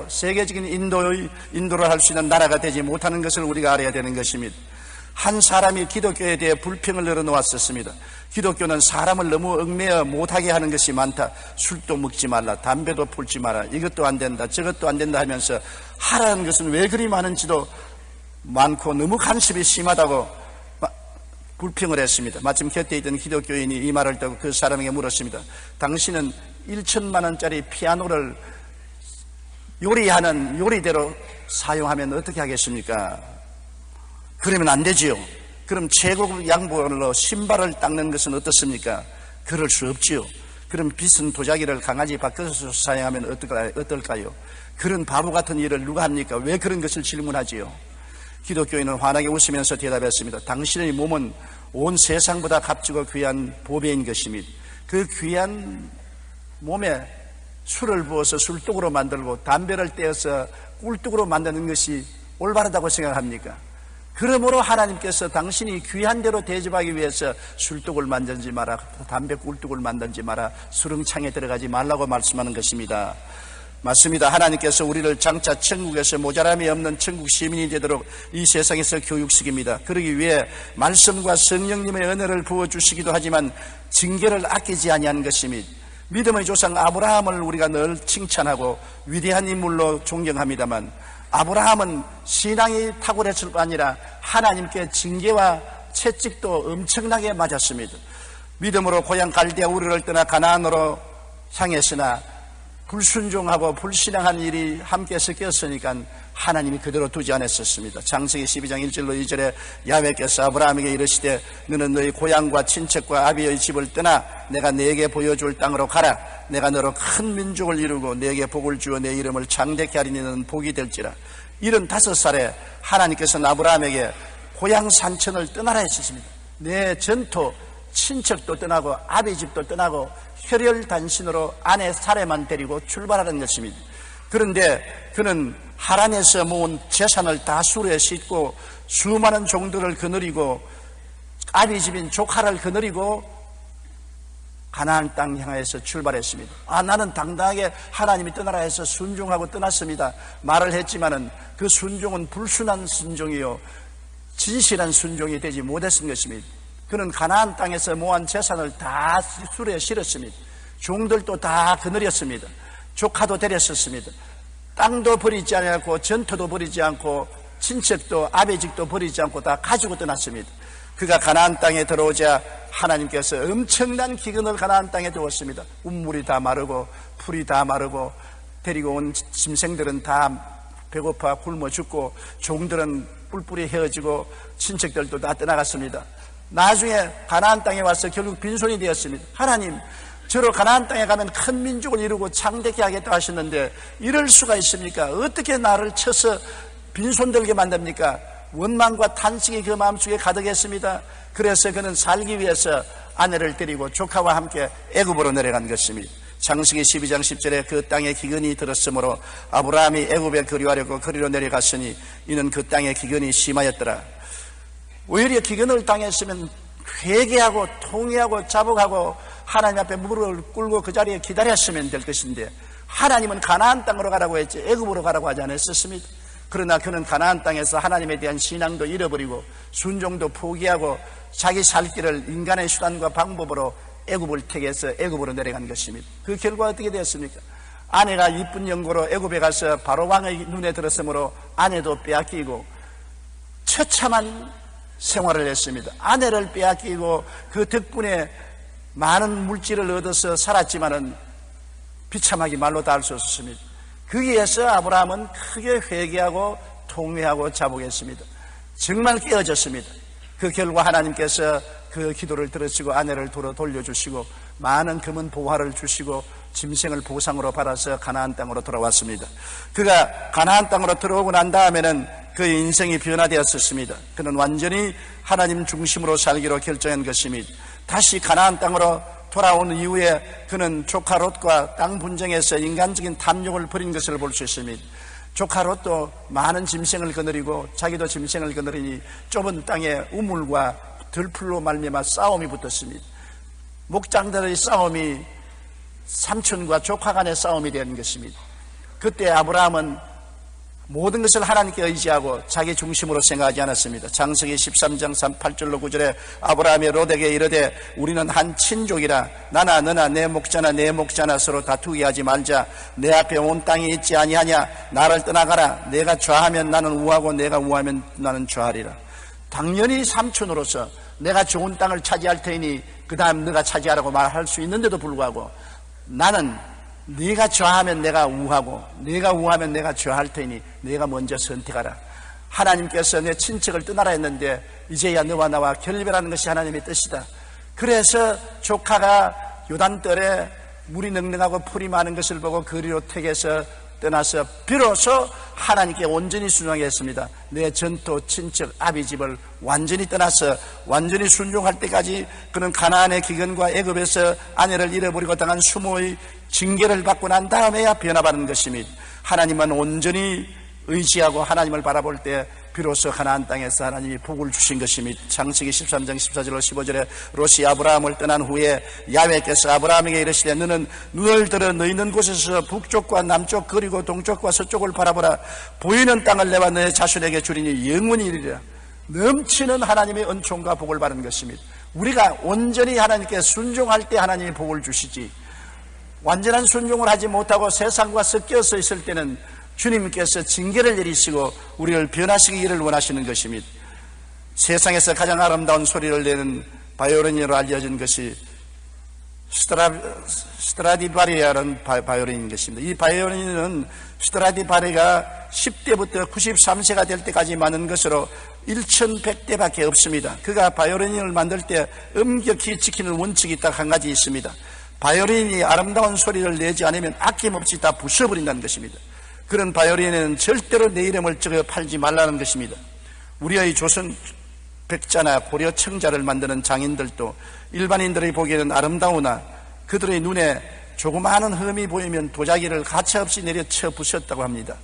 세계적인 인도를 할 수 있는 나라가 되지 못하는 것을 우리가 알아야 되는 것입니다. 한 사람이 기독교에 대해 불평을 늘어놓았었습니다. 기독교는 사람을 너무 얽매여 못하게 하는 것이 많다. 술도 먹지 말라, 담배도 풀지 마라, 이것도 안 된다, 저것도 안 된다 하면서 하라는 것은 왜 그리 많은지도 많고 너무 간섭이 심하다고 불평을 했습니다. 마침 곁에 있던 기독교인이 이 말을 듣고 그 사람에게 물었습니다. 당신은 1천만 원짜리 피아노를 요리하는 요리대로 사용하면 어떻게 하겠습니까? 그러면 안 되지요. 그럼 최고급 양보로 신발을 닦는 것은 어떻습니까? 그럴 수 없지요. 그럼 비싼 도자기를 강아지 밖에서 사용하면 어떨까요? 그런 바보 같은 일을 누가 합니까? 왜 그런 것을 질문하지요? 기독교인은 환하게 웃으면서 대답했습니다. 당신의 몸은 온 세상보다 값지고 귀한 보배인 것입니다. 그 귀한 몸에 술을 부어서 술독으로 만들고 담배를 떼어서 꿀독으로 만드는 것이 올바르다고 생각합니까? 그러므로 하나님께서 당신이 귀한 대로 대접하기 위해서 술독을 만들지 마라, 담배 꿀독을 만들지 마라, 수렁창에 들어가지 말라고 말씀하는 것입니다. 맞습니다. 하나님께서 우리를 장차 천국에서 모자람이 없는 천국 시민이 되도록 이 세상에서 교육시킵니다. 그러기 위해 말씀과 성령님의 은혜를 부어주시기도 하지만 징계를 아끼지 아니하는 것입니다. 믿음의 조상 아브라함을 우리가 늘 칭찬하고 위대한 인물로 존경합니다만 아브라함은 신앙이 탁월했을 뿐 아니라 하나님께 징계와 채찍도 엄청나게 맞았습니다. 믿음으로 고향 갈대아 우르를 떠나 가나안으로 향했으나 불순종하고 불신앙한 일이 함께 섞였으니까 하나님이 그대로 두지 않았었습니다. 창세기 12장 1절로 2절에 야훼께서 아브라함에게 이르시되 너는 너희 고향과 친척과 아비의 집을 떠나 내가 네게 보여줄 땅으로 가라. 내가 너로 큰 민족을 이루고 네게 복을 주어 내 이름을 장대케 하리니 너는 복이 될지라. 75살에 하나님께서는 아브라함에게 고향 산천을 떠나라 했습니다. 내 전토 친척도 떠나고 아비 집도 떠나고 혈혈단신으로 아내 사례만 데리고 출발하는 것입니다. 그런데 그는 하란에서 모은 재산을 다 수레에 싣고 수많은 종들을 거느리고 아비 집인 조카를 거느리고 가나안 땅 향해서 출발했습니다. 나는 당당하게 하나님이 떠나라 해서 순종하고 떠났습니다. 말을 했지만은 그 순종은 불순한 순종이요 진실한 순종이 되지 못했던 것입니다. 그는 가나안 땅에서 모은 재산을 다 수레에 실었습니다. 종들도 다 거느렸습니다. 조카도 데렸었습니다. 땅도 버리지 않고 전토도 버리지 않고 친척도 아베직도 버리지 않고 다 가지고 떠났습니다. 그가 가나안 땅에 들어오자 하나님께서 엄청난 기근을 가나안 땅에 두었습니다. 운물이 다 마르고 풀이 다 마르고 데리고 온 짐승들은 다 배고파 굶어 죽고 종들은 뿔뿔이 헤어지고 친척들도 다 떠나갔습니다. 나중에 가나안 땅에 와서 결국 빈손이 되었습니다. 하나님, 저로 가나안 땅에 가면 큰 민족을 이루고 창대케 하겠다 하셨는데 이럴 수가 있습니까? 어떻게 나를 쳐서 빈손 들게 만듭니까? 원망과 탄식이 그 마음속에 가득했습니다. 그래서 그는 살기 위해서 아내를 데리고 조카와 함께 애굽으로 내려간 것입니다. 창세기 12장 10절에 그 땅에 기근이 들었으므로 아브라함이 애굽에 거류하려고 거리로 내려갔으니 이는 그 땅에 기근이 심하였더라. 오히려 기근을 당했으면 회개하고 통회하고 자복하고 하나님 앞에 무릎을 꿇고 그 자리에 기다렸으면 될 것인데 하나님은 가나안 땅으로 가라고 했지 애굽으로 가라고 하지 않았습니다. 그러나 그는 가나안 땅에서 하나님에 대한 신앙도 잃어버리고 순종도 포기하고 자기 살 길을 인간의 수단과 방법으로 애굽을 택해서 애굽으로 내려간 것입니다. 그 결과 어떻게 되었습니까? 아내가 이쁜 연고로 애굽에 가서 바로 왕의 눈에 들었으므로 아내도 빼앗기고 처참한 생활을 했습니다. 아내를 빼앗기고 그 덕분에 많은 물질을 얻어서 살았지만은 비참하게 말로 다 할 수 없었습니다. 거기에서 아브라함은 크게 회개하고 통회하고 자복했습니다. 정말 깨어졌습니다. 그 결과 하나님께서 그 기도를 들으시고 아내를 돌려주시고 많은 금은 보화를 주시고 짐승을 보상으로 받아서 가나안 땅으로 돌아왔습니다. 그가 가나안 땅으로 들어오고 난 다음에는 그의 인생이 변화되었습니다. 그는 완전히 하나님 중심으로 살기로 결정한 것입니다. 다시 가나안 땅으로 돌아온 이후에 그는 조카 롯과 땅 분쟁에서 인간적인 탐욕을 벌인 것을 볼 수 있습니다. 조카 롯도 많은 짐승을 거느리고 자기도 짐승을 거느리니 좁은 땅에 우물과 들풀로 말미암아 싸움이 붙었습니다. 목장들의 싸움이 삼촌과 조카 간의 싸움이 되는 것입니다. 그때 아브라함은 모든 것을 하나님께 의지하고 자기 중심으로 생각하지 않았습니다. 창세기 13장 8절로 9절에 아브라함이 롯에게 이르되 우리는 한 친족이라 나나 너나 내 목자나 내 목자나 서로 다투게 하지 말자. 내 앞에 온 땅이 있지 아니하냐. 나를 떠나가라. 내가 좌하면 나는 우하고 내가 우하면 나는 좌하리라. 당연히 삼촌으로서 내가 좋은 땅을 차지할 테니 그 다음 너가 차지하라고 말할 수 있는데도 불구하고 나는 네가 좌하면 내가 우하고 네가 우하면 내가 좌할 테니 네가 먼저 선택하라. 하나님께서 내 친척을 떠나라 했는데 이제야 너와 나와 결별하는 것이 하나님의 뜻이다. 그래서 조카가 요단떨에 물이 넉넉하고 풀이 많은 것을 보고 그리로 택해서 떠나서 비로소 하나님께 온전히 순종하게 했습니다. 내 전토 친척 아비 집을 완전히 떠나서 완전히 순종할 때까지 그는 가나안의 기근과 애굽에서 아내를 잃어버리고 당한 수모의 징계를 받고 난 다음에야 변화받는 것입니다. 하나님은 온전히 의지하고 하나님을 바라볼 때 비로소 가나안 땅에서 하나님이 복을 주신 것입니다. 창세기 13장 14절로 15절에 롯이 아브라함을 떠난 후에 야훼께서 아브라함에게 이르시되 너는 눈을 들어 너 있는 곳에서 북쪽과 남쪽 그리고 동쪽과 서쪽을 바라보라. 보이는 땅을 내와 너의 자손에게 주리니 영원히 이르리라. 넘치는 하나님의 은총과 복을 받는 것입니다. 우리가 온전히 하나님께 순종할 때 하나님이 복을 주시지, 완전한 순종을 하지 못하고 세상과 섞여서 있을 때는 주님께서 징계를 내리시고 우리를 변화시키기를 원하시는 것입니다. 세상에서 가장 아름다운 소리를 내는 바이올린으로 알려진 것이 스트라디바리아라는 바이올린인 것입니다. 이 바이올린은 스트라디바리가 10대부터 93세가 될 때까지 많은 것으로 1100대밖에 없습니다. 그가 바이올린을 만들 때 엄격히 지키는 원칙이 딱 한 가지 있습니다. 바이올린이 아름다운 소리를 내지 않으면 아낌없이 다 부숴버린다는 것입니다. 그런 바이올린에는 절대로 내 이름을 적어 팔지 말라는 것입니다. 우리의 조선 백자나 고려 청자를 만드는 장인들도 일반인들이 보기에는 아름다우나 그들의 눈에 조그마한 흠이 보이면 도자기를 가차없이 내려쳐 부쉈다고 합니다.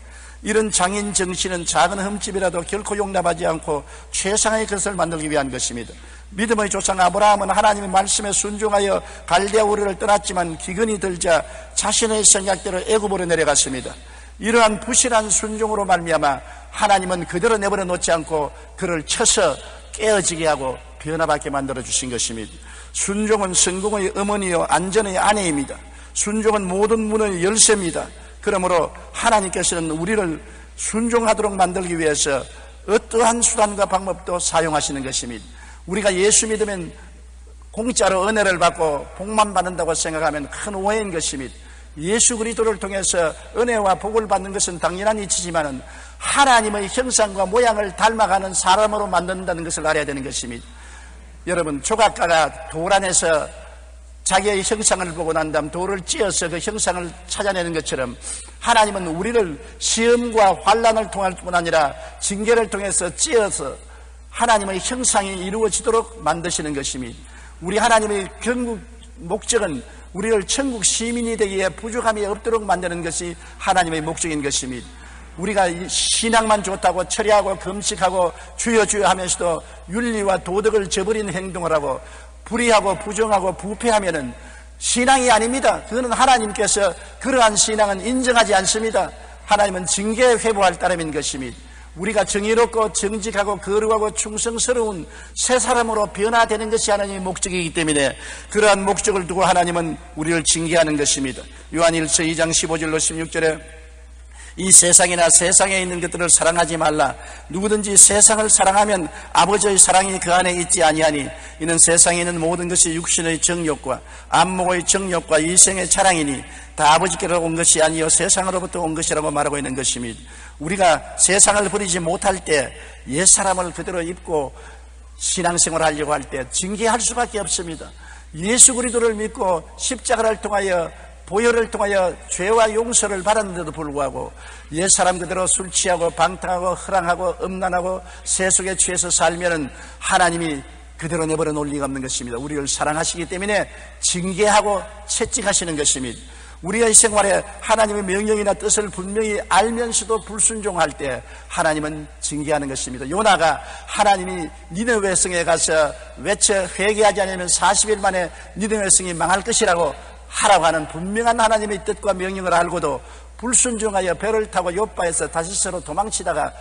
이런 장인 정신은 작은 흠집이라도 결코 용납하지 않고 최상의 것을 만들기 위한 것입니다. 믿음의 조상 아브라함은 하나님의 말씀에 순종하여 갈대아 우르를 떠났지만 기근이 들자 자신의 생각대로 애굽으로 내려갔습니다. 이러한 부실한 순종으로 말미암아 하나님은 그대로 내버려 놓지 않고 그를 쳐서 깨어지게 하고 변화받게 만들어 주신 것입니다. 순종은 성공의 어머니요 안전의 아내입니다. 순종은 모든 문의 열쇠입니다. 그러므로 하나님께서는 우리를 순종하도록 만들기 위해서 어떠한 수단과 방법도 사용하시는 것입니다. 우리가 예수 믿으면 공짜로 은혜를 받고 복만 받는다고 생각하면 큰 오해인 것입니다. 예수 그리스도를 통해서 은혜와 복을 받는 것은 당연한 이치지만 하나님의 형상과 모양을 닮아가는 사람으로 만든다는 것을 알아야 되는 것입니다. 여러분, 조각가가 돌 안에서 자기의 형상을 보고 난 다음 돌을 찧어서 그 형상을 찾아내는 것처럼 하나님은 우리를 시험과 환난을 통할 뿐 아니라 징계를 통해서 찧어서 하나님의 형상이 이루어지도록 만드시는 것입니다. 우리 하나님의 결국 목적은 우리를 천국 시민이 되기에 부족함이 없도록 만드는 것이 하나님의 목적인 것입니다. 우리가 신앙만 좋다고 철야하고 금식하고 주여 주여 하면서도 윤리와 도덕을 저버리는 행동을 하고 불의하고 부정하고 부패하면은 신앙이 아닙니다. 그거는 하나님께서 그러한 신앙은 인정하지 않습니다. 하나님은 징계에 회부할 따름인 것입니다. 우리가 정의롭고 정직하고 거룩하고 충성스러운 새 사람으로 변화되는 것이 하나님의 목적이기 때문에 그러한 목적을 두고 하나님은 우리를 징계하는 것입니다. 요한일서 2장 15절로 16절에 이 세상이나 세상에 있는 것들을 사랑하지 말라. 누구든지 세상을 사랑하면 아버지의 사랑이 그 안에 있지 아니하니 이는 세상에 있는 모든 것이 육신의 정욕과 안목의 정욕과 이생의 자랑이니 다 아버지께로 온 것이 아니요 세상으로부터 온 것이라고 말하고 있는 것입니다. 우리가 세상을 버리지 못할 때 옛사람을 그대로 입고 신앙생활을 하려고 할 때 징계할 수밖에 없습니다. 예수 그리스도를 믿고 십자가를 통하여 보혈을 통하여 죄와 용서를 받았는데도 불구하고 옛사람 그대로 술 취하고 방탕하고 허랑하고 음란하고 세속에 취해서 살면은 하나님이 그대로 내버려 놓을 리가 없는 것입니다. 우리를 사랑하시기 때문에 징계하고 채찍하시는 것입니다. 우리의 생활에 하나님의 명령이나 뜻을 분명히 알면서도 불순종할 때 하나님은 징계하는 것입니다. 요나가 하나님이 니느웨 성에 가서 외쳐 회개하지 않으면 40일 만에 니느웨 성이 망할 것이라고 하라고 하는 분명한 하나님의 뜻과 명령을 알고도 불순종하여 배를 타고 요바에서 다시스로 도망치다가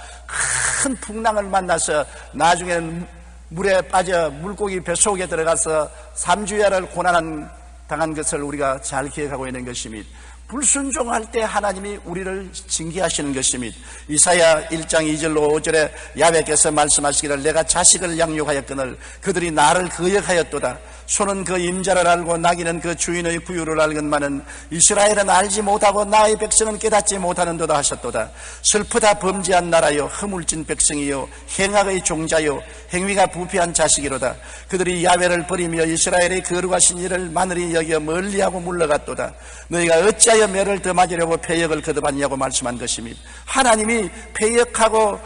큰 풍랑을 만나서 나중에는 물에 빠져 물고기 뱃속에 들어가서 3주야를 고난 당한 것을 우리가 잘 기억하고 있는 것입니다. 불순종할 때 하나님이 우리를 징계하시는 것입니다. 이사야 1장 2절로 5절에 야훼께서 말씀하시기를 내가 자식을 양육하였거늘 그들이 나를 거역하였도다. 소는 그 임자를 알고 나귀는 그 주인의 구유를 알건만은 이스라엘은 알지 못하고 나의 백성은 깨닫지 못하는도다 하셨도다. 슬프다 범죄한 나라요 허물진 백성이요 행악의 종자요 행위가 부패한 자식이로다. 그들이 야훼를 버리며 이스라엘의 거룩하신 이를 마늘이 여겨 멀리하고 물러갔도다. 너희가 어찌하여 매를 더 맞으려고 패역을 거듭하냐고 말씀한 것입니다. 하나님이 패역하고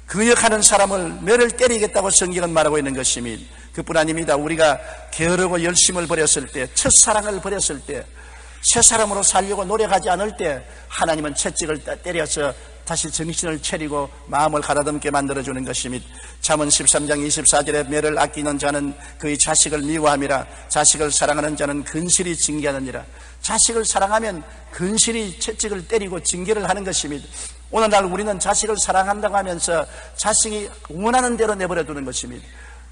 거역하는 사람을 매를 때리겠다고 성경은 말하고 있는 것입니다. 그뿐 아닙니다. 우리가 게으르고 열심을 버렸을 때, 첫사랑을 버렸을 때, 새 사람으로 살려고 노력하지 않을 때 하나님은 채찍을 때려서 다시 정신을 차리고 마음을 가다듬게 만들어주는 것입니다. 잠언 13장 24절에 매를 아끼는 자는 그의 자식을 미워함이라 자식을 사랑하는 자는 근실히 징계하느니라. 자식을 사랑하면 근실히 채찍을 때리고 징계를 하는 것입니다. 오늘날 우리는 자식을 사랑한다고 하면서 자식이 원하는 대로 내버려 두는 것입니다.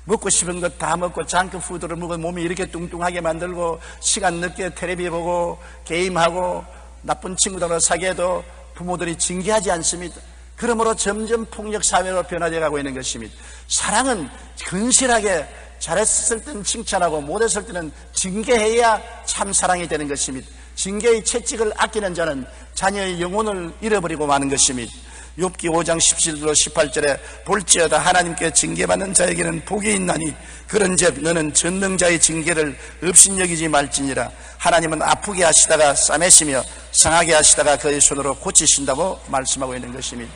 먹고 싶은 것 다 먹고 장크푸드를 먹어 몸이 이렇게 뚱뚱하게 만들고 시간 늦게 텔레비 보고 게임하고 나쁜 친구들하고 사귀어도 부모들이 징계하지 않습니다. 그러므로 점점 폭력사회로 변화되어 가고 있는 것입니다. 사랑은 근실하게 잘했을 때는 칭찬하고 못했을 때는 징계해야 참 사랑이 되는 것입니다. 징계의 채찍을 아끼는 자는 자녀의 영혼을 잃어버리고 마는 것입니다. 욥기 5장 17절 18절에 볼지어다 하나님께 징계받는 자에게는 복이 있나니 그런즉 너는 전능자의 징계를 업신여기지 말지니라. 하나님은 아프게 하시다가 싸매시며 상하게 하시다가 그의 손으로 고치신다고 말씀하고 있는 것입니다.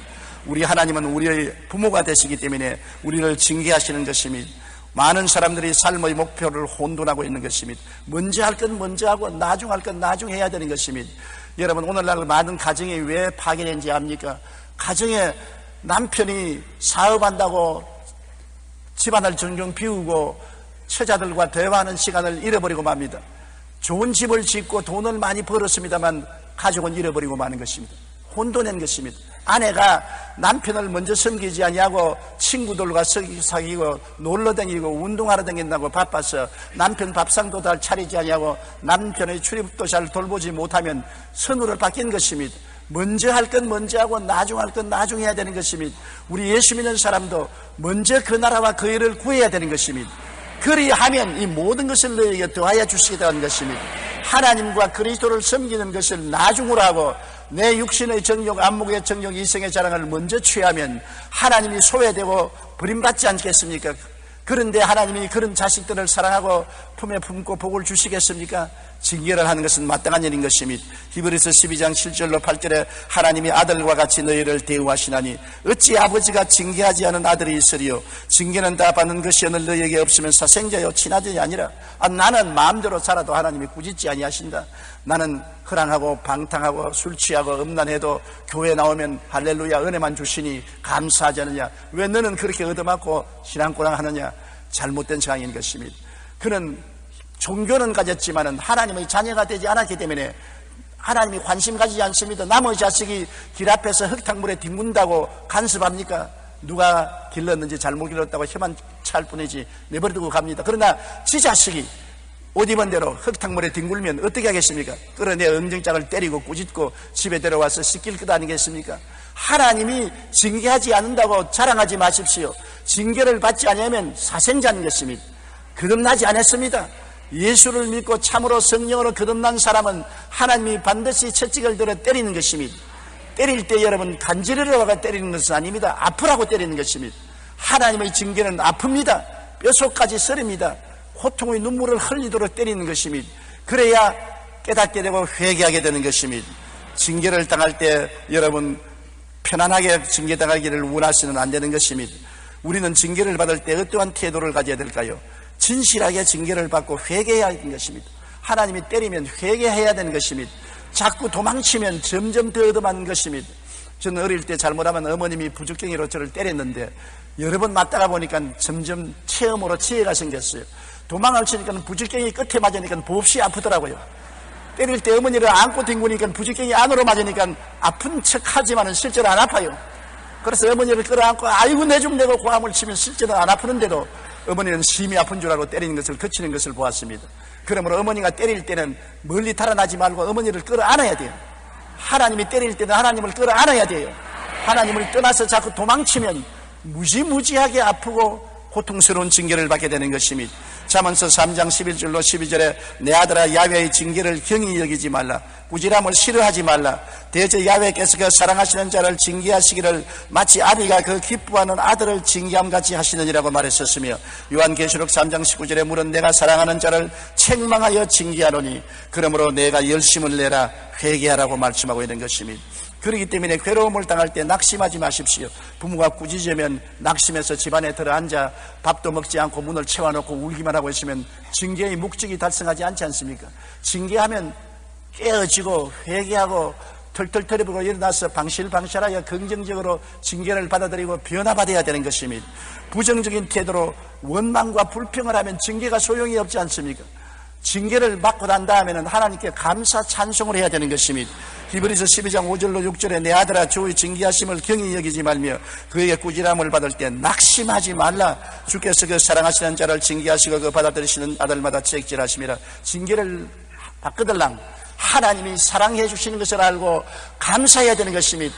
우리 하나님은 우리의 부모가 되시기 때문에 우리를 징계하시는 것입니다. 많은 사람들이 삶의 목표를 혼돈하고 있는 것입니다. 먼저 할 건 먼저 하고 나중 할 건 나중 해야 되는 것입니다. 여러분 오늘날 많은 가정이 왜 파괴된지 압니까? 가정에 남편이 사업한다고 집안을 정정 비우고 처자들과 대화하는 시간을 잃어버리고 맙니다. 좋은 집을 짓고 돈을 많이 벌었습니다만 가족은 잃어버리고 마는 것입니다. 혼돈된 것입니다. 아내가 남편을 먼저 섬기지 아니하고 친구들과 사귀고 놀러다니고 운동하러 다닌다고 바빠서 남편 밥상도 잘 차리지 아니하고 남편의 출입도 잘 돌보지 못하면 선우를 바뀐 것입니다. 먼저 할 건 먼저 하고 나중 할 건 나중 해야 되는 것입니다. 우리 예수 믿는 사람도 먼저 그 나라와 그 일을 구해야 되는 것입니다. 그리하면 이 모든 것을 너에게 더하여 주시겠다는 것입니다. 하나님과 그리스도를 섬기는 것을 나중으로 하고 내 육신의 정욕, 안목의 정욕, 이성의 자랑을 먼저 취하면 하나님이 소외되고 버림받지 않겠습니까? 그런데 하나님이 그런 자식들을 사랑하고 품에 품고 복을 주시겠습니까? 징계를 하는 것은 마땅한 일인 것입니다. 히브리서 12장 7절로 8절에 하나님이 아들과 같이 너희를 대우하시나니 어찌 아버지가 징계하지 않은 아들이 있으리요. 징계는 다 받는 것이 오늘 너희에게 없으면 사생자요 친아들이 아니라 나는 마음대로 살아도 하나님이 꾸짖지 아니하신다. 나는 허랑하고 방탕하고 술 취하고 음란해도 교회 나오면 할렐루야 은혜만 주시니 감사하지 않느냐. 왜 너는 그렇게 얻어맞고 신앙고랑 하느냐. 잘못된 상황인 것입니다. 그는 종교는 가졌지만은 하나님의 자녀가 되지 않았기 때문에 하나님이 관심 가지지 않습니다. 남의 자식이 길 앞에서 흙탕물에 뒹군다고 간섭합니까? 누가 길렀는지 잘못 길렀다고 혀만 찰 뿐이지 내버려두고 갑니다. 그러나 지 자식이 옷 입은 대로 흙탕물에 뒹굴면 어떻게 하겠습니까? 끌어내 엉덩장을 때리고 꾸짖고 집에 데려와서 씻길 것 아니겠습니까? 하나님이 징계하지 않는다고 자랑하지 마십시오. 징계를 받지 않으면 사생자인 것입니다. 거듭나지 않았습니다. 예수를 믿고 참으로 성령으로 거듭난 사람은 하나님이 반드시 채찍을 들어 때리는 것입니다. 때릴 때 여러분 간지러려고 때리는 것은 아닙니다. 아프라고 때리는 것입니다. 하나님의 징계는 아픕니다. 뼛속까지 썰입니다. 고통의 눈물을 흘리도록 때리는 것입니다. 그래야 깨닫게 되고 회개하게 되는 것입니다. 징계를 당할 때 여러분 편안하게 징계당하기를 원하시는 안 되는 것입니다. 우리는 징계를 받을 때 어떠한 태도를 가져야 될까요? 진실하게 징계를 받고 회개해야 하는 것입니다. 하나님이 때리면 회개해야 되는 것입니다. 자꾸 도망치면 점점 더 얻어맞는 것입니다. 저는 어릴 때 잘못하면 어머님이 부적갱이로 저를 때렸는데 여러 번 맞다가 보니까 점점 체험으로 지혜가 생겼어요. 도망을 치니까 부적갱이 끝에 맞으니까 몹시 아프더라고요. 때릴 때 어머니를 안고 뒹구니까 부직경이 안으로 맞으니까 아픈 척 하지만은 실제로 안 아파요. 그래서 어머니를 끌어안고 아이고 내 좀 내고 고함을 치면 실제로 안 아프는데도 어머니는 심히 아픈 줄 알고 때리는 것을 거치는 것을 보았습니다. 그러므로 어머니가 때릴 때는 멀리 달아나지 말고 어머니를 끌어안아야 돼요. 하나님이 때릴 때는 하나님을 끌어안아야 돼요. 하나님을 떠나서 자꾸 도망치면 무지무지하게 아프고 고통스러운 징계를 받게 되는 것입니다. 잠언서 3장 11절로 12절에 내 아들아 야훼의 징계를 경히 여기지 말라. 꾸지람을 싫어하지 말라. 대저 야훼께서 그 사랑하시는 자를 징계하시기를 마치 아비가 그 기뻐하는 아들을 징계함같이 하시느니라고 말했었으며, 요한계시록 3장 19절에 물은 내가 사랑하는 자를 책망하여 징계하노니 그러므로 내가 열심을 내라 회개하라고 말씀하고 있는 것입니다. 그렇기 때문에 괴로움을 당할 때 낙심하지 마십시오. 부모가 꾸짖으면 낙심해서 집안에 들어앉아 밥도 먹지 않고 문을 채워놓고 울기만 하고 있으면 징계의 목적이 달성하지 않지 않습니까? 징계하면 깨어지고 회개하고 털털 털어보고 일어나서 방실방실하여 긍정적으로 징계를 받아들이고 변화받아야 되는 것입니다. 부정적인 태도로 원망과 불평을 하면 징계가 소용이 없지 않습니까? 징계를 받고 난 다음에는 하나님께 감사 찬송을 해야 되는 것입니다. 히브리서 12장 5절로 6절에 내 아들아 주의 징계하심을 경히 여기지 말며 그에게 꾸지람을 받을 때 낙심하지 말라. 주께서 그 사랑하시는 자를 징계하시고 그 받아들이시는 아들마다 책질하심이라. 징계를 받거들랑 하나님이 사랑해 주시는 것을 알고 감사해야 되는 것입니다.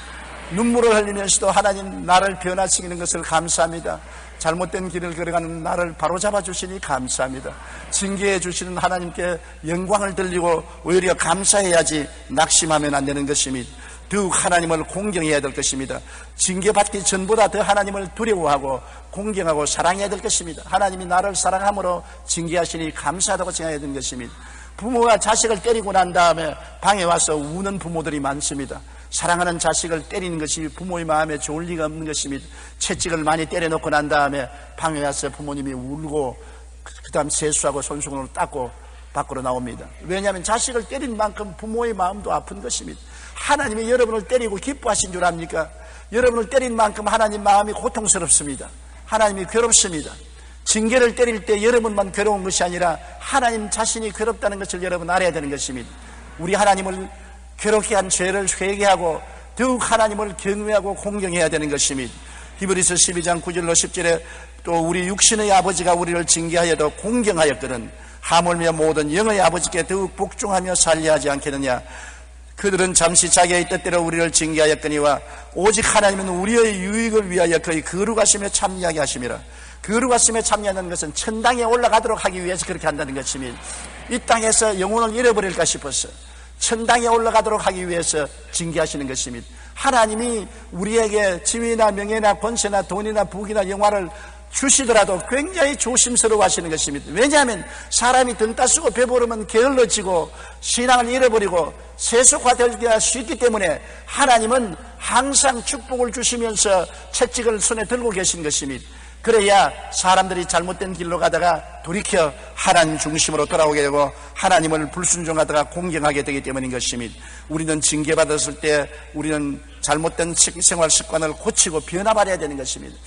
눈물을 흘리면서도 하나님 나를 변화시키는 것을 감사합니다. 잘못된 길을 걸어가는 나를 바로잡아 주시니 감사합니다. 징계해 주시는 하나님께 영광을 돌리고 오히려 감사해야지 낙심하면 안 되는 것입니다. 더욱 하나님을 공경해야 될 것입니다. 징계받기 전보다 더 하나님을 두려워하고 공경하고 사랑해야 될 것입니다. 하나님이 나를 사랑함으로 징계하시니 감사하다고 생각해야 되는 것입니다. 부모가 자식을 때리고 난 다음에 방에 와서 우는 부모들이 많습니다. 사랑하는 자식을 때리는 것이 부모의 마음에 좋을 리가 없는 것입니다. 채찍을 많이 때려놓고 난 다음에 방에 와서 부모님이 울고 그 다음 세수하고 손수건으로 닦고 밖으로 나옵니다. 왜냐하면 자식을 때린 만큼 부모의 마음도 아픈 것입니다. 하나님이 여러분을 때리고 기뻐하신 줄 압니까? 여러분을 때린 만큼 하나님 마음이 고통스럽습니다. 하나님이 괴롭습니다. 징계를 때릴 때 여러분만 괴로운 것이 아니라 하나님 자신이 괴롭다는 것을 여러분 알아야 되는 것입니다. 우리 하나님을 괴롭게 한 죄를 회개하고 더욱 하나님을 경외하고 공경해야 되는 것입니다. 히브리서 12장 9절로 10절에 또 우리 육신의 아버지가 우리를 징계하여도 공경하였거든 하물며 모든 영의 아버지께 더욱 복종하며 살려하지 않겠느냐. 그들은 잠시 자기의 뜻대로 우리를 징계하였거니와 오직 하나님은 우리의 유익을 위하여 그의 거룩하심에 참여하게 하심이라. 거룩하심에 참여하는 것은 천당에 올라가도록 하기 위해서 그렇게 한다는 것입니다. 이 땅에서 영혼을 잃어버릴까 싶어서 천당에 올라가도록 하기 위해서 징계하시는 것입니다. 하나님이 우리에게 지위나 명예나 권세나 돈이나 부귀나 영화를 주시더라도 굉장히 조심스러워 하시는 것입니다. 왜냐하면 사람이 등 따쓰고 배부르면 게을러지고 신앙을 잃어버리고 세속화되기가 쉽기 때문에 하나님은 항상 축복을 주시면서 채찍을 손에 들고 계신 것입니다. 그래야 사람들이 잘못된 길로 가다가 돌이켜 하나님 중심으로 돌아오게 되고 하나님을 불순종하다가 공경하게 되기 때문인 것입니다. 우리는 징계받았을 때 우리는 잘못된 생활 습관을 고치고 변화받아야 되는 것입니다.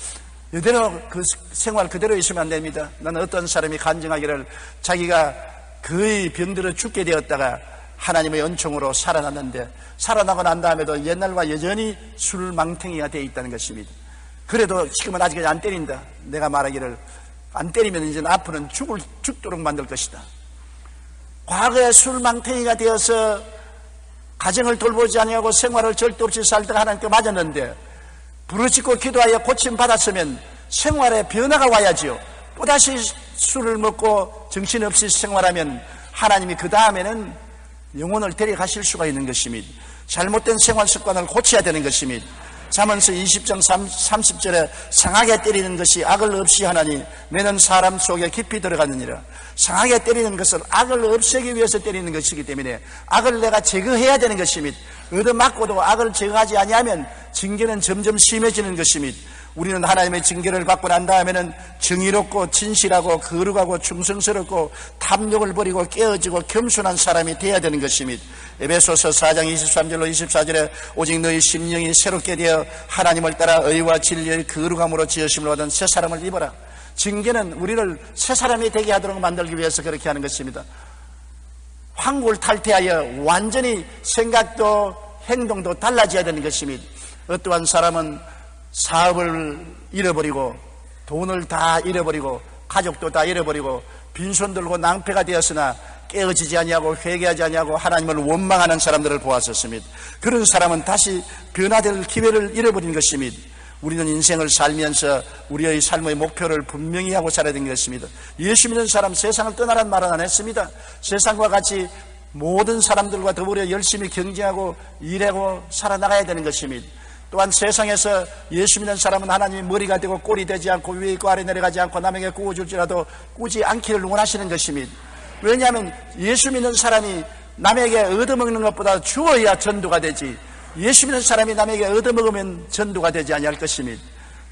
이대로 그 생활 그대로 있으면 안 됩니다. 나는 어떤 사람이 간증하기를 자기가 거의 병들어 죽게 되었다가 하나님의 은총으로 살아났는데 살아나고 난 다음에도 옛날과 여전히 술망탱이가 되어 있다는 것입니다. 그래도 지금은 아직 안 때린다. 내가 말하기를 안 때리면 이제 앞으로는 죽도록 만들 것이다. 과거에 술망탱이가 되어서 가정을 돌보지 아니하고 생활을 절대 없이 살다가 하나님께 맞았는데 부르짖고 기도하여 고침 받았으면 생활에 변화가 와야지요. 또다시 술을 먹고 정신없이 생활하면 하나님이 그 다음에는 영혼을 데려가실 수가 있는 것입니다. 잘못된 생활 습관을 고쳐야 되는 것입니다. 잠언서 20장 30절에 상하게 때리는 것이 악을 없이 하나니 매는 사람 속에 깊이 들어가느니라. 상하게 때리는 것은 악을 없애기 위해서 때리는 것이기 때문에 악을 내가 제거해야 되는 것입니다. 얻어맞고도 악을 제거하지 아니하면 징계는 점점 심해지는 것입니다. 우리는 하나님의 징계를 받고 난 다음에는 정의롭고 진실하고 거룩하고 충성스럽고 탐욕을 버리고 깨어지고 겸손한 사람이 되어야 되는 것입니다. 에베소서 4장 23절로 24절에 오직 너희 심령이 새롭게 되어 하나님을 따라 의와 진리의 거룩함으로 지으심을 얻은 새 사람을 입어라. 징계는 우리를 새 사람이 되게 하도록 만들기 위해서 그렇게 하는 것입니다. 황골 탈퇴하여 완전히 생각도 행동도 달라져야 되는 것입니다. 어떠한 사람은 사업을 잃어버리고 돈을 다 잃어버리고 가족도 다 잃어버리고 빈손 들고 낭패가 되었으나 깨어지지 아니하고 회개하지 아니하고 하나님을 원망하는 사람들을 보았었습니다. 그런 사람은 다시 변화될 기회를 잃어버린 것입니다. 우리는 인생을 살면서 우리의 삶의 목표를 분명히 하고 살아야 되는 것입니다. 예수 믿는 사람 세상을 떠나라는 말은 안 했습니다. 세상과 같이 모든 사람들과 더불어 열심히 경쟁하고 일하고 살아나가야 되는 것입니다. 또한 세상에서 예수 믿는 사람은 하나님이 머리가 되고 꼴이 되지 않고 위에 있고 아래 내려가지 않고 남에게 구워줄지라도 꾸지 않기를 원하시는 것입니다. 왜냐하면 예수 믿는 사람이 남에게 얻어먹는 것보다 주어야 전도가 되지, 예수 믿는 사람이 남에게 얻어먹으면 전도가 되지 아니할 것입니다.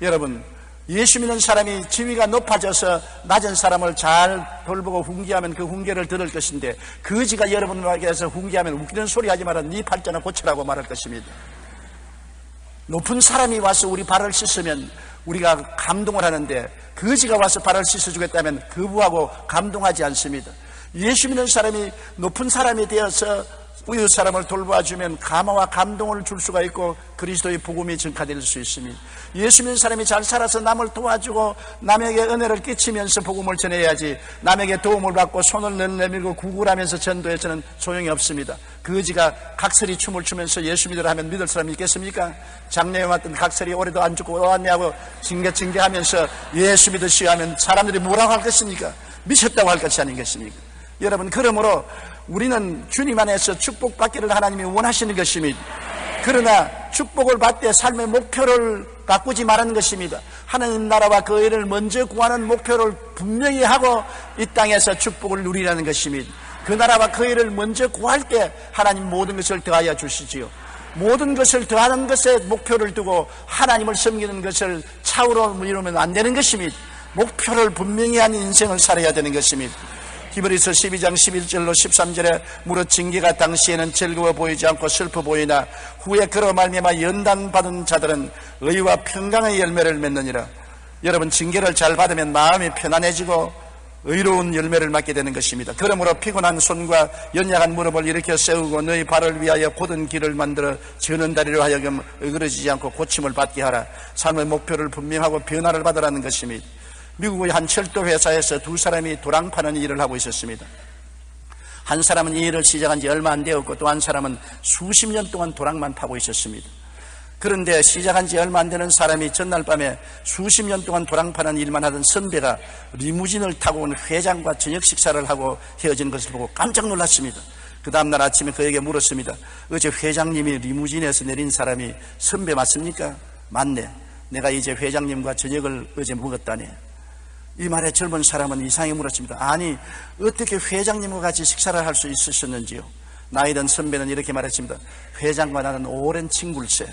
여러분, 예수 믿는 사람이 지위가 높아져서 낮은 사람을 잘 돌보고 훈계하면 그 훈계를 들을 것인데, 거지가 여러분에게서 훈계하면 웃기는 소리 하지 마라, 네 팔자나 고쳐라고 말할 것입니다. 높은 사람이 와서 우리 발을 씻으면 우리가 감동을 하는데, 거지가 와서 발을 씻어주겠다면 거부하고 감동하지 않습니다. 예수 믿는 사람이 높은 사람이 되어서 이웃 사람을 돌봐주면 감화와 감동을 줄 수가 있고 그리스도의 복음이 전파될 수 있습니다. 예수 믿는 사람이 잘 살아서 남을 도와주고 남에게 은혜를 끼치면서 복음을 전해야지, 남에게 도움을 받고 손을 내밀고 구걸하면서 전도해서는 소용이 없습니다. 거지가 각설이 춤을 추면서 예수 믿으라 하면 믿을 사람이 있겠습니까? 장래에 왔던 각설이 올해도 안 죽고 왔냐고 징계하면서 예수 믿으시오 하면 사람들이 뭐라고 할 것입니까? 미쳤다고 할 것이 아닌 것입니까? 여러분, 그러므로 우리는 주님 안에서 축복받기를 하나님이 원하시는 것입니다. 그러나 축복을 받되 삶의 목표를 바꾸지 말라는 것입니다. 하나님 나라와 그 의를 먼저 구하는 목표를 분명히 하고 이 땅에서 축복을 누리라는 것입니다. 그 나라와 그 의를 먼저 구할 때 하나님 모든 것을 더하여 주시지요. 모든 것을 더하는 것에 목표를 두고 하나님을 섬기는 것을 차후로 이루면 안 되는 것입니다. 목표를 분명히 한 인생을 살아야 되는 것입니다. 히브리서 12장 11절로 13절에 무릇 징계가 당시에는 즐거워 보이지 않고 슬퍼 보이나 후에 그로 말미암아 연단받은 자들은 의와 평강의 열매를 맺느니라. 여러분, 징계를 잘 받으면 마음이 편안해지고 의로운 열매를 맺게 되는 것입니다. 그러므로 피곤한 손과 연약한 무릎을 일으켜 세우고 너희 발을 위하여 곧은 길을 만들어 저는 다리로 하여금 어그러지지 않고 고침을 받게 하라. 삶의 목표를 분명하고 변화를 받으라는 것입니다. 미국의 한 철도 회사에서 두 사람이 도랑 파는 일을 하고 있었습니다. 한 사람은 이 일을 시작한 지 얼마 안 되었고 또 한 사람은 수십 년 동안 도랑만 파고 있었습니다. 그런데 시작한 지 얼마 안 되는 사람이 전날 밤에 수십 년 동안 도랑 파는 일만 하던 선배가 리무진을 타고 온 회장과 저녁 식사를 하고 헤어진 것을 보고 깜짝 놀랐습니다. 그 다음날 아침에 그에게 물었습니다. 어제 회장님이 리무진에서 내린 사람이 선배 맞습니까? 맞네. 내가 이제 회장님과 저녁을 어제 먹었다네. 이 말에 젊은 사람은 이상하게 물었습니다. 아니, 어떻게 회장님과 같이 식사를 할 수 있으셨는지요? 나이 든 선배는 이렇게 말했습니다. 회장과 나는 오랜 친구일세.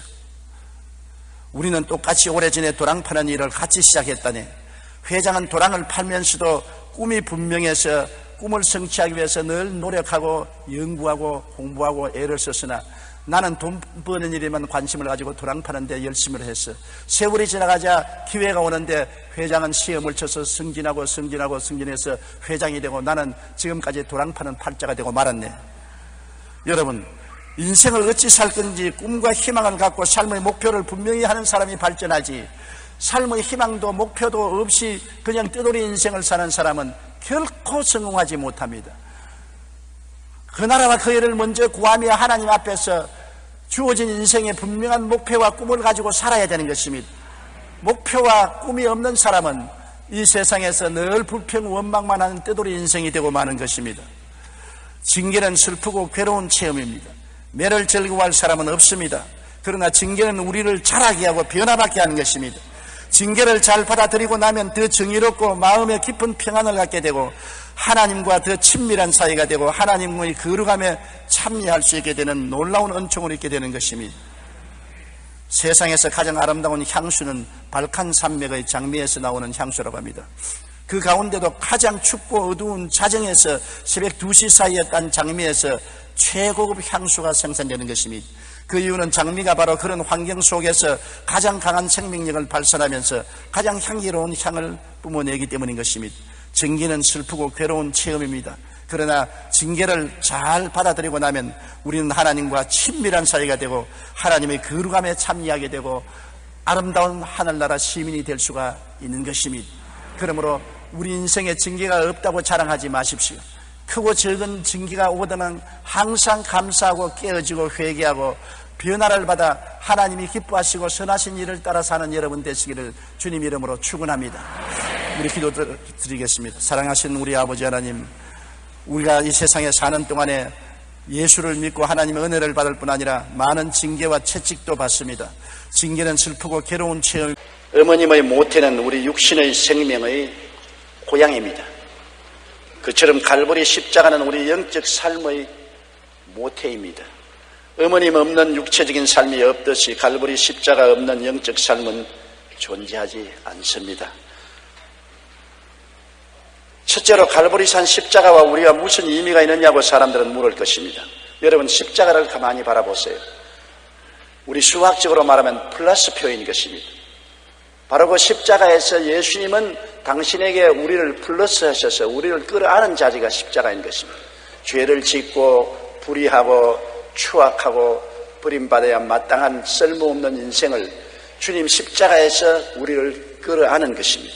우리는 똑같이 오래전에 도랑 파는 일을 같이 시작했다네. 회장은 도랑을 팔면서도 꿈이 분명해서 꿈을 성취하기 위해서 늘 노력하고 연구하고 공부하고 애를 썼으나 나는 돈 버는 일에만 관심을 가지고 도랑 파는 데 열심히 했어. 세월이 지나가자 기회가 오는데 회장은 시험을 쳐서 승진해서 회장이 되고 나는 지금까지 도랑 파는 팔자가 되고 말았네. 여러분, 인생을 어찌 살 건지 꿈과 희망을 갖고 삶의 목표를 분명히 하는 사람이 발전하지, 삶의 희망도 목표도 없이 그냥 뜨돌이 인생을 사는 사람은 결코 성공하지 못합니다. 그 나라와 그 일을 먼저 구하며 하나님 앞에서 주어진 인생의 분명한 목표와 꿈을 가지고 살아야 되는 것입니다. 목표와 꿈이 없는 사람은 이 세상에서 늘 불평 원망만 하는 뜨돌이 인생이 되고 마는 것입니다. 징계는 슬프고 괴로운 체험입니다. 매를 즐거워할 사람은 없습니다. 그러나 징계는 우리를 자라게 하고 변화받게 하는 것입니다. 징계를 잘 받아들이고 나면 더 정의롭고 마음에 깊은 평안을 갖게 되고 하나님과 더 친밀한 사이가 되고 하나님의 거룩함에 참여할 수 있게 되는 놀라운 은총을 입게 되는 것입니다. 세상에서 가장 아름다운 향수는 발칸 산맥의 장미에서 나오는 향수라고 합니다. 그 가운데도 가장 춥고 어두운 자정에서 새벽 2시 사이에 딴 장미에서 최고급 향수가 생산되는 것입니다. 그 이유는 장미가 바로 그런 환경 속에서 가장 강한 생명력을 발산하면서 가장 향기로운 향을 뿜어내기 때문인 것입니다. 징계는 슬프고 괴로운 체험입니다. 그러나 징계를 잘 받아들이고 나면 우리는 하나님과 친밀한 사이가 되고 하나님의 거룩함에 참여하게 되고 아름다운 하늘나라 시민이 될 수가 있는 것입니다. 그러므로 우리 인생에 징계가 없다고 자랑하지 마십시오. 크고 적은 징계가 오거든 항상 감사하고 깨어지고 회개하고 변화를 받아 하나님이 기뻐하시고 선하신 일을 따라 사는 여러분 되시기를 주님 이름으로 축원합니다. 우리 기도 드리겠습니다. 사랑하신 우리 아버지 하나님, 우리가 이 세상에 사는 동안에 예수를 믿고 하나님의 은혜를 받을 뿐 아니라 많은 징계와 채찍도 받습니다. 징계는 슬프고 괴로운 체험, 어머님의 모태는 우리 육신의 생명의 고향입니다. 그처럼 갈보리 십자가는 우리 영적 삶의 모태입니다. 어머님 없는 육체적인 삶이 없듯이 갈보리 십자가 없는 영적 삶은 존재하지 않습니다. 첫째로 갈보리산 십자가와 우리가 무슨 의미가 있느냐고 사람들은 물을 것입니다. 여러분, 십자가를 가만히 바라보세요. 우리 수학적으로 말하면 플러스 표인 것입니다. 바로 그 십자가에서 예수님은 당신에게 우리를 플러스 하셔서 우리를 끌어안은 자리가 십자가인 것입니다. 죄를 짓고 불의하고 추악하고 버림받아야 마땅한 쓸모없는 인생을 주님 십자가에서 우리를 끌어안은 것입니다.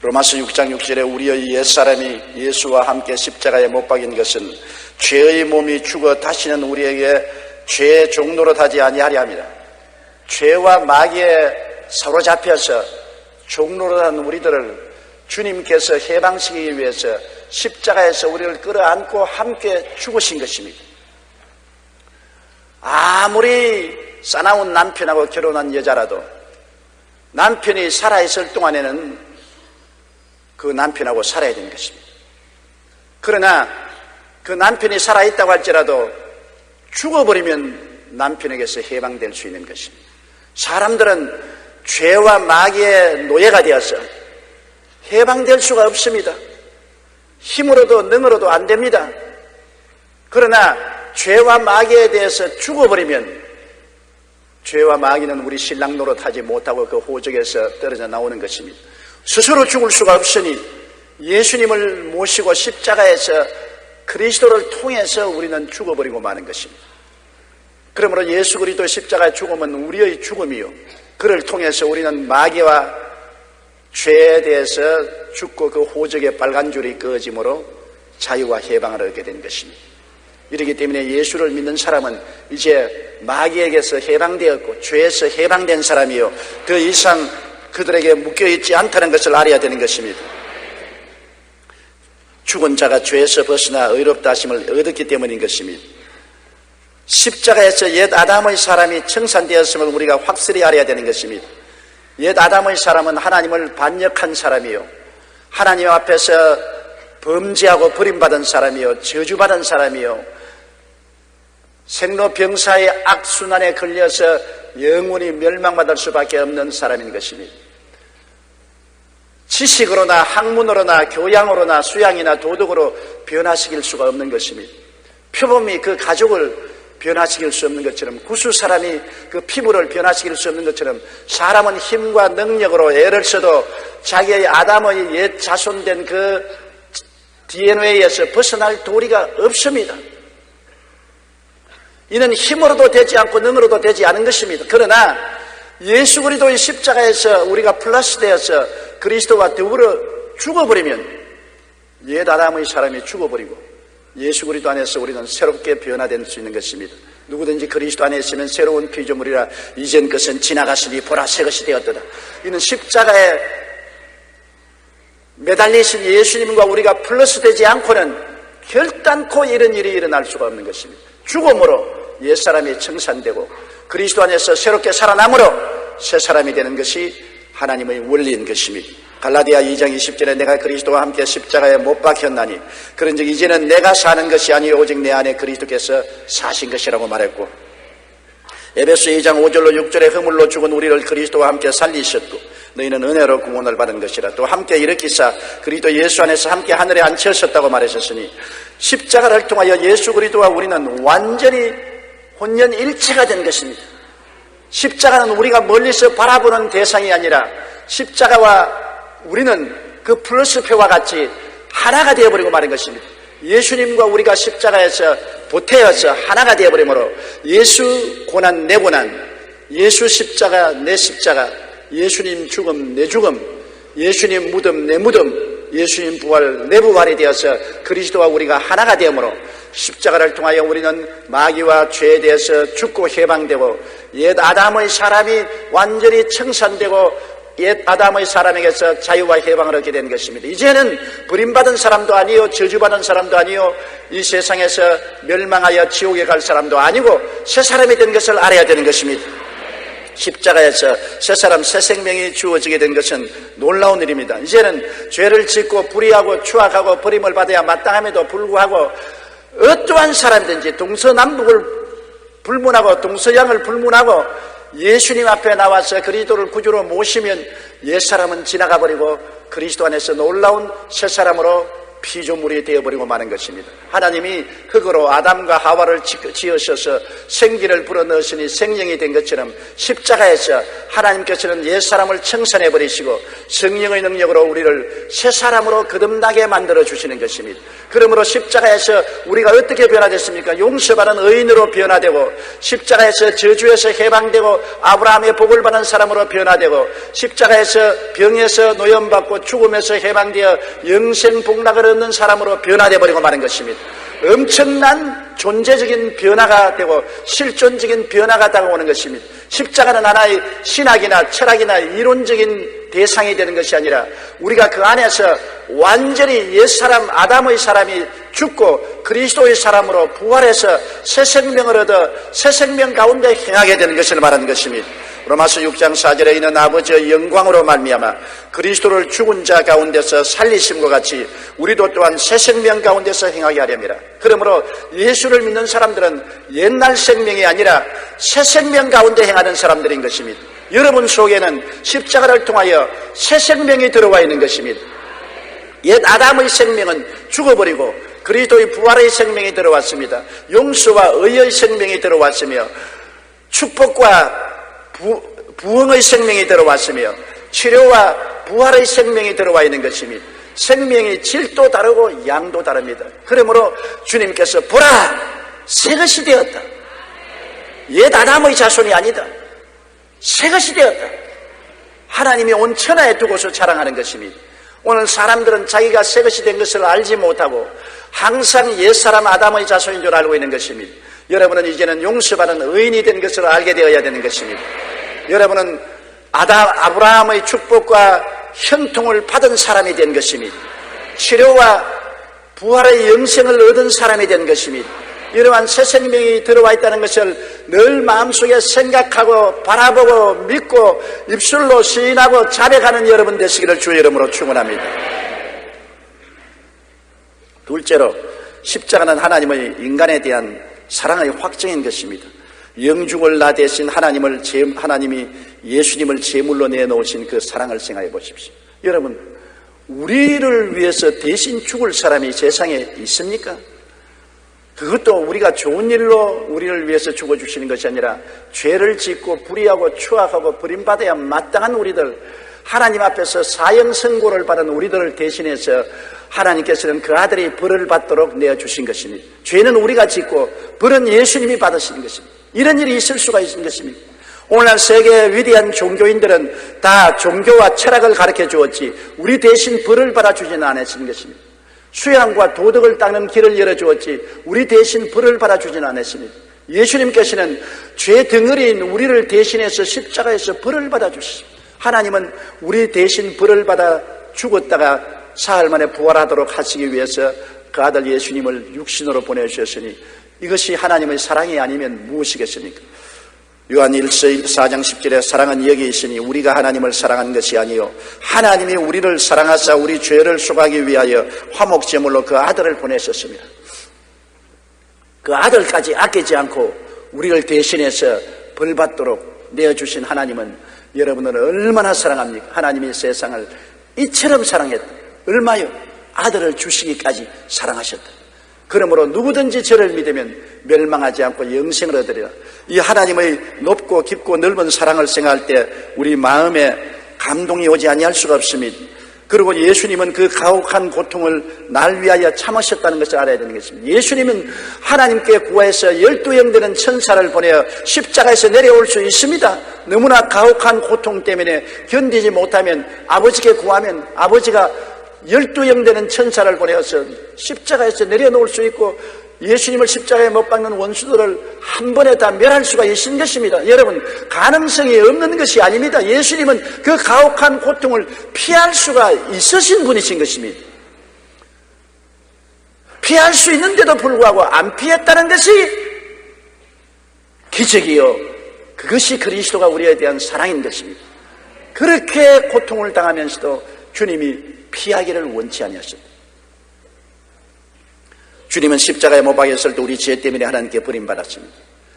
로마서 6장 6절에 우리의 옛사람이 예수와 함께 십자가에 못 박인 것은 죄의 몸이 죽어 다시는 우리에게 죄의 종노릇 하지 아니하려 합니다. 죄와 마귀에 사로잡혀서 종노릇한 우리들을 주님께서 해방시키기 위해서 십자가에서 우리를 끌어안고 함께 죽으신 것입니다. 아무리 싸나운 남편하고 결혼한 여자라도 남편이 살아있을 동안에는 그 남편하고 살아야 되는 것입니다. 그러나 그 남편이 살아있다고 할지라도 죽어버리면 남편에게서 해방될 수 있는 것입니다. 사람들은 죄와 마귀의 노예가 되어서 해방될 수가 없습니다. 힘으로도 능으로도 안 됩니다. 그러나 죄와 마귀에 대해서 죽어버리면 죄와 마귀는 우리 신랑 노릇하지 못하고 그 호적에서 떨어져 나오는 것입니다. 스스로 죽을 수가 없으니 예수님을 모시고 십자가에서 그리스도를 통해서 우리는 죽어버리고 마는 것입니다. 그러므로 예수 그리스도의 십자가의 죽음은 우리의 죽음이요, 그를 통해서 우리는 마귀와 죄에 대해서 죽고 그 호적의 빨간 줄이 꺼짐으로 자유와 해방을 얻게 된 것입니다. 이렇기 때문에 예수를 믿는 사람은 이제 마귀에게서 해방되었고 죄에서 해방된 사람이요, 더 이상 그들에게 묶여있지 않다는 것을 알아야 되는 것입니다. 죽은 자가 죄에서 벗어나 의롭다 하심을 얻었기 때문인 것입니다. 십자가에서 옛 아담의 사람이 청산되었음을 우리가 확실히 알아야 되는 것입니다. 옛 아담의 사람은 하나님을 반역한 사람이요, 하나님 앞에서 범죄하고 버림받은 사람이요, 저주받은 사람이요, 생로병사의 악순환에 걸려서 영원히 멸망받을 수밖에 없는 사람인 것입니다. 지식으로나 학문으로나 교양으로나 수양이나 도덕으로 변화시킬 수가 없는 것입니다. 표범이 그 가족을 변화시킬 수 없는 것처럼, 구수 사람이 그 피부를 변화시킬 수 없는 것처럼, 사람은 힘과 능력으로 애를 써도 자기의 아담의 옛 자손된 그 DNA에서 벗어날 도리가 없습니다. 이는 힘으로도 되지 않고 능으로도 되지 않은 것입니다. 그러나 예수 그리스도의 십자가에서 우리가 플러스 되어서 그리스도와 더불어 죽어버리면 옛 아담의 사람이 죽어버리고 예수 그리스도 안에서 우리는 새롭게 변화될 수 있는 것입니다. 누구든지 그리스도 안에 있으면 새로운 피조물이라, 이전 것은 지나갔으니 보라 새 것이 되었도다. 이는 십자가에 매달리신 예수님과 우리가 플러스 되지 않고는 결단코 이런 일이 일어날 수가 없는 것입니다. 죽음으로 옛사람이 청산되고 그리스도 안에서 새롭게 살아남으로 새 사람이 되는 것이 하나님의 원리인 것입니다. 갈라디아 2장 20절에 내가 그리스도와 함께 십자가에 못 박혔나니 그런즉 이제는 내가 사는 것이 아니요 오직 내 안에 그리스도께서 사신 것이라고 말했고, 에베소 2장 5절로 6절에 허물로 죽은 우리를 그리스도와 함께 살리셨고 너희는 은혜로 구원을 받은 것이라. 또 함께 일으키사 그리스도 예수 안에서 함께 하늘에 앉히셨다고 말하셨으니 십자가를 통하여 예수 그리스도와 우리는 완전히 혼연일체가 된 것입니다. 십자가는 우리가 멀리서 바라보는 대상이 아니라 십자가와 우리는 그 플러스표와 같이 하나가 되어버리고 마는 것입니다. 예수님과 우리가 십자가에서 보태어서 하나가 되어버리므로 예수 고난 내 고난, 예수 십자가 내 십자가, 예수님 죽음 내 죽음, 예수님 무덤 내 무덤, 예수님 부활 내 부활이 되어서 그리스도와 우리가 하나가 되므로 십자가를 통하여 우리는 마귀와 죄에 대해서 죽고 해방되고 옛 아담의 사람이 완전히 청산되고 옛 아담의 사람에게서 자유와 해방을 얻게 된 것입니다. 이제는 버림받은 사람도 아니요, 저주받은 사람도 아니요, 이 세상에서 멸망하여 지옥에 갈 사람도 아니고 새 사람이 된 것을 알아야 되는 것입니다. 십자가에서 새 사람, 새 생명이 주어지게 된 것은 놀라운 일입니다. 이제는 죄를 짓고 불의하고 추악하고 버림을 받아야 마땅함에도 불구하고 어떠한 사람이든지 동서남북을 불문하고 동서양을 불문하고 예수님 앞에 나와서 그리스도를 구주로 모시면 옛사람은 지나가 버리고 그리스도 안에서 놀라운 새사람으로 피조물이 되어버리고 마는 것입니다. 하나님이 흙으로 아담과 하와를 지으셔서 생기를 불어넣으시니 생명이 된 것처럼 십자가에서 하나님께서는 옛사람을 청산해버리시고 성령의 능력으로 우리를 새사람으로 거듭나게 만들어 주시는 것입니다. 그러므로 십자가에서 우리가 어떻게 변화됐습니까? 용서받은 의인으로 변화되고 십자가에서 저주에서 해방되고 아브라함의 복을 받은 사람으로 변화되고 십자가에서 병에서 노염받고 죽음에서 해방되어 영생 복락을 얻는 사람으로 변화되어 버리고 마는 것입니다. 엄청난 존재적인 변화가 되고 실존적인 변화가 다가오는 것입니다. 십자가는 하나의 신학이나 철학이나 이론적인 대상이 되는 것이 아니라 우리가 그 안에서 완전히 옛사람 아담의 사람이 죽고 그리스도의 사람으로 부활해서 새 생명을 얻어 새 생명 가운데 행하게 되는 것을 말하는 것입니다. 로마서 6장 4절에 있는 아버지의 영광으로 말미암아 그리스도를 죽은 자 가운데서 살리심과 같이 우리도 또한 새 생명 가운데서 행하게 하렵니다. 그러므로 예수를 믿는 사람들은 옛날 생명이 아니라 새 생명 가운데 행하는 사람들인 것입니다. 여러분 속에는 십자가를 통하여 새 생명이 들어와 있는 것입니다. 옛 아담의 생명은 죽어버리고 그리스도의 부활의 생명이 들어왔습니다. 용서와 의의 생명이 들어왔으며 축복과 부흥의 생명이 들어왔으며 치료와 부활의 생명이 들어와 있는 것입니다. 생명이 질도 다르고 양도 다릅니다. 그러므로 주님께서 보라 새것이 되었다. 옛 아담의 자손이 아니다. 새것이 되었다. 하나님이 온 천하에 두고서 자랑하는 것입니다. 오늘 사람들은 자기가 새것이 된 것을 알지 못하고 항상 옛사람 아담의 자손인 줄 알고 있는 것입니다. 여러분은 이제는 용서받은 의인이 된 것을 알게 되어야 되는 것입니다. 여러분은 아브라함의 축복과 형통을 받은 사람이 된 것입니다. 치료와 부활의 영생을 얻은 사람이 된 것입니다. 이러한 새 생명이 들어와 있다는 것을 늘 마음속에 생각하고 바라보고 믿고 입술로 시인하고 자백하는 여러분 되시기를 주의 이름으로 축원합니다. 둘째로 십자가는 하나님의 인간에 대한 사랑의 확증인 것입니다. 영죽을 나 대신 하나님이 예수님을 제물로 내놓으신 그 사랑을 생각해 보십시오. 여러분, 우리를 위해서 대신 죽을 사람이 세상에 있습니까? 그것도 우리가 좋은 일로 우리를 위해서 죽어주시는 것이 아니라 죄를 짓고 불의하고 추악하고 버림받아야 마땅한 우리들, 하나님 앞에서 사형 선고를 받은 우리들을 대신해서 하나님께서는 그 아들이 벌을 받도록 내어주신 것입니다. 죄는 우리가 짓고 벌은 예수님이 받으시는 것입니다. 이런 일이 있을 수가 있는 것입니다. 오늘날 세계의 위대한 종교인들은 다 종교와 철학을 가르쳐 주었지 우리 대신 벌을 받아주지는 않으신 것입니다. 수양과 도덕을 닦는 길을 열어주었지 우리 대신 벌을 받아주지는 않았습니다. 예수님께서는 죄 덩어리인 우리를 대신해서 십자가에서 벌을 받아주십니다. 하나님은 우리 대신 벌을 받아 죽었다가 사흘 만에 부활하도록 하시기 위해서 그 아들 예수님을 육신으로 보내주셨으니 이것이 하나님의 사랑이 아니면 무엇이겠습니까? 요한 4장 10절에 사랑은 여기 있으니 우리가 하나님을 사랑한 것이 아니요 하나님이 우리를 사랑하사 우리 죄를 속하기 위하여 화목제물로 그 아들을 보내셨습니다. 그 아들까지 아끼지 않고 우리를 대신해서 벌받도록 내어주신 하나님은 여러분을 얼마나 사랑합니까? 하나님이 세상을 이처럼 사랑했다. 얼마요? 아들을 주시기까지 사랑하셨다. 그러므로 누구든지 저를 믿으면 멸망하지 않고 영생을 얻으리라. 이 하나님의 높고 깊고 넓은 사랑을 생각할 때 우리 마음에 감동이 오지 아니할 수가 없습니다. 그리고 예수님은 그 가혹한 고통을 날 위하여 참으셨다는 것을 알아야 되는 것입니다. 예수님은 하나님께 구하여서 12형 되는 천사를 보내어 십자가에서 내려올 수 있습니다. 너무나 가혹한 고통 때문에 견디지 못하면 아버지께 구하면 아버지가 12형 되는 천사를 보내어서 십자가에서 내려놓을 수 있고 예수님을 십자가에 못 박는 원수들을 한 번에 다 멸할 수가 있는 것입니다. 여러분, 가능성이 없는 것이 아닙니다. 예수님은 그 가혹한 고통을 피할 수가 있으신 분이신 것입니다. 피할 수 있는데도 불구하고 안 피했다는 것이 기적이요, 그것이 그리스도가 우리에 대한 사랑인 것입니다. 그렇게 고통을 당하면서도 주님이 피하기를 원치 아니하셨습니다. 주님은 십자가에 못 박혔을 때 우리 죄 때문에 하나님께 버림받았습니다.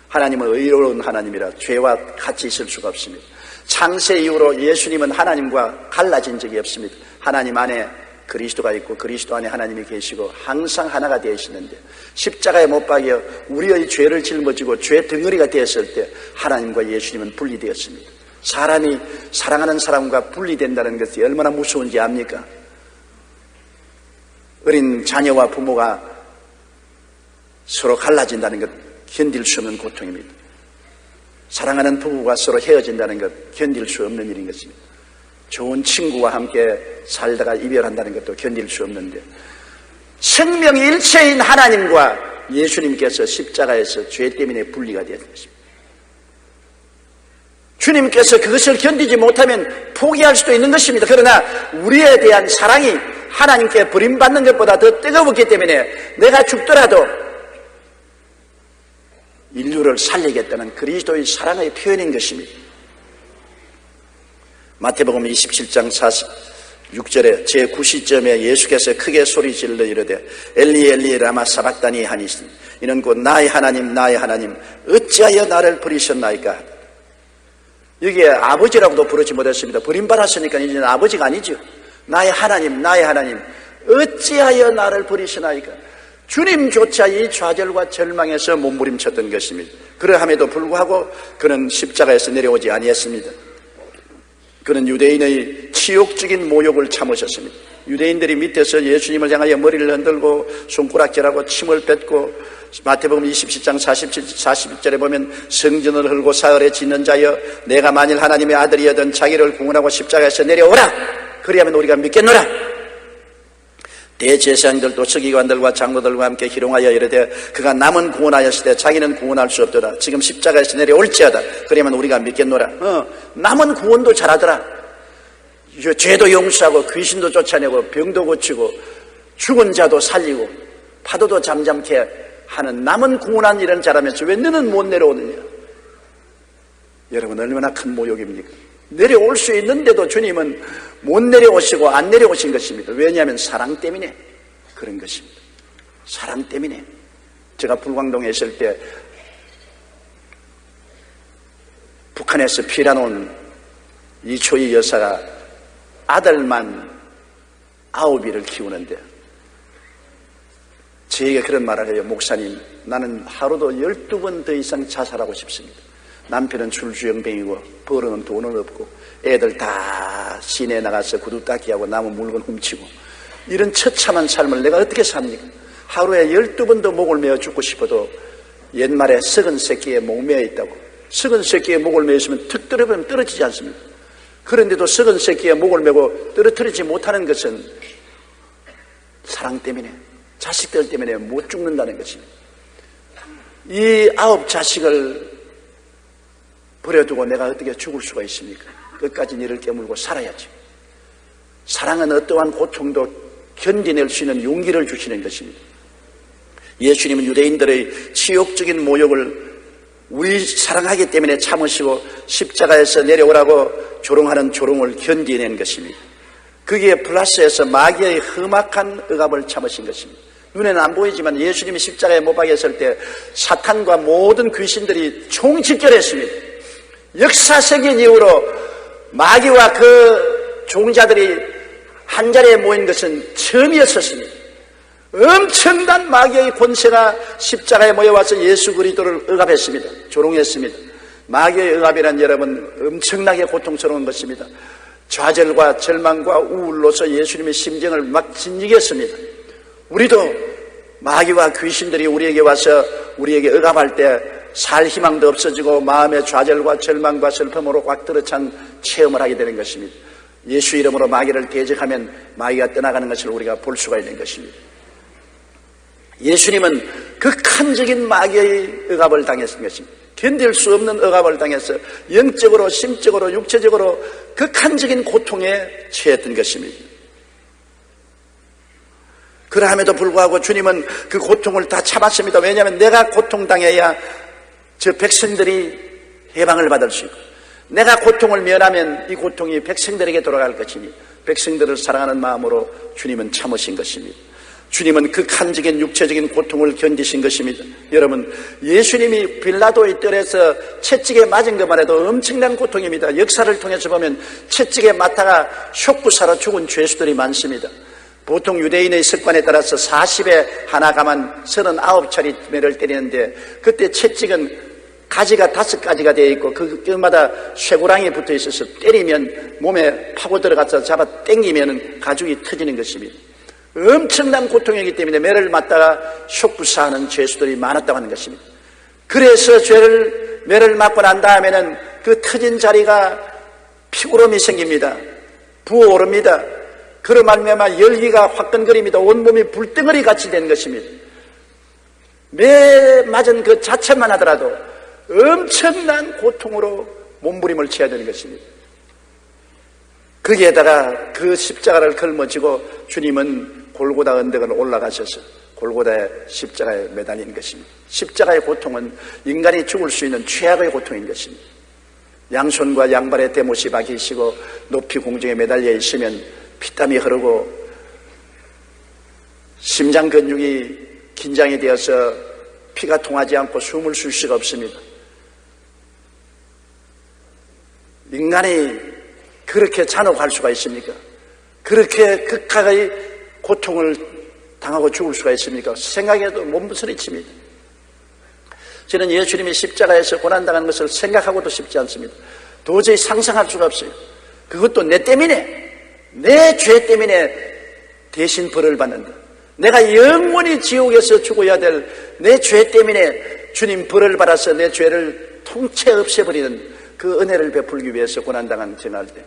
하나님은 의로운 하나님이라 죄와 같이 있을 수가 없습니다. 창세 이후로 예수님은 하나님과 갈라진 적이 없습니다. 하나님 안에 그리스도가 있고 그리스도 안에 하나님이 계시고 항상 하나가 되시는데 십자가에 못 박여 우리의 죄를 짊어지고 죄 덩어리가 되었을 때 하나님과 예수님은 분리되었습니다. 사람이 사랑하는 사람과 분리된다는 것이 얼마나 무서운지 압니까? 어린 자녀와 부모가 서로 갈라진다는 것 견딜 수 없는 고통입니다. 사랑하는 부부가 서로 헤어진다는 것 견딜 수 없는 일인 것입니다. 좋은 친구와 함께 살다가 이별한다는 것도 견딜 수 없는데 생명 일체인 하나님과 예수님께서 십자가에서 죄 때문에 분리가 되었던 것입니다. 주님께서 그것을 견디지 못하면 포기할 수도 있는 것입니다. 그러나 우리에 대한 사랑이 하나님께 버림받는 것보다 더 뜨거웠기 때문에 내가 죽더라도 인류를 살리겠다는 그리스도의 사랑의 표현인 것입니다. 마태복음 27장 46절에 제9시점에 예수께서 크게 소리질러 이르되 엘리 엘리 라마 사박다니 하니 이는 곧 나의 하나님 나의 하나님 어찌하여 나를 버리셨나이까. 여기에 아버지라고도 부르지 못했습니다. 버림받았으니까 이제는 아버지가 아니죠. 나의 하나님 나의 하나님 어찌하여 나를 버리시나이까. 주님조차 이 좌절과 절망에서 몸부림쳤던 것입니다. 그러함에도 불구하고 그는 십자가에서 내려오지 아니했습니다. 그는 유대인의 치욕적인 모욕을 참으셨습니다. 유대인들이 밑에서 예수님을 향하여 머리를 흔들고 손가락질하고 침을 뱉고 마태복음 27장 41절에 보면 성전을 헐고 사흘에 짓는 자여 내가 만일 하나님의 아들이여든 자기를 구원하고 십자가에서 내려오라. 그리하면 우리가 믿겠노라. 대제사장들도 서기관들과 장로들과 함께 희롱하여 이르되 그가 남은 구원하였을 때 자기는 구원할 수 없더라. 지금 십자가에서 내려올지어다. 그러면 우리가 믿겠노라. 남은 구원도 잘하더라. 죄도 용서하고 귀신도 쫓아내고 병도 고치고 죽은 자도 살리고 파도도 잠잠케 하는 남은 구원한 일은 잘하면서 왜 너는 못 내려오느냐. 여러분, 얼마나 큰 모욕입니까? 내려올 수 있는데도 주님은 못 내려오시고 안 내려오신 것입니다. 왜냐하면 사랑 때문에 그런 것입니다. 사랑 때문에. 제가 불광동에 있을 때 북한에서 피난온 이초희 여사가 아들만 9이를 키우는데 저에게 그런 말을 해요. 목사님, 나는 하루도 12번 더 이상 자살하고 싶습니다. 남편은 출주영병이고 벌어는 돈은 없고 애들 다 시내에 나가서 구두 닦기 하고 남은 물건 훔치고 이런 처참한 삶을 내가 어떻게 삽니까? 하루에 12번도 목을 메어 죽고 싶어도 옛말에 썩은 새끼에 목 메어 있다고. 썩은 새끼에 목을 메었으면 툭 떨어지면 떨어지지 않습니까? 그런데도 썩은 새끼에 목을 메고 떨어뜨리지 못하는 것은 사랑 때문에, 자식들 때문에 못 죽는다는 것입니다. 이 9 자식을 버려두고 내가 어떻게 죽을 수가 있습니까? 끝까지 이를 깨물고 살아야지. 사랑은 어떠한 고통도 견디낼 수 있는 용기를 주시는 것입니다. 예수님은 유대인들의 치욕적인 모욕을 우리 사랑하기 때문에 참으시고 십자가에서 내려오라고 조롱하는 조롱을 견디낸 것입니다. 거기에 플러스해서 마귀의 험악한 억압을 참으신 것입니다. 눈에는 안 보이지만 예수님이 십자가에 못 박혔을 때 사탄과 모든 귀신들이 총집결했습니다. 역사적인 이후로 마귀와 그 종자들이 한자리에 모인 것은 처음이었습니다. 엄청난 마귀의 권세가 십자가에 모여와서 예수 그리스도를 억압했습니다. 조롱했습니다. 마귀의 억압이란 여러분 엄청나게 고통스러운 것입니다. 좌절과 절망과 우울로서 예수님의 심정을 막 진지겠습니다. 우리도 마귀와 귀신들이 우리에게 와서 우리에게 억압할 때 살 희망도 없어지고 마음의 좌절과 절망과 슬픔으로 꽉 들어찬 체험을 하게 되는 것입니다. 예수 이름으로 마귀를 대적하면 마귀가 떠나가는 것을 우리가 볼 수가 있는 것입니다. 예수님은 극한적인 마귀의 억압을 당했던 것입니다. 견딜 수 없는 억압을 당해서 영적으로, 심적으로, 육체적으로 극한적인 고통에 처했던 것입니다. 그러함에도 불구하고 주님은 그 고통을 다 참았습니다. 왜냐하면 내가 고통당해야 저 백성들이 해방을 받을 수 있고, 내가 고통을 면하면 이 고통이 백성들에게 돌아갈 것이니 백성들을 사랑하는 마음으로 주님은 참으신 것입니다. 주님은 극한적인 육체적인 고통을 견디신 것입니다. 여러분, 예수님이 빌라도의 뜰에서 채찍에 맞은 것만 해도 엄청난 고통입니다. 역사를 통해서 보면 채찍에 맞다가 쇼크사로 죽은 죄수들이 많습니다. 보통 유대인의 습관에 따라서 40에 하나 가만 39차례 매를 때리는데, 그때 채찍은 가지가 5가지가 되어 있고 그 뼈마다 쇠고랑이 붙어 있어서 때리면 몸에 파고 들어가서 잡아 당기면 가죽이 터지는 것입니다. 엄청난 고통이기 때문에 매를 맞다가 쇼크사하는 죄수들이 많았다고 하는 것입니다. 그래서 매를 맞고 난 다음에는 그 터진 자리가 피고름이 생깁니다. 부어오릅니다. 그로 말미암아 열기가 화끈거립니다. 온몸이 불덩어리 같이 된 것입니다. 매 맞은 그 자체만 하더라도 엄청난 고통으로 몸부림을 쳐야 되는 것입니다. 거기에다가 그 십자가를 걸머지고 주님은 골고다 언덕을 올라가셔서 골고다의 십자가에 매달린 것입니다. 십자가의 고통은 인간이 죽을 수 있는 최악의 고통인 것입니다. 양손과 양발에 대못이 박히시고 높이 공중에 매달려 있으면 피땀이 흐르고 심장 근육이 긴장이 되어서 피가 통하지 않고 숨을 쉴 수가 없습니다. 인간이 그렇게 잔혹할 수가 있습니까? 그렇게 극악의 고통을 당하고 죽을 수가 있습니까? 생각해도 몸부서리칩니다. 저는 예수님이 십자가에서 고난당한 것을 생각하고도 싶지 않습니다. 도저히 상상할 수가 없어요. 그것도 내 때문에, 내 죄 때문에 대신 벌을 받는다. 내가 영원히 지옥에서 죽어야 될 내 죄 때문에 주님 벌을 받아서 내 죄를 통째 없애버리는 그 은혜를 베풀기 위해서 고난당한 생각할 때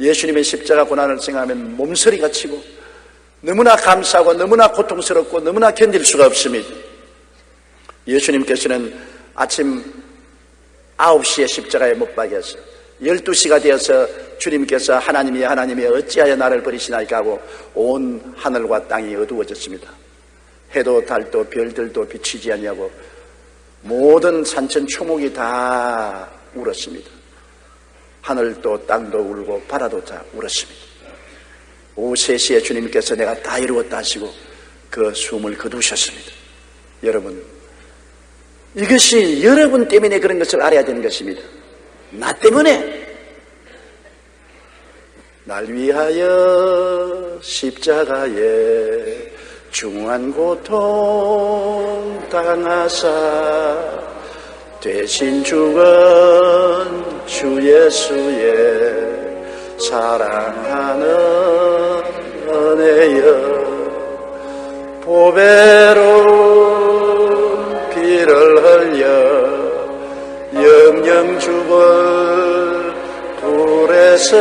예수님의 십자가 고난을 생각하면 몸서리가 치고 너무나 감사하고 너무나 고통스럽고 너무나 견딜 수가 없습니다. 예수님께서는 아침 9시에 십자가에 못 박여서 12시가 되어서 주님께서 하나님이 어찌하여 나를 버리시나이까 하고 온 하늘과 땅이 어두워졌습니다. 해도 달도 별들도 비치지 않냐고 모든 산천 초목이 다 울었습니다. 하늘도 땅도 울고 바다도 다 울었습니다. 오후 3시에 주님께서 내가 다 이루었다 하시고 그 숨을 거두셨습니다. 여러분, 이것이 여러분 때문에 그런 것을 알아야 되는 것입니다. 나 때문에, 날 위하여 십자가에 중한 고통 당하사 대신 죽은 주 예수의 사랑하는 은혜여, 보배로운 피를 흘려 영영 죽을 불에서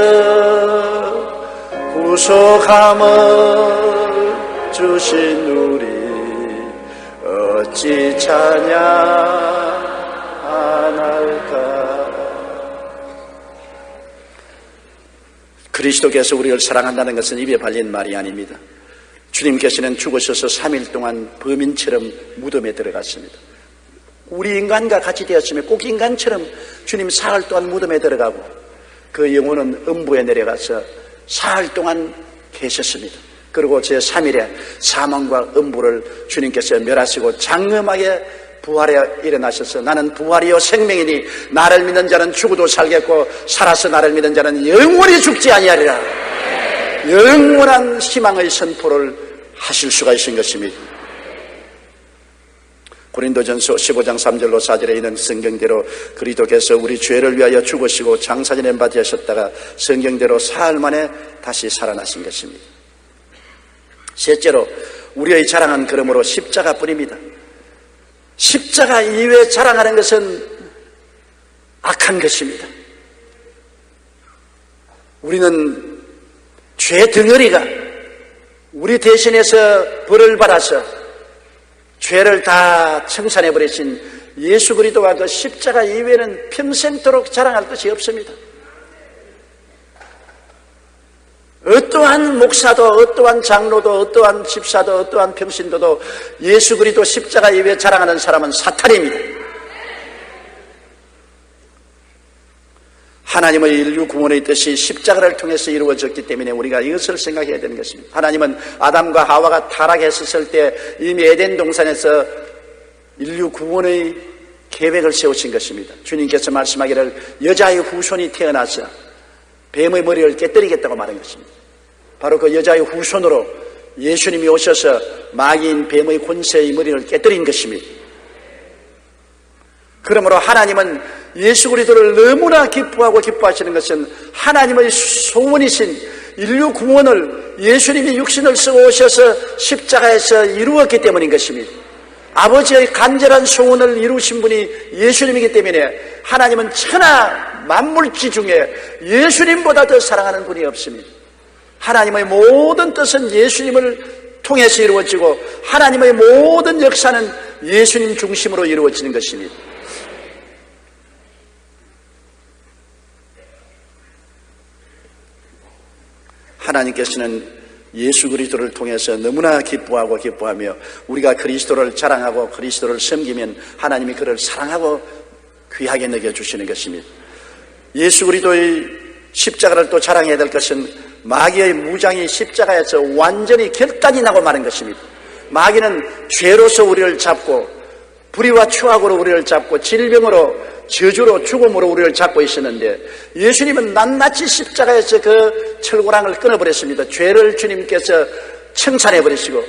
구속함을 주신 우리 어찌 찬양할까. 그리스도께서 우리를 사랑한다는 것은 입에 발린 말이 아닙니다. 주님께서는 죽으셔서 3일 동안 범인처럼 무덤에 들어갔습니다. 우리 인간과 같이 되었으면 꼭 인간처럼 주님 사흘 동안 무덤에 들어가고 그 영혼은 음부에 내려가서 사흘 동안 계셨습니다. 그리고 제3일에 사망과 음부를 주님께서 멸하시고 장엄하게 부활에 일어나셔서 나는 부활이요 생명이니 나를 믿는 자는 죽어도 살겠고 살아서 나를 믿는 자는 영원히 죽지 아니하리라. 영원한 희망의 선포를 하실 수가 있는 것입니다. 고린도전서 15장 3절로 4절에 있는 성경대로 그리스도께서 우리 죄를 위하여 죽으시고 장사지는 바 되셨다가 성경대로 사흘 만에 다시 살아나신 것입니다. 셋째로 우리의 자랑은 그러므로 십자가뿐입니다. 십자가 이외에 자랑하는 것은 악한 것입니다. 우리는 죄 덩어리가 우리 대신해서 벌을 받아서 죄를 다 청산해버리신 예수 그리스도와 그 십자가 이외에는 평생토록 자랑할 것이 없습니다. 어떠한 목사도, 어떠한 장로도, 어떠한 집사도, 어떠한 평신도도 예수 그리스도 십자가 이외에 자랑하는 사람은 사탄입니다. 하나님의 인류 구원의 뜻이 십자가를 통해서 이루어졌기 때문에 우리가 이것을 생각해야 되는 것입니다. 하나님은 아담과 하와가 타락했었을 때 이미 에덴 동산에서 인류 구원의 계획을 세우신 것입니다. 주님께서 말씀하기를 여자의 후손이 태어나서 뱀의 머리를 깨뜨리겠다고 말한 것입니다. 바로 그 여자의 후손으로 예수님이 오셔서 마귀인 뱀의 권세의 머리를 깨뜨린 것입니다. 그러므로 하나님은 예수 그리스도를 너무나 기뻐하고 기뻐하시는 것은 하나님의 소원이신 인류 구원을 예수님이 육신을 쓰고 오셔서 십자가에서 이루었기 때문인 것입니다. 아버지의 간절한 소원을 이루신 분이 예수님이기 때문에 하나님은 천하 만물지 중에 예수님보다 더 사랑하는 분이 없습니다. 하나님의 모든 뜻은 예수님을 통해서 이루어지고 하나님의 모든 역사는 예수님 중심으로 이루어지는 것입니다. 하나님께서는 예수 그리스도를 통해서 너무나 기뻐하고 기뻐하며 우리가 그리스도를 자랑하고 그리스도를 섬기면 하나님이 그를 사랑하고 귀하게 여겨주시는 것입니다. 예수 그리스도의 십자가를 또 자랑해야 될 것은 마귀의 무장이 십자가에서 완전히 결단이 나고 마는 것입니다. 마귀는 죄로서 우리를 잡고 불의와 추악으로 우리를 잡고 질병으로 저주로 죽음으로 우리를 잡고 있었는데 예수님은 낱낱이 십자가에서 그 철고랑을 끊어버렸습니다. 죄를 주님께서 청산해버리시고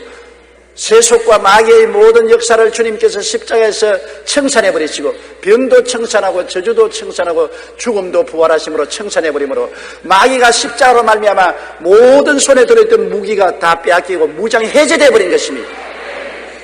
세속과 마귀의 모든 역사를 주님께서 십자가에서 청산해버리시고 병도 청산하고 저주도 청산하고 죽음도 부활하심으로 청산해버리므로 마귀가 십자가로 말미암아 모든 손에 들어있던 무기가 다 빼앗기고 무장이 해제되어버린 것입니다.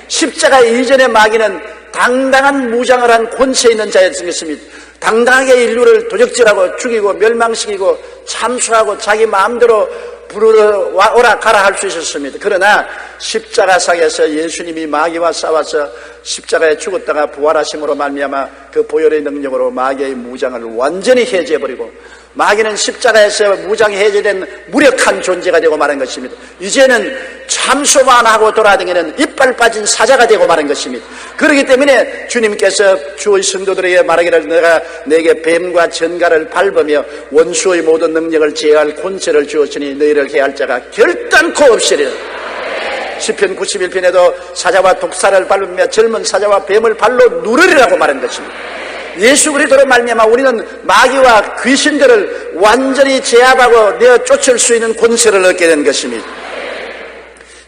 십자가 이전의 마귀는 당당한 무장을 한 권세 있는 자였습니다. 당당하게 인류를 도적질하고 죽이고 멸망시키고 참수하고 자기 마음대로 부르러 오라 가라 할 수 있었습니다. 그러나 십자가상에서 예수님이 마귀와 싸워서 십자가에 죽었다가 부활하심으로 말미암아 그 보혈의 능력으로 마귀의 무장을 완전히 해제해버리고 마귀는 십자가에서 무장이 해제된 무력한 존재가 되고 말한 것입니다. 이제는 참소만 하고 돌아다니는 이빨 빠진 사자가 되고 말한 것입니다. 그렇기 때문에 주님께서 주의 성도들에게 말하기를 내가 내게 뱀과 전갈을 밟으며 원수의 모든 능력을 제어할 권세를 주었으니 너희를 해할 자가 결단코 없으리라. 시편 91편에도 사자와 독사를 밟으며 젊은 사자와 뱀을 발로 누르리라고 말한 것입니다. 예수 그리스도로 말미암아 우리는 마귀와 귀신들을 완전히 제압하고 내어 쫓을 수 있는 권세를 얻게 된 것입니다.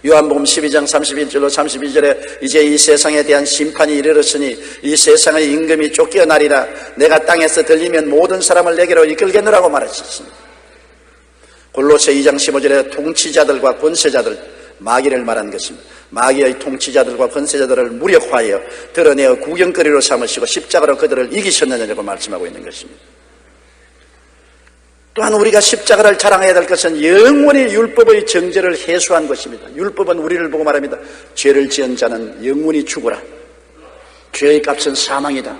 요한복음 12장 31절로 32절에 이제 이 세상에 대한 심판이 이르렀으니 이 세상의 임금이 쫓겨나리라. 내가 땅에서 들리면 모든 사람을 내게로 이끌겠노라고 말하셨습니다. 골로새 2장 15절에 통치자들과 권세자들, 마귀를 말하는 것입니다. 마귀의 통치자들과 권세자들을 무력화하여 드러내어 구경거리로 삼으시고 십자가로 그들을 이기셨느냐고 말씀하고 있는 것입니다. 또한 우리가 십자가를 자랑해야 될 것은 영원히 율법의 정죄를 해소한 것입니다. 율법은 우리를 보고 말합니다. 죄를 지은 자는 영원히 죽어라. 죄의 값은 사망이다.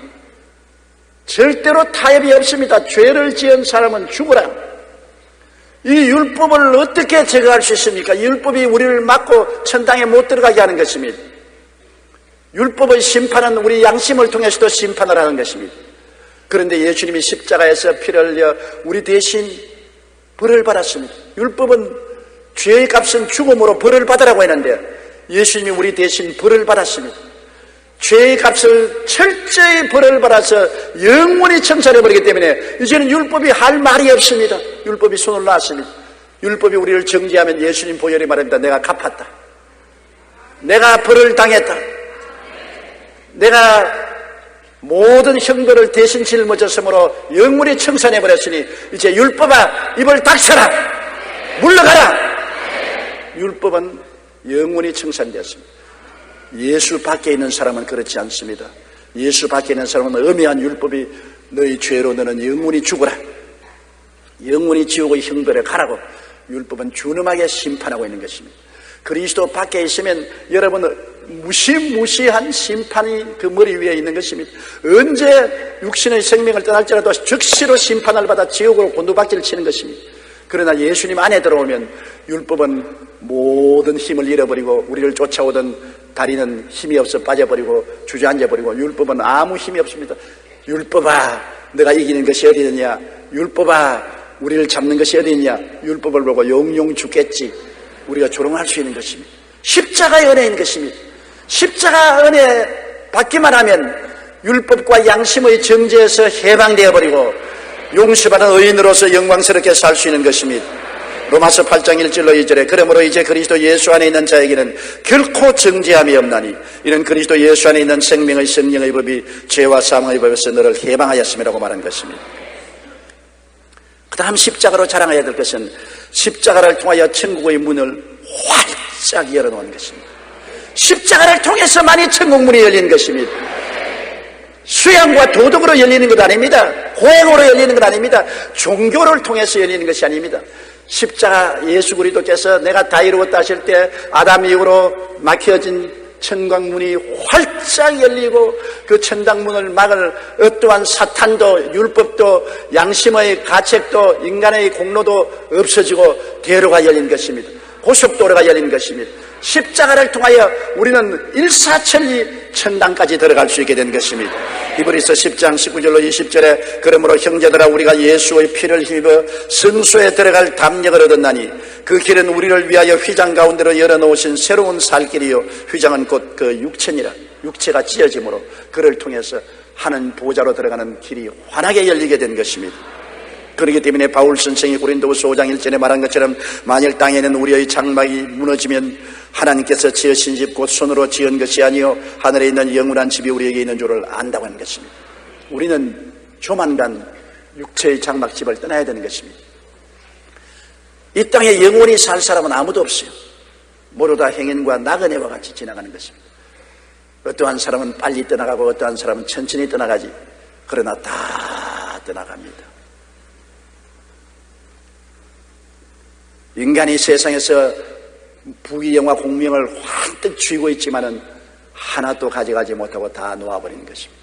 절대로 타협이 없습니다. 죄를 지은 사람은 죽어라. 이 율법을 어떻게 제거할 수 있습니까? 율법이 우리를 막고 천당에 못 들어가게 하는 것입니다. 율법의 심판은 우리 양심을 통해서도 심판을 하는 것입니다. 그런데 예수님이 십자가에서 피를 흘려 우리 대신 벌을 받았습니다. 율법은 죄의 값은 죽음으로 벌을 받으라고 했는데 예수님이 우리 대신 벌을 받았습니다. 죄의 값을 철저히 벌을 받아서 영원히 청산해버리기 때문에 이제는 율법이 할 말이 없습니다. 율법이 손을 놨습니다. 율법이 우리를 정죄하면 예수님 보혈이 말합니다. 내가 갚았다. 내가 벌을 당했다. 내가 모든 형벌을 대신 짊어졌으므로 영원히 청산해버렸으니 이제 율법아 입을 닥쳐라, 물러가라. 율법은 영원히 청산되었습니다. 예수 밖에 있는 사람은 그렇지 않습니다. 예수 밖에 있는 사람은 엄미한 율법이 너희 죄로 너는 영원히 죽어라, 영원히 지옥의 형벌에 가라고 율법은 준엄하게 심판하고 있는 것입니다. 그리스도 밖에 있으면 여러분 무시무시한 심판이 그 머리 위에 있는 것입니다. 언제 육신의 생명을 떠날지라도 즉시로 심판을 받아 지옥으로 곤두박질을 치는 것입니다. 그러나 예수님 안에 들어오면 율법은 모든 힘을 잃어버리고 우리를 쫓아오던 다리는 힘이 없어 빠져버리고 주저앉아버리고 율법은 아무 힘이 없습니다. 율법아 내가 이기는 것이 어디 있느냐, 율법아 우리를 잡는 것이 어디 있느냐, 율법을 보고 영영 죽겠지. 우리가 조롱할 수 있는 것입니다. 십자가의 은혜인 것입니다. 십자가 은혜 받기만 하면 율법과 양심의 정죄에서 해방되어 버리고 용서받은 의인으로서 영광스럽게 살 수 있는 것입니다. 로마서 8장 1절로 2절에 그러므로 이제 그리스도 예수 안에 있는 자에게는 결코 정죄함이 없나니 이는 그리스도 예수 안에 있는 생명의 성령의 법이 죄와 사망의 법에서 너를 해방하였음이라고 말한 것입니다. 그 다음 십자가로 자랑해야 될 것은 십자가를 통하여 천국의 문을 활짝 열어놓은 것입니다. 십자가를 통해서만이 천국 문이 열리는 것입니다. 수양과 도덕으로 열리는 것 아닙니다. 고행으로 열리는 것 아닙니다. 종교를 통해서 열리는 것이 아닙니다. 십자가 예수 그리스도께서 내가 다 이루었다 하실 때 아담 이후로 막혀진 천국문이 활짝 열리고 그 천당문을 막을 어떠한 사탄도 율법도 양심의 가책도 인간의 공로도 없어지고 대로가 열린 것입니다. 고속도로가 열린 것입니다. 십자가를 통하여 우리는 일사천리 천당까지 들어갈 수 있게 된 것입니다. 히브리서 10장 19절로 20절에 그러므로 형제들아 우리가 예수의 피를 힘입어 성소에 들어갈 담력을 얻었나니 그 길은 우리를 위하여 휘장 가운데로 열어놓으신 새로운 살 길이요 휘장은 곧 그 육체니라. 육체가 찢어짐으로 그를 통해서 하는 보좌로 들어가는 길이 환하게 열리게 된 것입니다. 그렇기 때문에 바울 선생이 고린도후서 5장 1절에 말한 것처럼 만일 땅에는 우리의 장막이 무너지면 하나님께서 지으신 집 곧 손으로 지은 것이 아니요 하늘에 있는 영원한 집이 우리에게 있는 줄을 안다고 하는 것입니다. 우리는 조만간 육체의 장막집을 떠나야 되는 것입니다. 이 땅에 영원히 살 사람은 아무도 없어요. 모두 다 행인과 나그네와 같이 지나가는 것입니다. 어떠한 사람은 빨리 떠나가고 어떠한 사람은 천천히 떠나가지. 그러나 다 떠나갑니다. 인간이 세상에서 부귀영화 공명을 환뜩 쥐고 있지만은 하나도 가져가지 못하고 다 놓아버리는 것입니다.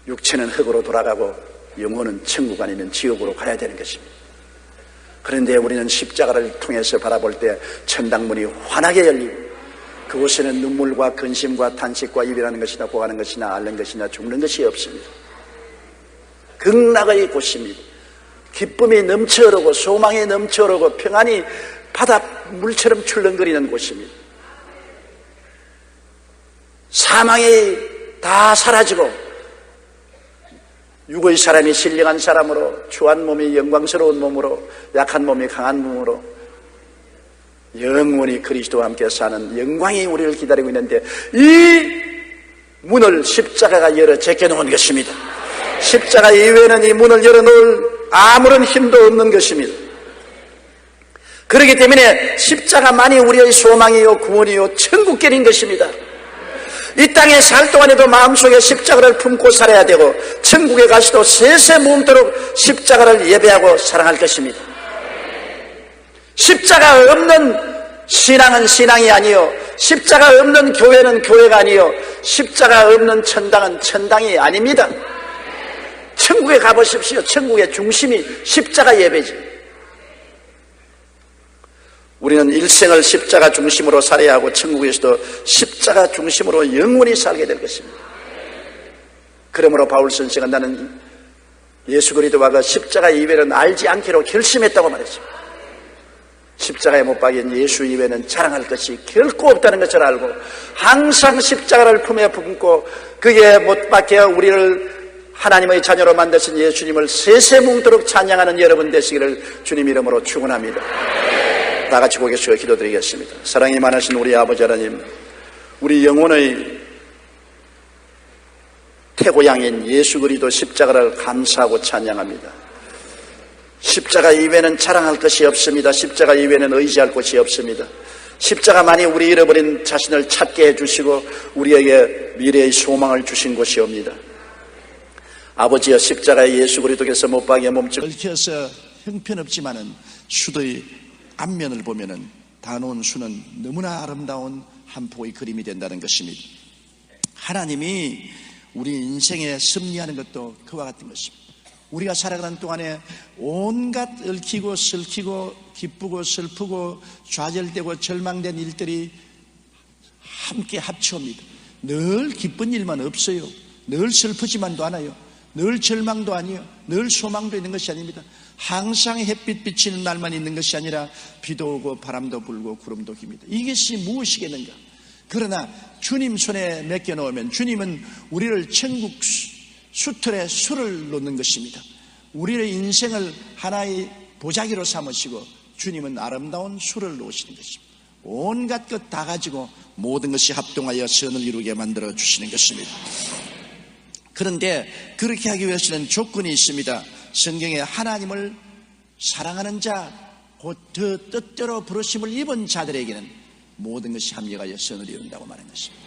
육체는 흙으로 돌아가고 영혼은 천국 아니면 지옥으로 가야 되는 것입니다. 그런데 우리는 십자가를 통해서 바라볼 때 천당문이 환하게 열리고 그곳에는 눈물과 근심과 탄식과 이별하는 것이나 고하는 것이나 앓는 것이나 죽는 것이 없습니다. 극락의 곳입니다. 기쁨이 넘쳐흐르고 소망이 넘쳐흐르고 평안이 바다 물처럼 출렁거리는 곳입니다. 사망이 다 사라지고 육의 사람이 신령한 사람으로 추한 몸이 영광스러운 몸으로 약한 몸이 강한 몸으로 영원히 그리스도와 함께 사는 영광이 우리를 기다리고 있는데 이 문을 십자가가 열어 제껴놓은 것입니다. 십자가 이외에는 이 문을 열어놓을 아무런 힘도 없는 것입니다. 그렇기 때문에 십자가만이 우리의 소망이요 구원이요 천국길인 것입니다. 이 땅에 살 동안에도 마음속에 십자가를 품고 살아야 되고 천국에 가서도 세세 몸도록 십자가를 예배하고 사랑할 것입니다. 십자가 없는 신앙은 신앙이 아니요 십자가 없는 교회는 교회가 아니요 십자가 없는 천당은 천당이 아닙니다. 천국에 가보십시오. 천국의 중심이 십자가 예배지. 우리는 일생을 십자가 중심으로 살아야 하고 천국에서도 십자가 중심으로 영원히 살게 될 것입니다. 그러므로 바울 선생은 나는 예수 그리스도와 그 십자가 이외는 알지 않기로 결심했다고 말했습니다. 십자가에 못 박인 예수 이외는 자랑할 것이 결코 없다는 것을 알고 항상 십자가를 품에 품고 그에 못 박혀 우리를 하나님의 자녀로 만드신 예수님을 세세뭉도록 찬양하는 여러분 되시기를 주님 이름으로 축원합니다. 다 같이 고개 숙여 기도드리겠습니다. 사랑이 많으신 우리 아버지 하나님, 우리 영혼의 태고양인 예수 그리스도 십자가를 감사하고 찬양합니다. 십자가 이외에는 자랑할 것이 없습니다. 십자가 이외에는 의지할 곳이 없습니다. 십자가만이 우리 잃어버린 자신을 찾게 해주시고 우리에게 미래의 소망을 주신 곳이옵니다. 아버지여, 십자가의 예수 그리스도께서 못 박에 몸짓 얽혀서 형편없지만은 수도의 앞면을 보면은 단온 수는 너무나 아름다운 한 폭의 그림이 된다는 것입니다. 하나님이 우리 인생에 섭리하는 것도 그와 같은 것입니다. 우리가 살아가는 동안에 온갖 얽히고 설키고 기쁘고 슬프고 좌절되고 절망된 일들이 함께 합쳐옵니다. 늘 기쁜 일만 없어요. 늘 슬프지만도 않아요. 늘 절망도 아니에요. 늘 소망도 있는 것이 아닙니다. 항상 햇빛 비치는 날만 있는 것이 아니라 비도 오고 바람도 불고 구름도 깁니다. 이것이 무엇이겠는가? 그러나 주님 손에 맡겨놓으면 주님은 우리를 천국 수틀에 술을 놓는 것입니다. 우리의 인생을 하나의 보자기로 삼으시고 주님은 아름다운 술을 놓으시는 것입니다. 온갖 것 다 가지고 모든 것이 합동하여 선을 이루게 만들어 주시는 것입니다. 그런데 그렇게 하기 위해서는 조건이 있습니다. 성경에 하나님을 사랑하는 자, 곧 그 뜻대로 부르심을 입은 자들에게는 모든 것이 합력하여 선을 이룬다고 말한 것입니다.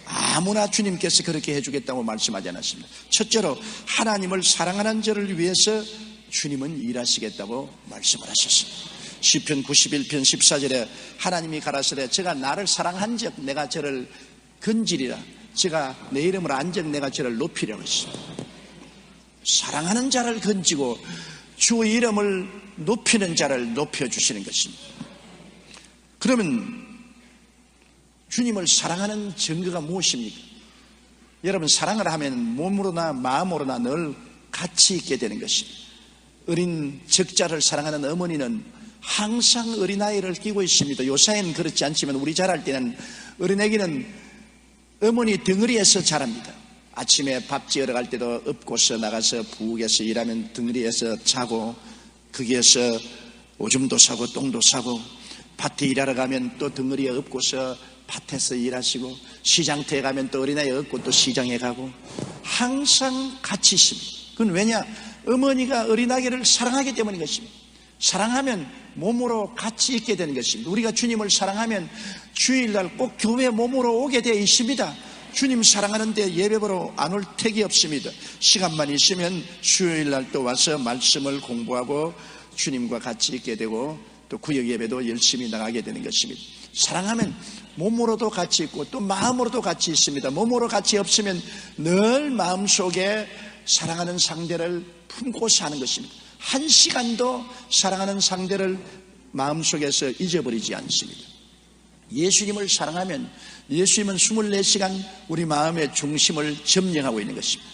아무나 주님께서 그렇게 해주겠다고 말씀하지 않았습니다. 첫째로 하나님을 사랑하는 자를 위해서 주님은 일하시겠다고 말씀을 하셨습니다. 시편 91편 14절에 하나님이 가라사대 제가 나를 사랑한 적 내가 저를 건지리라. 제가 내 이름을 안 적 내가 저를 높이려고 했습니다. 사랑하는 자를 건지고 주 이름을 높이는 자를 높여주시는 것입니다. 그러면 주님을 사랑하는 증거가 무엇입니까? 여러분, 사랑을 하면 몸으로나 마음으로나 늘 같이 있게 되는 것입니다. 어린 적자를 사랑하는 어머니는 항상 어린아이를 끼고 있습니다. 요새는 그렇지 않지만 우리 자랄 때는 어린애기는 어머니 덩어리에서 자랍니다. 아침에 밥 지으러 갈 때도 업고서 나가서 부엌에서 일하면 덩어리에서 자고 거기에서 오줌도 싸고 똥도 싸고 밭에 일하러 가면 또 덩어리에 업고서 밭에서 일하시고 시장터에 가면 또 어린아이 업고 또 시장에 가고 항상 같이 있습니다. 그건 왜냐? 어머니가 어린아이를 사랑하기 때문인 것입니다. 사랑하면 몸으로 같이 있게 되는 것입니다. 우리가 주님을 사랑하면 주일날 꼭 교회 몸으로 오게 되어 있습니다. 주님 사랑하는데 예배보러 안 올 택이 없습니다. 시간만 있으면 수요일날 또 와서 말씀을 공부하고 주님과 같이 있게 되고 또 구역 예배도 열심히 나가게 되는 것입니다. 사랑하면 몸으로도 같이 있고 또 마음으로도 같이 있습니다. 몸으로 같이 없으면 늘 마음속에 사랑하는 상대를 품고 사는 것입니다. 한 시간도 사랑하는 상대를 마음속에서 잊어버리지 않습니다. 예수님을 사랑하면 예수님은 24시간 우리 마음의 중심을 점령하고 있는 것입니다.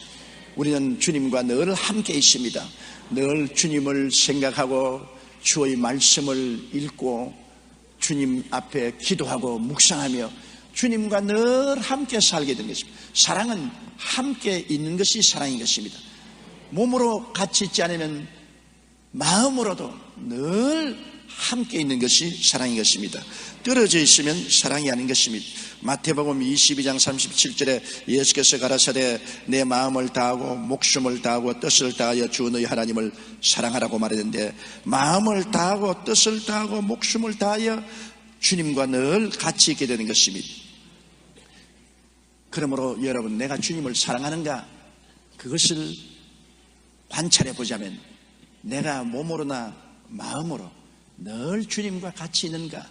우리는 주님과 늘 함께 있습니다. 늘 주님을 생각하고 주의 말씀을 읽고 주님 앞에 기도하고 묵상하며 주님과 늘 함께 살게 되는 것입니다. 사랑은 함께 있는 것이 사랑인 것입니다. 몸으로 같이 있지 않으면 마음으로도 늘 함께 있는 것이 사랑인 것입니다. 떨어져 있으면 사랑이 아닌 것입니다. 마태복음 22장 37절에 예수께서 가라사대 내 마음을 다하고 목숨을 다하고 뜻을 다하여 주 너희 하나님을 사랑하라고 말했는데 마음을 다하고 뜻을 다하고 목숨을 다하여 주님과 늘 같이 있게 되는 것입니다. 그러므로 여러분, 내가 주님을 사랑하는가? 그것을 관찰해 보자면 내가 몸으로나 마음으로 늘 주님과 같이 있는가?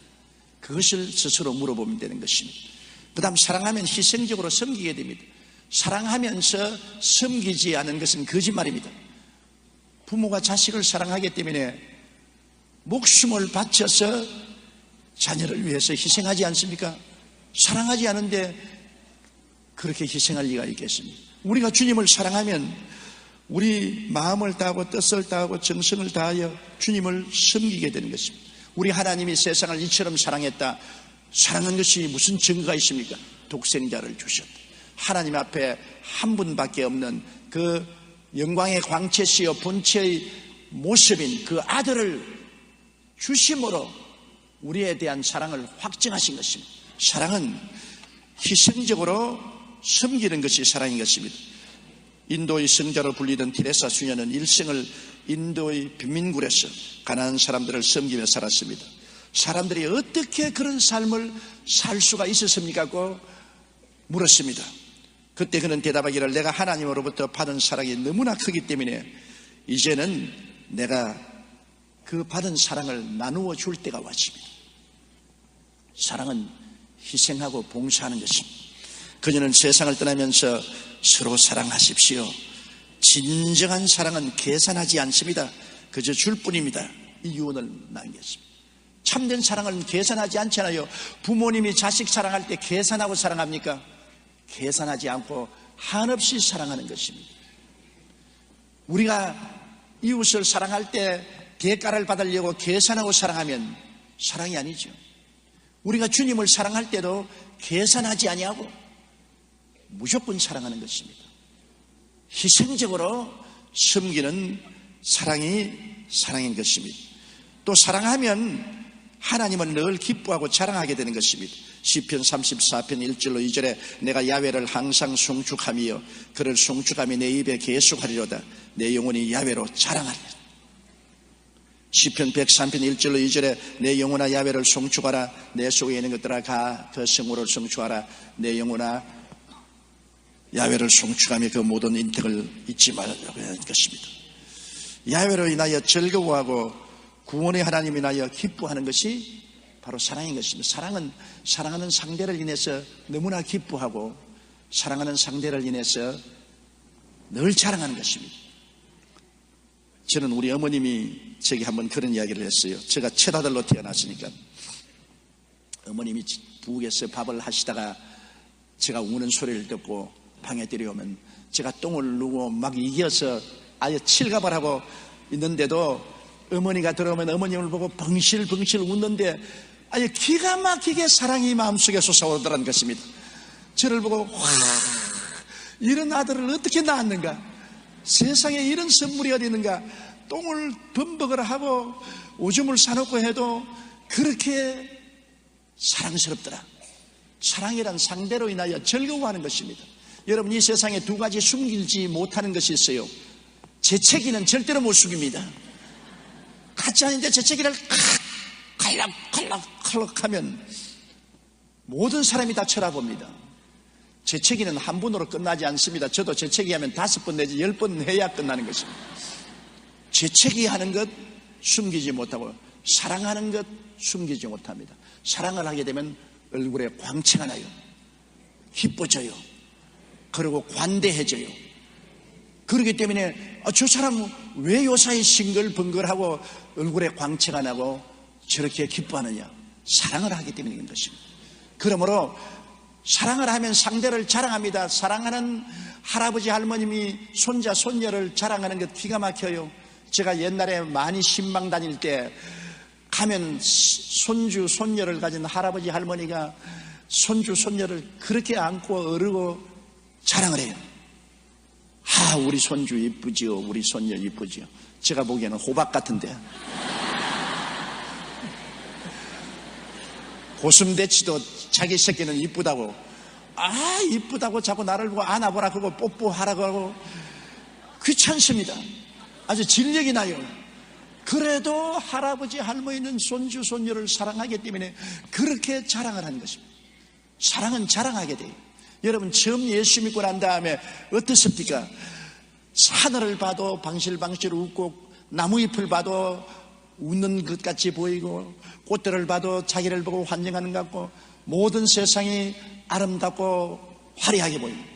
그것을 스스로 물어보면 되는 것입니다. 그 다음 사랑하면 희생적으로 섬기게 됩니다. 사랑하면서 섬기지 않은 것은 거짓말입니다. 부모가 자식을 사랑하기 때문에 목숨을 바쳐서 자녀를 위해서 희생하지 않습니까? 사랑하지 않은데 그렇게 희생할 리가 있겠습니까? 우리가 주님을 사랑하면 우리 마음을 다하고 뜻을 다하고 정성을 다하여 주님을 섬기게 되는 것입니다. 우리 하나님이 세상을 이처럼 사랑했다. 사랑한 것이 무슨 증거가 있습니까? 독생자를 주셨다. 하나님 앞에 한 분밖에 없는 그 영광의 광채시여 본체의 모습인 그 아들을 주심으로 우리에 대한 사랑을 확증하신 것입니다. 사랑은 희생적으로 섬기는 것이 사랑인 것입니다. 인도의 성자로 불리던 디레사 수녀는 일생을 인도의 빈민굴에서 가난한 사람들을 섬기며 살았습니다. 사람들이 어떻게 그런 삶을 살 수가 있었습니까? 고 물었습니다. 그때 그는 대답하기를 내가 하나님으로부터 받은 사랑이 너무나 크기 때문에 이제는 내가 그 받은 사랑을 나누어 줄 때가 왔습니다. 사랑은 희생하고 봉사하는 것입니다. 그녀는 세상을 떠나면서 서로 사랑하십시오. 진정한 사랑은 계산하지 않습니다. 그저 줄 뿐입니다. 이 유언을 남겼습니다. 참된 사랑은 계산하지 않잖아요. 부모님이 자식 사랑할 때 계산하고 사랑합니까? 계산하지 않고 한없이 사랑하는 것입니다. 우리가 이웃을 사랑할 때 대가를 받으려고 계산하고 사랑하면 사랑이 아니죠. 우리가 주님을 사랑할 때도 계산하지 아니하고 무조건 사랑하는 것입니다. 희생적으로 섬기는 사랑이 사랑인 것입니다. 또 사랑하면 하나님은 늘 기뻐하고 자랑하게 되는 것입니다. 시편 34편 1절로 2절에 내가 야훼를 항상 송축하며 그를 송축하며 내 입에 계속하리로다. 내 영혼이 야훼로 자랑하리라. 시편 103편 1절로 2절에 내 영혼아 야훼를 송축하라. 내 속에 있는 것들아 가 그 성호를 송축하라. 내 영혼아 야훼를 송축하며 그 모든 인택을 잊지 말라고 하는 것입니다. 야훼로 인하여 즐거워하고 구원의 하나님 인하여 기뻐하는 것이 바로 사랑인 것입니다. 사랑은 사랑하는 상대를 인해서 너무나 기뻐하고 사랑하는 상대를 인해서 늘 자랑하는 것입니다. 저는 우리 어머님이 제게 한번 그런 이야기를 했어요. 제가 쳇아들로 태어났으니까 어머님이 부엌에서 밥을 하시다가 제가 우는 소리를 듣고 방에 들여오면 제가 똥을 누고 막 이겨서 아예 칠갑을 하고 있는데도 어머니가 들어오면 어머님을 보고 벙실벙실 웃는데 아예 기가 막히게 사랑이 마음속에 솟아오르더라는 것입니다. 저를 보고 와, 이런 아들을 어떻게 낳았는가, 세상에 이런 선물이 어디 있는가, 똥을 범벅을 하고 오줌을 싸놓고 해도 그렇게 사랑스럽더라. 사랑이란 상대로 인하여 즐거워하는 것입니다. 여러분, 이 세상에 두 가지 숨기지 못하는 것이 있어요. 재채기는 절대로 못 숨깁니다. 같이 하는데 재채기를 칼락칼락 하면 모든 사람이 다 쳐다봅니다. 재채기는 한 번으로 끝나지 않습니다. 저도 재채기 하면 5번 내지 10번 해야 끝나는 것입니다. 재채기 하는 것 숨기지 못하고 사랑하는 것 숨기지 못합니다. 사랑을 하게 되면 얼굴에 광채가 나요. 기뻐져요. 그리고 관대해져요. 그렇기 때문에 저 사람은 왜 요사이 싱글벙글하고 얼굴에 광채가 나고 저렇게 기뻐하느냐? 사랑을 하기 때문인 것입니다. 그러므로 사랑을 하면 상대를 자랑합니다. 사랑하는 할아버지 할머님이 손자 손녀를 자랑하는 것 기가 막혀요. 제가 옛날에 많이 신방 다닐 때 가면 손주 손녀를 가진 할아버지 할머니가 손주 손녀를 그렇게 안고 어르고 자랑을 해요. 아, 우리 손주 이쁘지요, 우리 손녀 이쁘지요. 제가 보기에는 호박 같은데. 고슴대치도 자기 새끼는 이쁘다고, 아, 이쁘다고 자꾸 나를 보고 안아보라 그러고 뽀뽀하라고 하고 귀찮습니다. 아주 진력이 나요. 그래도 할아버지 할머니는 손주 손녀를 사랑하기 때문에 그렇게 자랑을 하는 것입니다. 사랑은 자랑하게 돼요. 여러분, 처음 예수 믿고 난 다음에 어떻습니까? 하늘을 봐도 방실방실 웃고 나무잎을 봐도 웃는 것 같이 보이고 꽃들을 봐도 자기를 보고 환영하는 것 같고 모든 세상이 아름답고 화려하게 보입니다.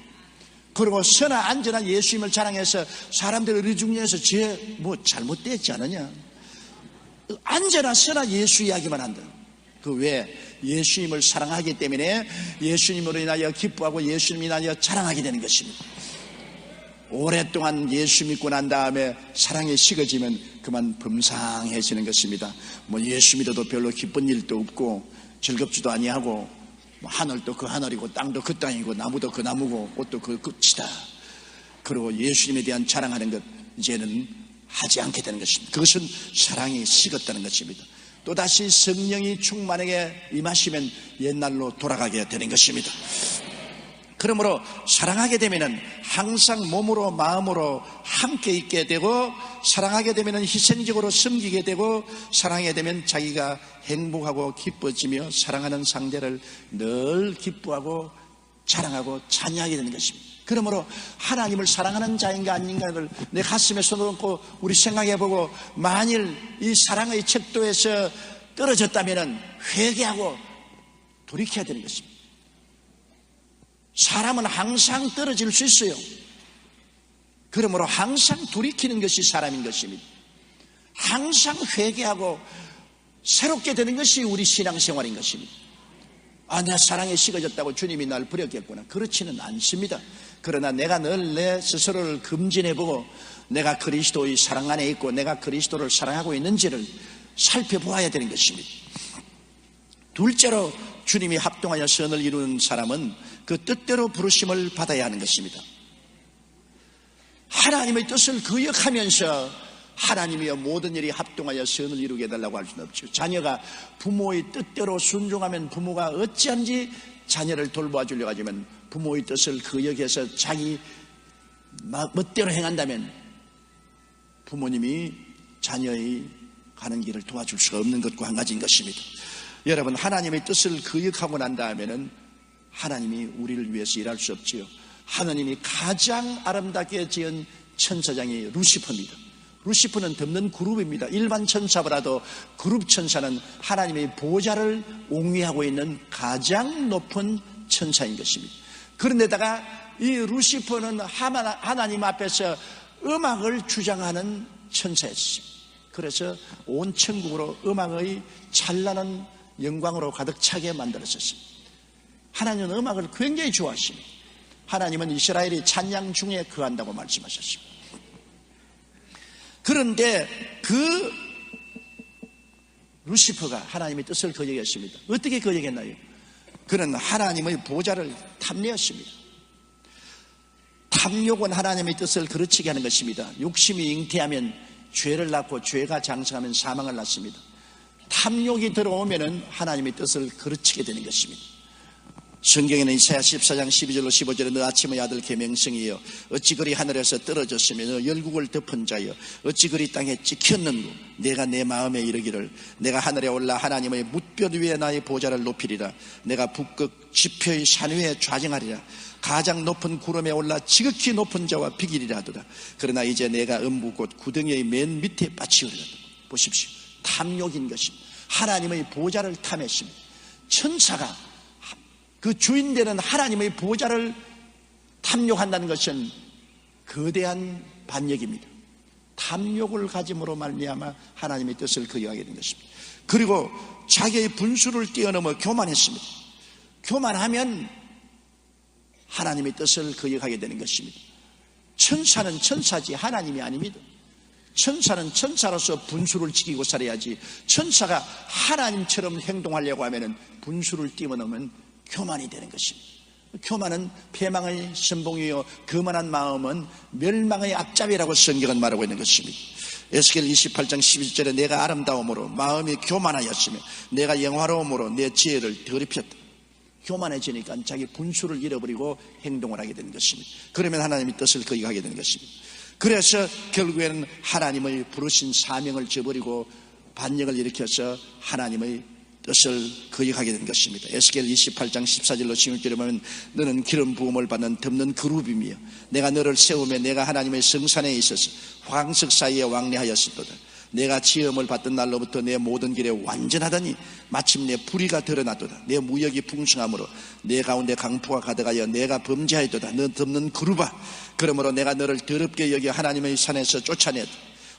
그리고 선한 안전한 예수님을 자랑해서 사람들 의리 중에서 쟤 뭐 잘못됐지 않느냐, 안전한 선한 예수 이야기만 한다. 그 왜? 예수님을 사랑하기 때문에 예수님으로 인하여 기뻐하고 예수님으로 인하여 자랑하게 되는 것입니다. 오랫동안 예수 믿고 난 다음에 사랑이 식어지면 그만 범상해지는 것입니다. 뭐 예수 믿어도 별로 기쁜 일도 없고 즐겁지도 아니하고 뭐 하늘도 그 하늘이고 땅도 그 땅이고 나무도 그 나무고 꽃도 그 꽃이다. 그리고 예수님에 대한 자랑하는 것 이제는 하지 않게 되는 것입니다. 그것은 사랑이 식었다는 것입니다. 또다시 성령이 충만하게 임하시면 옛날로 돌아가게 되는 것입니다. 그러므로 사랑하게 되면은 항상 몸으로 마음으로 함께 있게 되고, 사랑하게 되면은 희생적으로 섬기게 되고, 사랑하게 되면 자기가 행복하고 기뻐지며 사랑하는 상대를 늘 기뻐하고 자랑하고 찬양하게 되는 것입니다. 그러므로 하나님을 사랑하는 자인가 아닌가를 내 가슴에 손을 얹고 우리 생각해보고, 만일 이 사랑의 척도에서 떨어졌다면 회개하고 돌이켜야 되는 것입니다. 사람은 항상 떨어질 수 있어요. 그러므로 항상 돌이키는 것이 사람인 것입니다. 항상 회개하고 새롭게 되는 것이 우리 신앙생활인 것입니다. 내 사랑에 식어졌다고 주님이 날 버렸겠구나. 그렇지는 않습니다. 그러나 내가 늘 내 스스로를 금진해보고 내가 그리스도의 사랑 안에 있고 내가 그리스도를 사랑하고 있는지를 살펴보아야 되는 것입니다. 둘째로 주님이 합동하여 선을 이루는 사람은 그 뜻대로 부르심을 받아야 하는 것입니다. 하나님의 뜻을 거역하면서 하나님이여 모든 일이 합동하여 선을 이루게 해달라고 할 수는 없죠. 자녀가 부모의 뜻대로 순종하면 부모가 어찌한지 자녀를 돌보아 주려고 하지만 부모의 뜻을 거역해서 자기 멋대로 행한다면 부모님이 자녀의 가는 길을 도와줄 수가 없는 것과 한 가지인 것입니다. 여러분, 하나님의 뜻을 거역하고 난 다음에는 하나님이 우리를 위해서 일할 수 없지요. 하나님이 가장 아름답게 지은 천사장이 루시퍼입니다. 루시퍼는 덮는 그룹입니다. 일반 천사보다도 그룹 천사는 하나님의 보좌를 옹위하고 있는 가장 높은 천사인 것입니다. 그런데다가 이 루시퍼는 하나님 앞에서 음악을 주장하는 천사였습니다. 그래서 온 천국으로 음악의 찬란한 영광으로 가득 차게 만들었습니다. 하나님은 음악을 굉장히 좋아하십니다. 하나님은 이스라엘이 찬양 중에 거한다고 말씀하셨습니다. 그런데 그 루시퍼가 하나님의 뜻을 거역했습니다. 어떻게 거역했나요? 그는 하나님의 보좌를 탐내었습니다. 탐욕은 하나님의 뜻을 그르치게 하는 것입니다. 욕심이 잉태하면 죄를 낳고 죄가 장성하면 사망을 낳습니다. 탐욕이 들어오면 하나님의 뜻을 그르치게 되는 것입니다. 성경에는 이사야 14장 12절로 15절에 너 아침의 아들 계명성이여 어찌 그리 하늘에서 떨어졌으며 너 열국을 덮은 자여 어찌 그리 땅에 찍혔는고 내가 내 마음에 이르기를 내가 하늘에 올라 하나님의 뭇볕 위에 나의 보좌를 높이리라 내가 북극 지표의 산 위에 좌정하리라 가장 높은 구름에 올라 지극히 높은 자와 비기리라 하도다. 그러나 이제 내가 음부 곧 구덩이의 맨 밑에 빠치우리라. 보십시오. 탐욕인 것입니다. 하나님의 보좌를 탐했습니다. 천사가 그 주인되는 하나님의 보좌를 탐욕한다는 것은 거대한 반역입니다. 탐욕을 가짐으로 말미암아 하나님의 뜻을 거역하게 된 것입니다. 그리고 자기의 분수를 뛰어넘어 교만했습니다. 교만하면 하나님의 뜻을 거역하게 되는 것입니다. 천사는 천사지 하나님이 아닙니다. 천사는 천사로서 분수를 지키고 살아야지 천사가 하나님처럼 행동하려고 하면 분수를 뛰어넘으면 교만이 되는 것입니다. 교만은 패망의 선봉이요 거만한 마음은 멸망의 앞잡이라고 성경은 말하고 있는 것입니다. 에스겔 28장 11절에 내가 아름다움으로 마음이 교만하였으며 내가 영화로움으로 내 지혜를 더럽혔다. 교만해지니까 자기 분수를 잃어버리고 행동을 하게 되는 것입니다. 그러면 하나님의 뜻을 거역하게 되는 것입니다. 그래서 결국에는 하나님의 부르신 사명을 저버리고 반역을 일으켜서 하나님의 뜻을 거역하게 된 것입니다. 에스겔 28장 14절로 16절에 보면 너는 기름 부음을 받는 덮는 그룹이며 내가 너를 세우며 내가 하나님의 성산에 있어서 황석 사이에 왕래하였었도다. 내가 지음을 받던 날로부터 내 모든 길에 완전하더니 마침내 불의가 드러났도다. 내 무역이 풍성함으로 내 가운데 강포가 가득하여 내가 범죄하였도다. 너 덮는 그룹아 그러므로 내가 너를 더럽게 여겨 하나님의 산에서 쫓아냈다.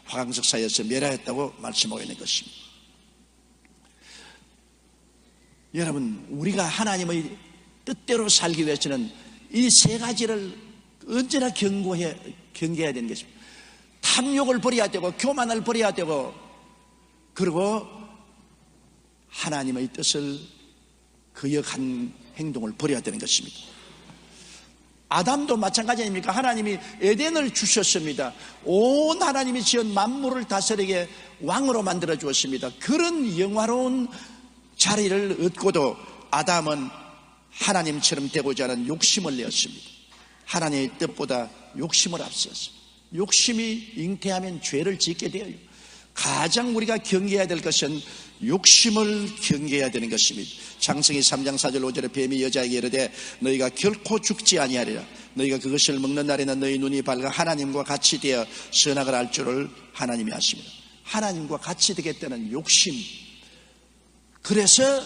황석 사이에서 멸하였다고 말씀하고 있는 것입니다. 여러분, 우리가 하나님의 뜻대로 살기 위해서는 이 세 가지를 언제나 경계해야 되는 것입니다. 탐욕을 버려야 되고 교만을 버려야 되고 그리고 하나님의 뜻을 거역한 행동을 버려야 되는 것입니다. 아담도 마찬가지 아닙니까? 하나님이 에덴을 주셨습니다. 온 하나님이 지은 만물을 다스리게 왕으로 만들어 주었습니다. 그런 영화로운 자리를 얻고도 아담은 하나님처럼 되고자 하는 욕심을 내었습니다. 하나님의 뜻보다 욕심을 앞세웠습니다. 욕심이 잉태하면 죄를 짓게 되어요. 가장 우리가 경계해야 될 것은 욕심을 경계해야 되는 것입니다. 창세기 3장 4절 5절에 뱀이 여자에게 이르되 너희가 결코 죽지 아니하리라. 너희가 그것을 먹는 날에는 너희 눈이 밝아 하나님과 같이 되어 선악을 알 줄을 하나님이 아십니다. 하나님과 같이 되겠다는 욕심. 그래서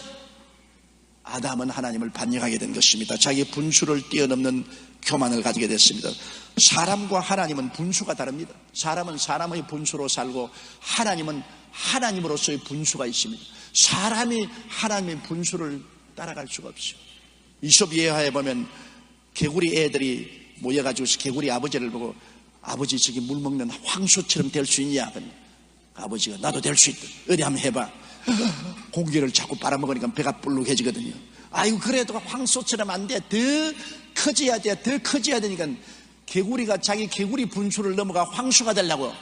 아담은 하나님을 반역하게 된 것입니다. 자기 분수를 뛰어넘는 교만을 가지게 됐습니다. 사람과 하나님은 분수가 다릅니다. 사람은 사람의 분수로 살고 하나님은 하나님으로서의 분수가 있습니다. 사람이 하나님의 분수를 따라갈 수가 없어요. 이솝 예화에 보면 개구리 애들이 모여가지고 개구리 아버지를 보고 아버지 저기 물 먹는 황소처럼 될 수 있냐? 아버지가 나도 될 수 있다. 어디 한번 해봐. 고기를 자꾸 빨아먹으니까 배가 불룩해지거든요. 아이고 그래도 황소처럼 안 돼. 더 커져야 돼. 더 커져야 되니까 개구리가 자기 개구리 분수를 넘어가 황소가 되려고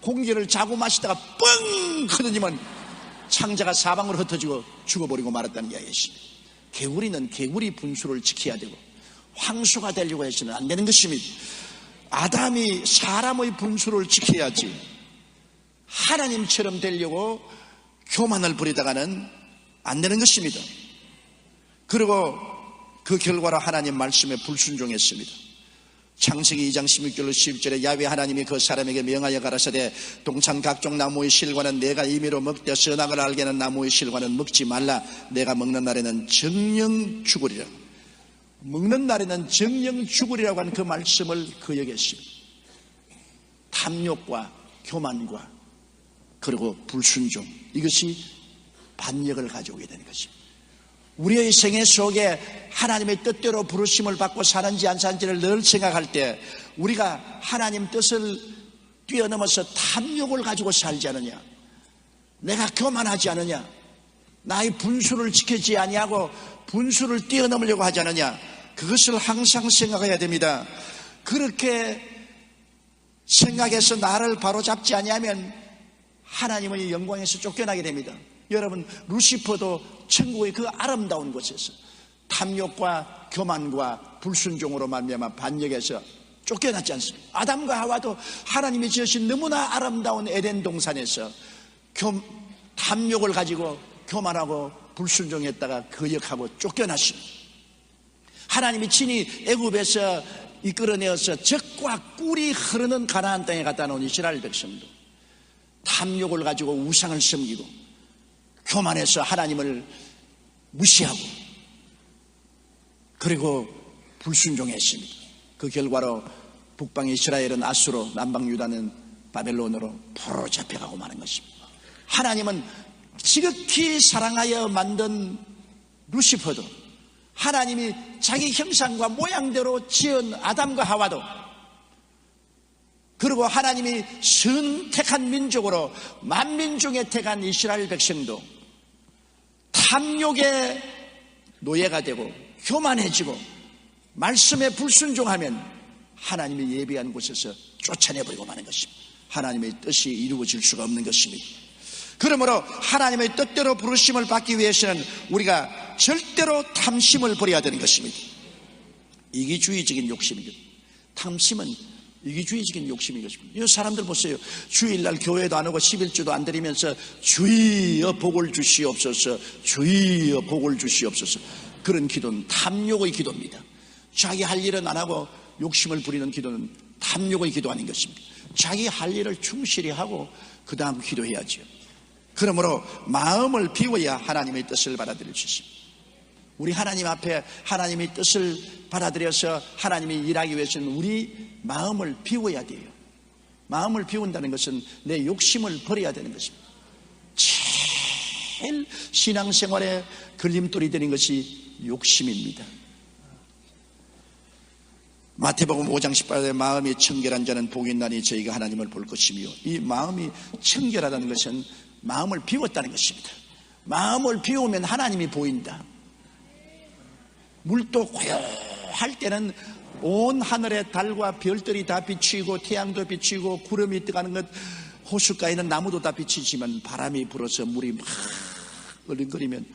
공기를 자고 마시다가 뻥 커져지면 창자가 사방으로 흩어지고 죽어버리고 말았다는 이야기입니다. 개구리는 개구리 분수를 지켜야 되고 황소가 되려고 해서는 안 되는 것입니다. 아담이 사람의 분수를 지켜야지 하나님처럼 되려고 교만을 부리다가는 안 되는 것입니다. 그리고 그 결과로 하나님 말씀에 불순종했습니다. 창세기 2장 16절로 11절에 야훼 하나님이 그 사람에게 명하여 가라사대 동산 각종 나무의 실과는 내가 임의로 먹되 선악을 알게 하는 나무의 실과는 먹지 말라. 내가 먹는 날에는 정령 죽으리라. 먹는 날에는 정령 죽으리라고 하는 그 말씀을 거역했습니다. 탐욕과 교만과 그리고 불순종, 이것이 반역을 가져오게 되는 것입니다. 우리의 생애 속에 하나님의 뜻대로 부르심을 받고 사는지 안 사는지를 늘 생각할 때 우리가 하나님 뜻을 뛰어넘어서 탐욕을 가지고 살지 않느냐, 내가 교만하지 않느냐, 나의 분수를 지키지 아니하고 분수를 뛰어넘으려고 하지 않느냐, 그것을 항상 생각해야 됩니다. 그렇게 생각해서 나를 바로잡지 아니하면 하나님의 영광에서 쫓겨나게 됩니다. 여러분, 루시퍼도 천국의 그 아름다운 곳에서 탐욕과 교만과 불순종으로 말미암아 반역해서 쫓겨났지 않습니까? 아담과 하와도 하나님이 지으신 너무나 아름다운 에덴 동산에서 탐욕을 가지고 교만하고 불순종했다가 거역하고 쫓겨났습니다. 하나님이 친히 애굽에서 이끌어내어서 젖과 꿀이 흐르는 가나안 땅에 갖다 놓은 이스라엘 백성도 탐욕을 가지고 우상을 섬기고 교만해서 하나님을 무시하고 그리고 불순종했습니다. 그 결과로 북방 이스라엘은 아수로, 남방 유다는 바벨론으로 포로 잡혀가고 마는 것입니다. 하나님은 지극히 사랑하여 만든 루시퍼도, 하나님이 자기 형상과 모양대로 지은 아담과 하와도, 그리고 하나님이 선택한 민족으로 만민 중에 택한 이스라엘 백성도 탐욕의 노예가 되고 교만해지고 말씀에 불순종하면 하나님이 예비한 곳에서 쫓아내버리고 마는 것입니다. 하나님의 뜻이 이루어질 수가 없는 것입니다. 그러므로 하나님의 뜻대로 부르심을 받기 위해서는 우리가 절대로 탐심을 버려야 되는 것입니다. 이기주의적인 욕심이거든요. 탐심은 이기주의적인 욕심인 것입니다. 이 사람들 보세요. 주일날 교회도 안 오고 11주도 안 드리면서 주여 복을 주시옵소서, 주여 복을 주시옵소서, 그런 기도는 탐욕의 기도입니다. 자기 할 일은 안 하고 욕심을 부리는 기도는 탐욕의 기도 아닌 것입니다. 자기 할 일을 충실히 하고 그 다음 기도해야죠. 그러므로 마음을 비워야 하나님의 뜻을 받아들일 수 있습니다. 우리 하나님 앞에 하나님의 뜻을 받아들여서 하나님이 일하기 위해서는 우리 마음을 비워야 돼요. 마음을 비운다는 것은 내 욕심을 버려야 되는 것입니다. 제일 신앙생활에 걸림돌이 되는 것이 욕심입니다. 마태복음 5장 18절에 마음이 청결한 자는 복이 있나니 저희가 하나님을 볼 것이며, 이 마음이 청결하다는 것은 마음을 비웠다는 것입니다. 마음을 비우면 하나님이 보인다. 물도 고요할 때는 온 하늘에 달과 별들이 다 비치고 태양도 비치고 구름이 뜨가는 것, 호숫가에는 나무도 다 비치지만 바람이 불어서 물이 막 얼렁거리면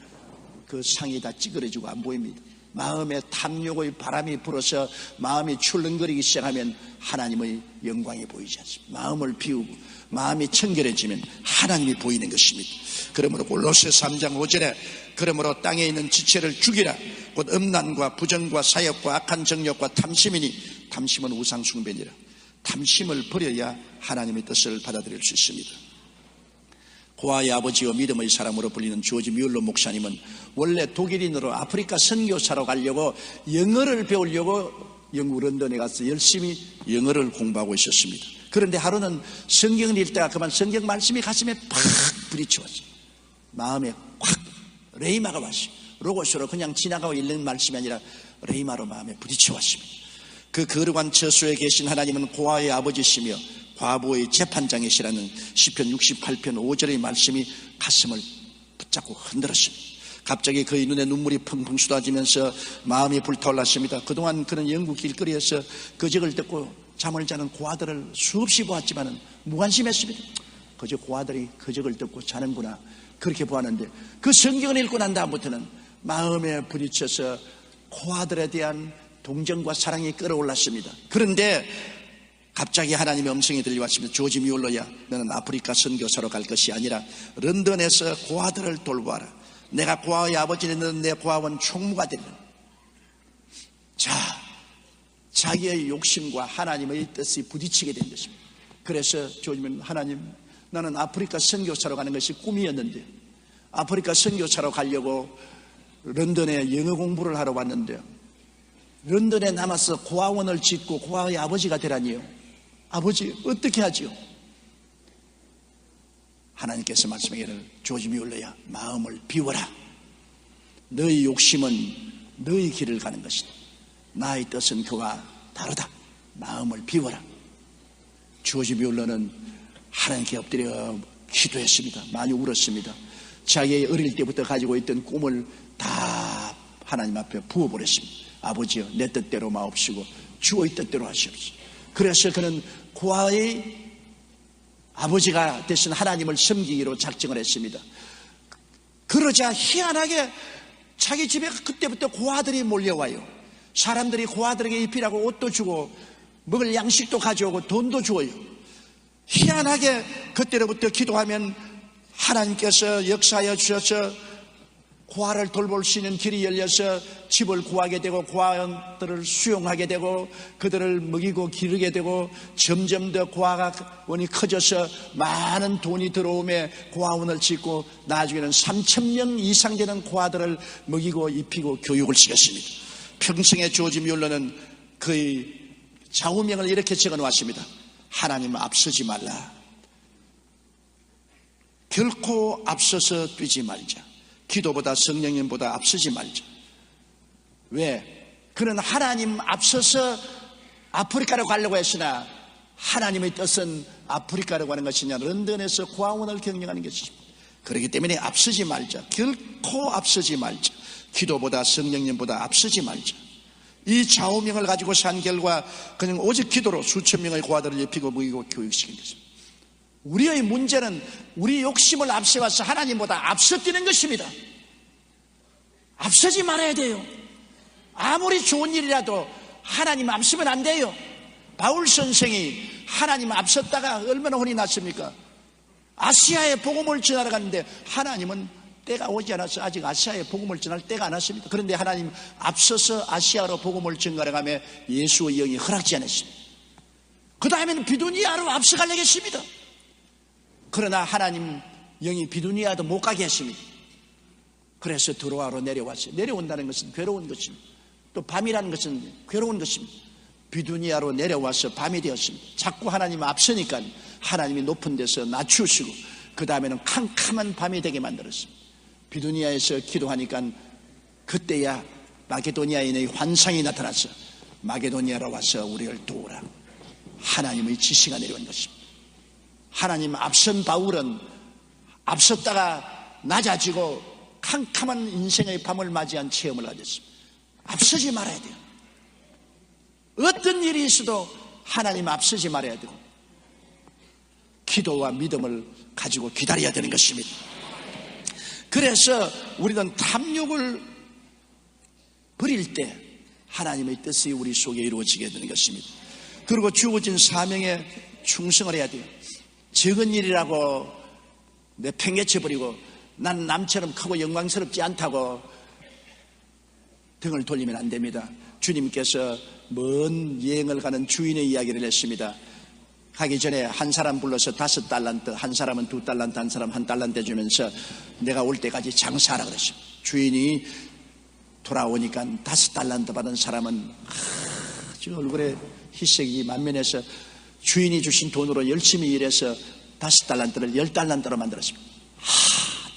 그 상이 다 찌그러지고 안 보입니다. 마음에 탐욕의 바람이 불어서 마음이 출렁거리기 시작하면 하나님의 영광이 보이지 않습니다. 마음을 비우고 마음이 청결해지면 하나님이 보이는 것입니다. 그러므로 골로새 3장 5절에 그러므로 땅에 있는 지체를 죽이라. 곧 음란과 부정과 사욕과 악한 정욕과 탐심이니 탐심은 우상 숭배니라. 탐심을 버려야 하나님의 뜻을 받아들일 수 있습니다. 고아의 아버지와 믿음의 사람으로 불리는 조지 뮬러 목사님은 원래 독일인으로 아프리카 선교사로 가려고 영어를 배우려고 영국 런던에 가서 열심히 영어를 공부하고 있었습니다. 그런데 하루는 성경을 읽다가 그만 성경 말씀이 가슴에 팍 부딪혀왔어요. 마음에 확 레이마가 왔어요. 로고스로 그냥 지나가고 읽는 말씀이 아니라 레이마로 마음에 부딪혀왔습니다. 그 거룩한 저수에 계신 하나님은 고아의 아버지시며 과부의 재판장이시라는 시편 68편 5절의 말씀이 가슴을 붙잡고 흔들었습니다. 갑자기 그의 눈에 눈물이 펑펑 쏟아지면서 마음이 불타올랐습니다. 그동안 그는 영국 길거리에서 거적을 듣고 잠을 자는 고아들을 수없이 보았지만 무관심했습니다. 그저 고아들이 거적을 듣고 자는구나 그렇게 보았는데 그 성경을 읽고 난 다음부터는 마음에 부딪혀서 고아들에 대한 동정과 사랑이 끌어올랐습니다. 그런데 갑자기 하나님의 음성이 들려왔습니다. 조지 뮬러야, 너는 아프리카 선교사로 갈 것이 아니라 런던에서 고아들을 돌보아라. 내가 고아의 아버지는 너는 내 고아원 총무가 되리라. 자, 자기의 욕심과 하나님의 뜻이 부딪히게 된 것입니다. 그래서 조지는 하나님, 나는 아프리카 선교사로 가는 것이 꿈이었는데 아프리카 선교사로 가려고 런던에 영어 공부를 하러 왔는데 런던에 남아서 고아원을 짓고 고아의 아버지가 되라니요. 아버지 어떻게 하지요? 하나님께서 말씀하기를 조지 뮬러야 마음을 비워라. 너희 욕심은 너희 길을 가는 것이다. 나의 뜻은 그와 다르다. 마음을 비워라. 조지 뮬러는 하나님께 엎드려 기도했습니다. 많이 울었습니다. 자기의 어릴 때부터 가지고 있던 꿈을 다 하나님 앞에 부어버렸습니다. 아버지여 내 뜻대로 마옵시고 주의 뜻대로 하시옵소서. 그래서 그는 고아의 아버지가 되신 하나님을 섬기기로 작정을 했습니다. 그러자 희한하게 자기 집에 그때부터 고아들이 몰려와요. 사람들이 고아들에게 입히라고 옷도 주고 먹을 양식도 가져오고 돈도 주어요. 희한하게 그때로부터 기도하면 하나님께서 역사하여 주셔서 고아를 돌볼 수 있는 길이 열려서 집을 구하게 되고 고아원들을 수용하게 되고 그들을 먹이고 기르게 되고 점점 더 고아원이 커져서 많은 돈이 들어오며 고아원을 짓고 나중에는 3,000명 이상 되는 고아들을 먹이고 입히고 교육을 시켰습니다. 평생에 조지 뮬러는 그의 좌우명을 이렇게 적어놓았습니다. 하나님 앞서지 말라. 결코 앞서서 뛰지 말자. 기도보다 성령님보다 앞서지 말자. 왜? 그는 하나님 앞서서 아프리카로 가려고 했으나 하나님의 뜻은 아프리카로 가는 것이냐 런던에서 고아원을 경영하는 것입니다. 그렇기 때문에 앞서지 말자. 결코 앞서지 말자. 기도보다 성령님보다 앞서지 말자. 이 좌우명을 가지고 산 결과 그냥 오직 기도로 수천 명의 고아들을 입히고 먹이고 교육시킨 것입니다. 우리의 문제는 우리 욕심을 앞세워서 하나님보다 앞서 뛰는 것입니다. 앞서지 말아야 돼요. 아무리 좋은 일이라도 하나님 앞서면 안 돼요. 바울 선생이 하나님 앞섰다가 얼마나 혼이 났습니까? 아시아에 복음을 전하러 갔는데 하나님은 때가 오지 않아서 아직 아시아에 복음을 전할 때가 안 왔습니다. 그런데 하나님 앞서서 아시아로 복음을 전가러 가며 예수의 영이 허락지 않았습니다. 그 다음에는 비두니아로 앞서가려고 했습니다. 그러나 하나님 영이 비두니아도 못 가게 했습니다. 그래서 드로아로 내려왔어요. 내려온다는 것은 괴로운 것입니다. 또 밤이라는 것은 괴로운 것입니다. 비두니아로 내려와서 밤이 되었습니다. 자꾸 하나님 앞서니까 하나님이 높은 데서 낮추시고 그 다음에는 캄캄한 밤이 되게 만들었습니다. 비두니아에서 기도하니까 그때야 마게도니아인의 환상이 나타나서 마게도니아로 와서 우리를 도우라. 하나님의 지시가 내려온 것입니다. 하나님 앞선 바울은 앞섰다가 낮아지고 캄캄한 인생의 밤을 맞이한 체험을 가졌습니다. 앞서지 말아야 돼요. 어떤 일이 있어도 하나님 앞서지 말아야 되고 기도와 믿음을 가지고 기다려야 되는 것입니다. 그래서 우리는 탐욕을 버릴 때 하나님의 뜻이 우리 속에 이루어지게 되는 것입니다. 그리고 주어진 사명에 충성을 해야 돼요. 적은 일이라고 내팽개쳐버리고 난 남처럼 크고 영광스럽지 않다고 등을 돌리면 안 됩니다. 주님께서 먼 여행을 가는 주인의 이야기를 했습니다. 가기 전에 한 사람 불러서 5달란트, 한 사람은 2달란트, 한 사람 1달란트 주면서 내가 올 때까지 장사하라 그랬어요. 주인이 돌아오니까 5달란트 받은 사람은 아주 얼굴에 희색이 만면해서 주인이 주신 돈으로 열심히 일해서 5달란트를 10달란트로 만들었습니다.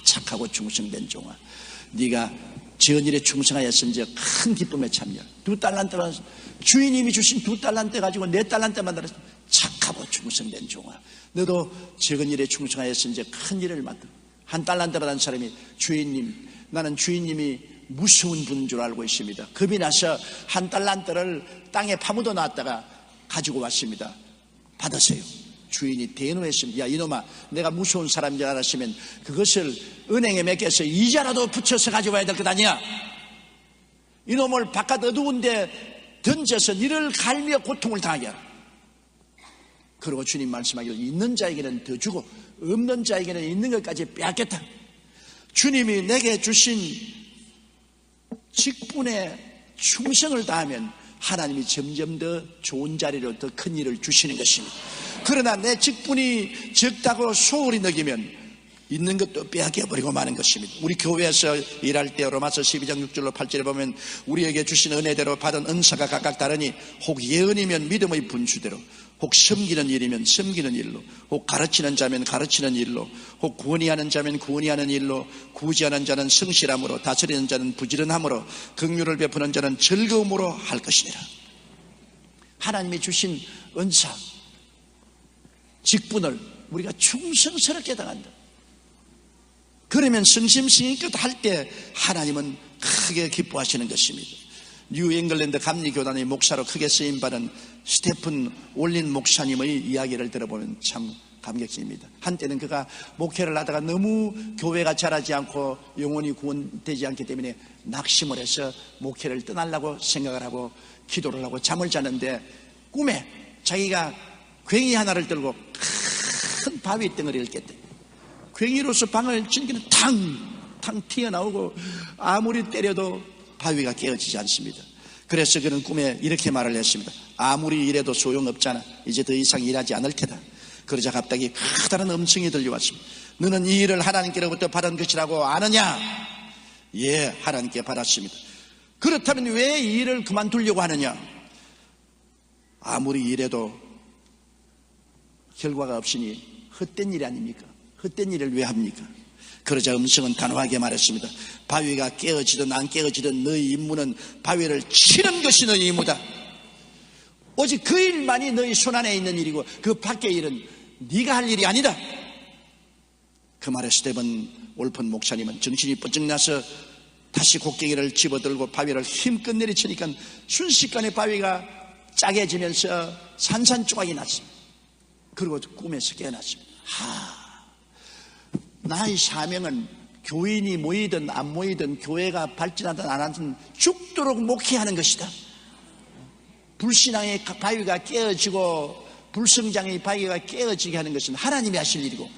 착하고 충성된 종아, 네가 전일에 충성하였은지 큰 기쁨에 참여. 2달란트는 주인님이 주신 2달란트 가지고 4달란트 만들었습니다. 착하고 충성된 종아, 너도 적은 일에 충성하였은지 큰 일을 만들. 1달란트 받은 사람이 주인님, 나는 주인님이 무서운 분인 줄 알고 있습니다. 겁이 나서 1달란트를 땅에 파묻어 놨다가 가지고 왔습니다. 받으세요. 주인이 대노했습니다. 야 이놈아, 내가 무서운 사람인 줄 알았으면 그것을 은행에 맡겨서 이자라도 붙여서 가지고 와야 될 것 아니야. 이놈을 바깥 어두운 데 던져서 니를 갈며 고통을 당하게 하라. 그리고 주님 말씀하기를 있는 자에게는 더 주고 없는 자에게는 있는 것까지 빼앗겠다. 주님이 내게 주신 직분에 충성을 다하면 하나님이 점점 더 좋은 자리로 더 큰 일을 주시는 것입니다. 그러나 내 직분이 적다고 소홀히 여기면 있는 것도 빼앗겨버리고 마는 것입니다. 우리 교회에서 일할 때 로마서 12장 6절로 8절에 보면 우리에게 주신 은혜대로 받은 은사가 각각 다르니 혹 예언이면 믿음의 분수대로, 혹 섬기는 일이면 섬기는 일로, 혹 가르치는 자면 가르치는 일로, 혹 구원하는 자면 구원하는 일로, 구제하는 자는 성실함으로, 다스리는 자는 부지런함으로, 긍휼을 베푸는 자는 즐거움으로 할 것이니라. 하나님이 주신 은사, 직분을 우리가 충성스럽게 당한다. 그러면 성심성의껏 할 때 하나님은 크게 기뻐하시는 것입니다. 뉴 잉글랜드 감리교단의 목사로 크게 쓰임받은 스테픈 올린 목사님의 이야기를 들어보면 참 감격입니다. 한때는 그가 목회를 하다가 너무 교회가 자라지 않고 영혼이 구원되지 않기 때문에 낙심을 해서 목회를 떠나려고 생각을 하고 기도를 하고 잠을 자는데 꿈에 자기가 괭이 하나를 들고 큰 바위 덩어리를 깼대. 괭이로서 방을 치니까 탕 튀어나오고 아무리 때려도 바위가 깨어지지 않습니다. 그래서 그는 꿈에 이렇게 말을 했습니다. 아무리 일해도 소용없잖아. 이제 더 이상 일하지 않을 테다. 그러자 갑자기 커다란 음성이 들려왔습니다. 너는 이 일을 하나님께로부터 받은 것이라고 아느냐? 예, 하나님께 받았습니다. 그렇다면 왜 이 일을 그만두려고 하느냐? 아무리 일해도 결과가 없으니 헛된 일이 아닙니까? 헛된 일을 왜 합니까? 그러자 음성은 단호하게 말했습니다. 바위가 깨어지든 안 깨어지든 너희 임무는 바위를 치는 것이 너희 임무다. 오직 그 일만이 너희 손안에 있는 일이고 그 밖의 일은 네가 할 일이 아니다. 그 말에 스테븐 올픈 목사님은 정신이 번쩍 나서 다시 곡괭이를 집어들고 바위를 힘껏 내리치니까 순식간에 바위가 짜게지면서 산산조각이 났습니다. 그리고 꿈에서 깨어났습니다. 나의 사명은 교인이 모이든 안 모이든 교회가 발전하든 안 하든 죽도록 목회하는 것이다. 불신앙의 바위가 깨어지고 불성장의 바위가 깨어지게 하는 것은 하나님이 하실 일이고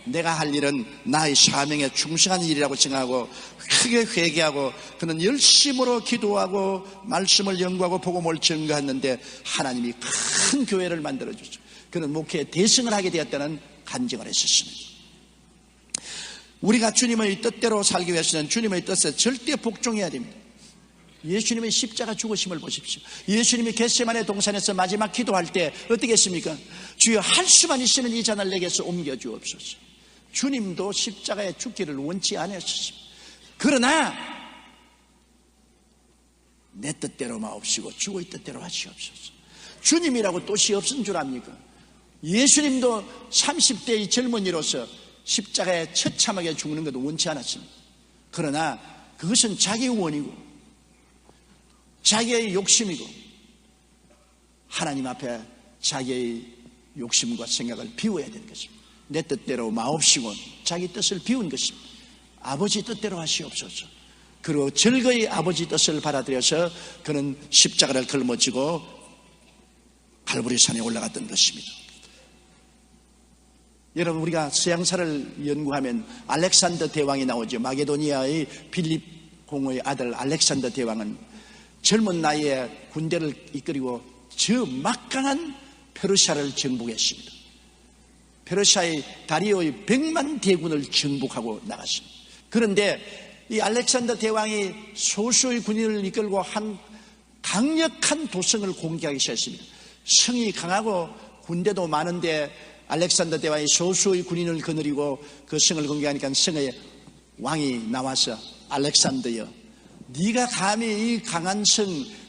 내가 할 일은 나의 사명에 충성한 일이라고 생각하고 크게 회개하고 그는 열심으로 기도하고 말씀을 연구하고 복음을 전가했는데 하나님이 큰 교회를 만들어줬죠. 그는 목회에 대승을 하게 되었다는 간증을 했었습니다. 우리가 주님의 뜻대로 살기 위해서는 주님의 뜻에 절대 복종해야 됩니다. 예수님의 십자가 죽으심을 보십시오. 예수님이 겟세마네 동산에서 마지막 기도할 때 어떻게 했습니까? 주여 할 수만 있으면 이 잔을 내게서 옮겨주옵소서. 주님도 십자가에 죽기를 원치 않으셨습니다. 그러나 내 뜻대로 마옵시고 주의 뜻대로 하시옵소서. 주님이라고 뜻이 없은 줄 압니까? 예수님도 30대의 젊은이로서 십자가에 처참하게 죽는 것도 원치 않았습니다. 그러나 그것은 자기 원이고 자기의 욕심이고 하나님 앞에 자기의 욕심과 생각을 비워야 되는 것입니다. 내 뜻대로 마옵시고 자기 뜻을 비운 것입니다. 아버지 뜻대로 하시옵소서. 그리고 즐거이 아버지 뜻을 받아들여서 그는 십자가를 걸머지고 갈보리산에 올라갔던 것입니다. 여러분, 우리가 서양사를 연구하면 알렉산더 대왕이 나오죠. 마게도니아의 필립 공의 아들 알렉산더 대왕은 젊은 나이에 군대를 이끌고 저 막강한 페르시아를 정복했습니다. 페르시아의 다리오의 100만 대군을 정복하고 나갔습니다. 그런데 이 알렉산더 대왕이 소수의 군인을 이끌고 한 강력한 도성을 공격하기 시작했습니다. 성이 강하고 군대도 많은데 알렉산더 대왕이 소수의 군인을 거느리고 그 성을 공격하니까 성에 왕이 나와서 알렉산더여, 네가 감히 이 강한 성,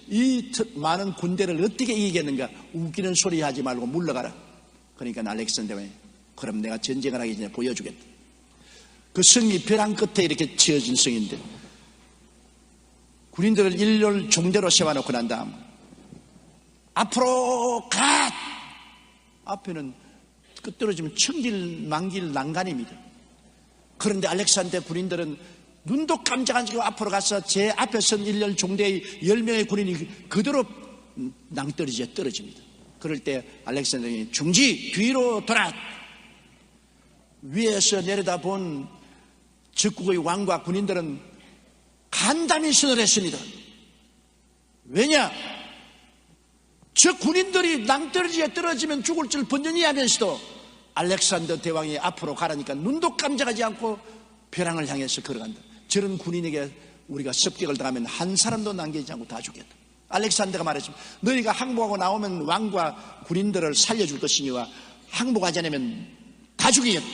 이 많은 군대를 어떻게 이기겠는가? 웃기는 소리 하지 말고 물러가라. 그러니까 알렉산더 대왕이 그럼 내가 전쟁을 하기 전에 보여주겠다. 그 성이 벼랑 끝에 이렇게 지어진 성인데 군인들을 일렬 종대로 세워놓고 난 다음 앞으로 가! 앞에는 끝떨어지면 천길 만길 난간입니다. 그런데 알렉산더 군인들은 눈도 깜짝 안 하고 앞으로 가서 제 앞에 선 일렬 종대의 10명의 군인이 그대로 낭떠러지에 떨어집니다. 그럴 때 알렉산더는 중지 뒤로 돌아. 위에서 내려다본 적국의 왕과 군인들은 간담이 선을 했습니다. 왜냐? 저 군인들이 낭떠러지에 떨어지면 죽을 줄 번전히 하면서도 알렉산더 대왕이 앞으로 가라니까 눈도 깜짝하지 않고 벼랑을 향해서 걸어간다. 저런 군인에게 우리가 습격을 당하면 한 사람도 남기지 않고 다 죽겠다. 알렉산더가 말했습니다. 너희가 항복하고 나오면 왕과 군인들을 살려줄 것이니와 항복하지 않으면 다 죽이겠다.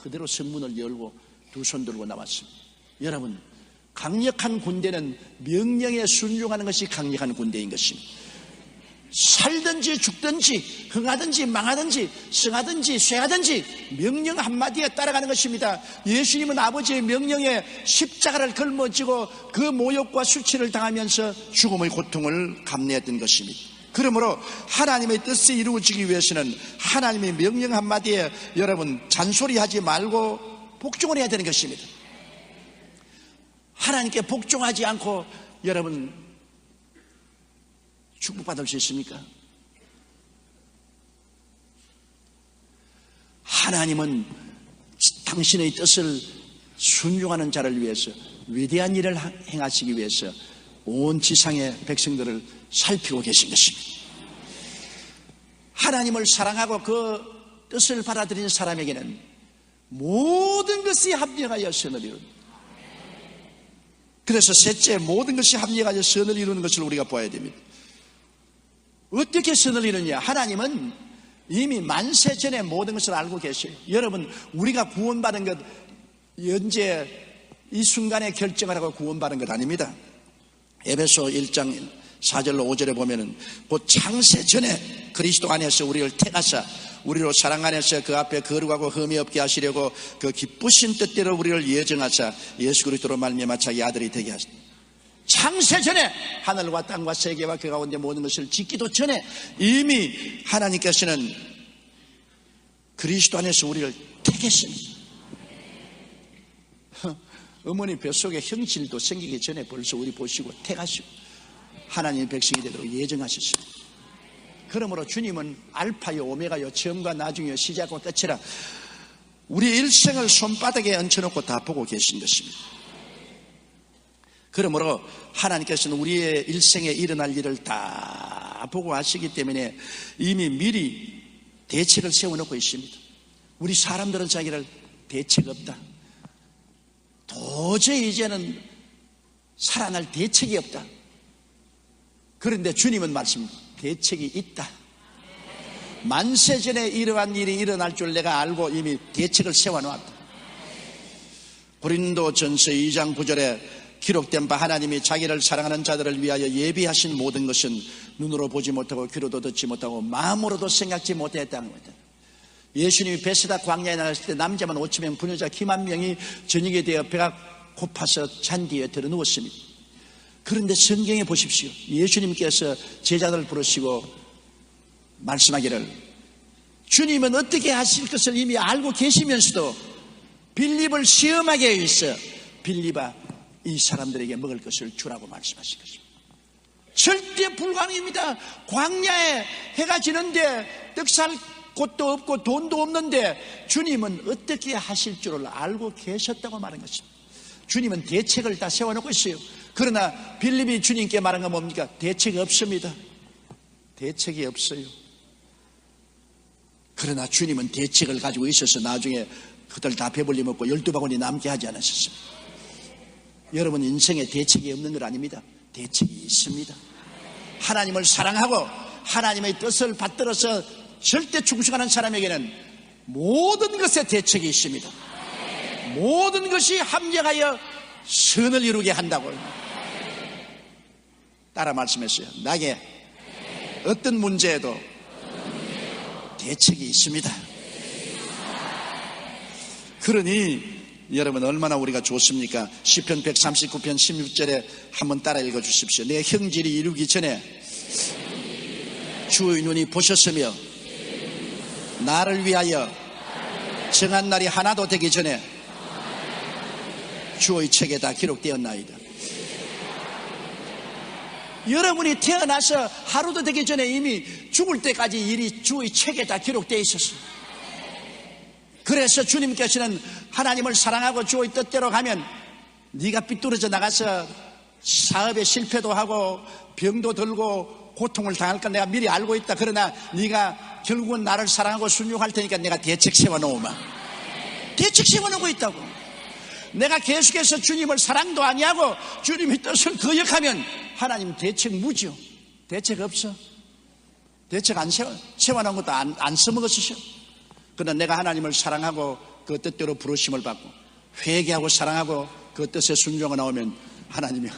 그대로 성문을 열고 두 손 들고 나왔습니다. 여러분, 강력한 군대는 명령에 순종하는 것이 강력한 군대인 것입니다. 살든지 죽든지 흥하든지 망하든지 성하든지 쇠하든지 명령 한마디에 따라가는 것입니다. 예수님은 아버지의 명령에 십자가를 걸머지고 그 모욕과 수치를 당하면서 죽음의 고통을 감내했던 것입니다. 그러므로 하나님의 뜻이 이루어지기 위해서는 하나님의 명령 한마디에 여러분 잔소리하지 말고 복종을 해야 되는 것입니다. 하나님께 복종하지 않고 여러분 축복받을 수 있습니까? 하나님은 당신의 뜻을 순종하는 자를 위해서 위대한 일을 행하시기 위해서 온 지상의 백성들을 살피고 계신 것입니다. 하나님을 사랑하고 그 뜻을 받아들인 사람에게는 모든 것이 합력하여 선을 이룬다. 그래서 셋째, 모든 것이 합력하여 선을 이루는 것을 우리가 보아야 됩니다. 어떻게 선을 이루냐? 하나님은 이미 만세 전에 모든 것을 알고 계셔요. 여러분, 우리가 구원받은 것 현재 이 순간에 결정을 하고 구원받은 것 아닙니다. 에베소 1장 4절로 5절에 보면은 곧 창세 전에 그리스도 안에서 우리를 택하사 우리로 사랑 안에서 그 앞에 거룩하고 흠이 없게 하시려고 그 기쁘신 뜻대로 우리를 예정하사 예수 그리스도로 말미암아 자기 아들이 되게 하시다. 창세 전에 하늘과 땅과 세계와 그 가운데 모든 것을 짓기도 전에 이미 하나님께서는 그리스도 안에서 우리를 택했습니다. 어머니 뱃속에 형질도 생기기 전에 벌써 우리 보시고 택하시고 하나님의 백성이 되도록 예정하셨습니다. 그러므로 주님은 알파요 오메가요 처음과 나중이요 시작과 끝이라 우리 일생을 손바닥에 얹혀놓고 다 보고 계신 것입니다. 그러므로 하나님께서는 우리의 일생에 일어날 일을 다 보고 하시기 때문에 이미 미리 대책을 세워놓고 있습니다. 우리 사람들은 자기를 대책 없다, 도저히 이제는 살아날 대책이 없다. 그런데 주님은 말씀입니다. 대책이 있다. 만세 전에 이러한 일이 일어날 줄 내가 알고 이미 대책을 세워놓았다. 고린도전서 2장 9절에 기록된 바 하나님이 자기를 사랑하는 자들을 위하여 예비하신 모든 것은 눈으로 보지 못하고 귀로도 듣지 못하고 마음으로도 생각지 못했다는 거다. 예수님이 베스다 광야에 나갔을 때 남자만 5,000명, 부녀자 기만 명이 저녁에 되어 배가 고파서 잔디에 들어 누웠습니다. 그런데 성경에 보십시오. 예수님께서 제자들을 부르시고 말씀하기를 주님은 어떻게 하실 것을 이미 알고 계시면서도 빌립을 시험하게 해 있어. 빌립아, 이 사람들에게 먹을 것을 주라고 말씀하신 것입니다. 절대 불가능입니다. 광야에 해가 지는데 떡 살 곳도 없고 돈도 없는데 주님은 어떻게 하실 줄을 알고 계셨다고 말한 것입니다. 주님은 대책을 다 세워놓고 있어요. 그러나 빌립이 주님께 말한 건 뭡니까? 대책이 없습니다. 대책이 없어요. 그러나 주님은 대책을 가지고 있어서 나중에 그들 다 배불리 먹고 12바구니 남게 하지 않으셨습니다. 여러분 인생에 대책이 없는 건 아닙니다. 대책이 있습니다. 하나님을 사랑하고 하나님의 뜻을 받들어서 절대 충성하는 사람에게는 모든 것에 대책이 있습니다. 모든 것이 합력하여 선을 이루게 한다고 따라 말씀했어요. 나에게 어떤 문제에도 대책이 있습니다. 그러니 여러분 얼마나 우리가 좋습니까? 시편 139편 16절에 한번 따라 읽어 주십시오. 내 형질이 이루기 전에 주의 눈이 보셨으며 나를 위하여 정한 날이 하나도 되기 전에 주의 책에 다 기록되었나이다. 여러분이 태어나서 하루도 되기 전에 이미 죽을 때까지 일이 주의 책에 다 기록되어 있었어요. 그래서 주님께서는 하나님을 사랑하고 주의 뜻대로 가면 네가 삐뚤어져 나가서 사업에 실패도 하고 병도 들고 고통을 당할 건 내가 미리 알고 있다. 그러나 네가 결국은 나를 사랑하고 순종할 테니까 내가 대책 세워놓으마. 대책 세워놓고 있다고. 내가 계속해서 주님을 사랑도 아니하고 주님의 뜻을 거역하면 하나님 대책 무지요. 대책 없어. 대책 안 세워놓은 것도 안 써먹었으셔. 그러나 내가 하나님을 사랑하고 그 뜻대로 부르심을 받고 회개하고 사랑하고 그 뜻에 순종을 나오면 하나님이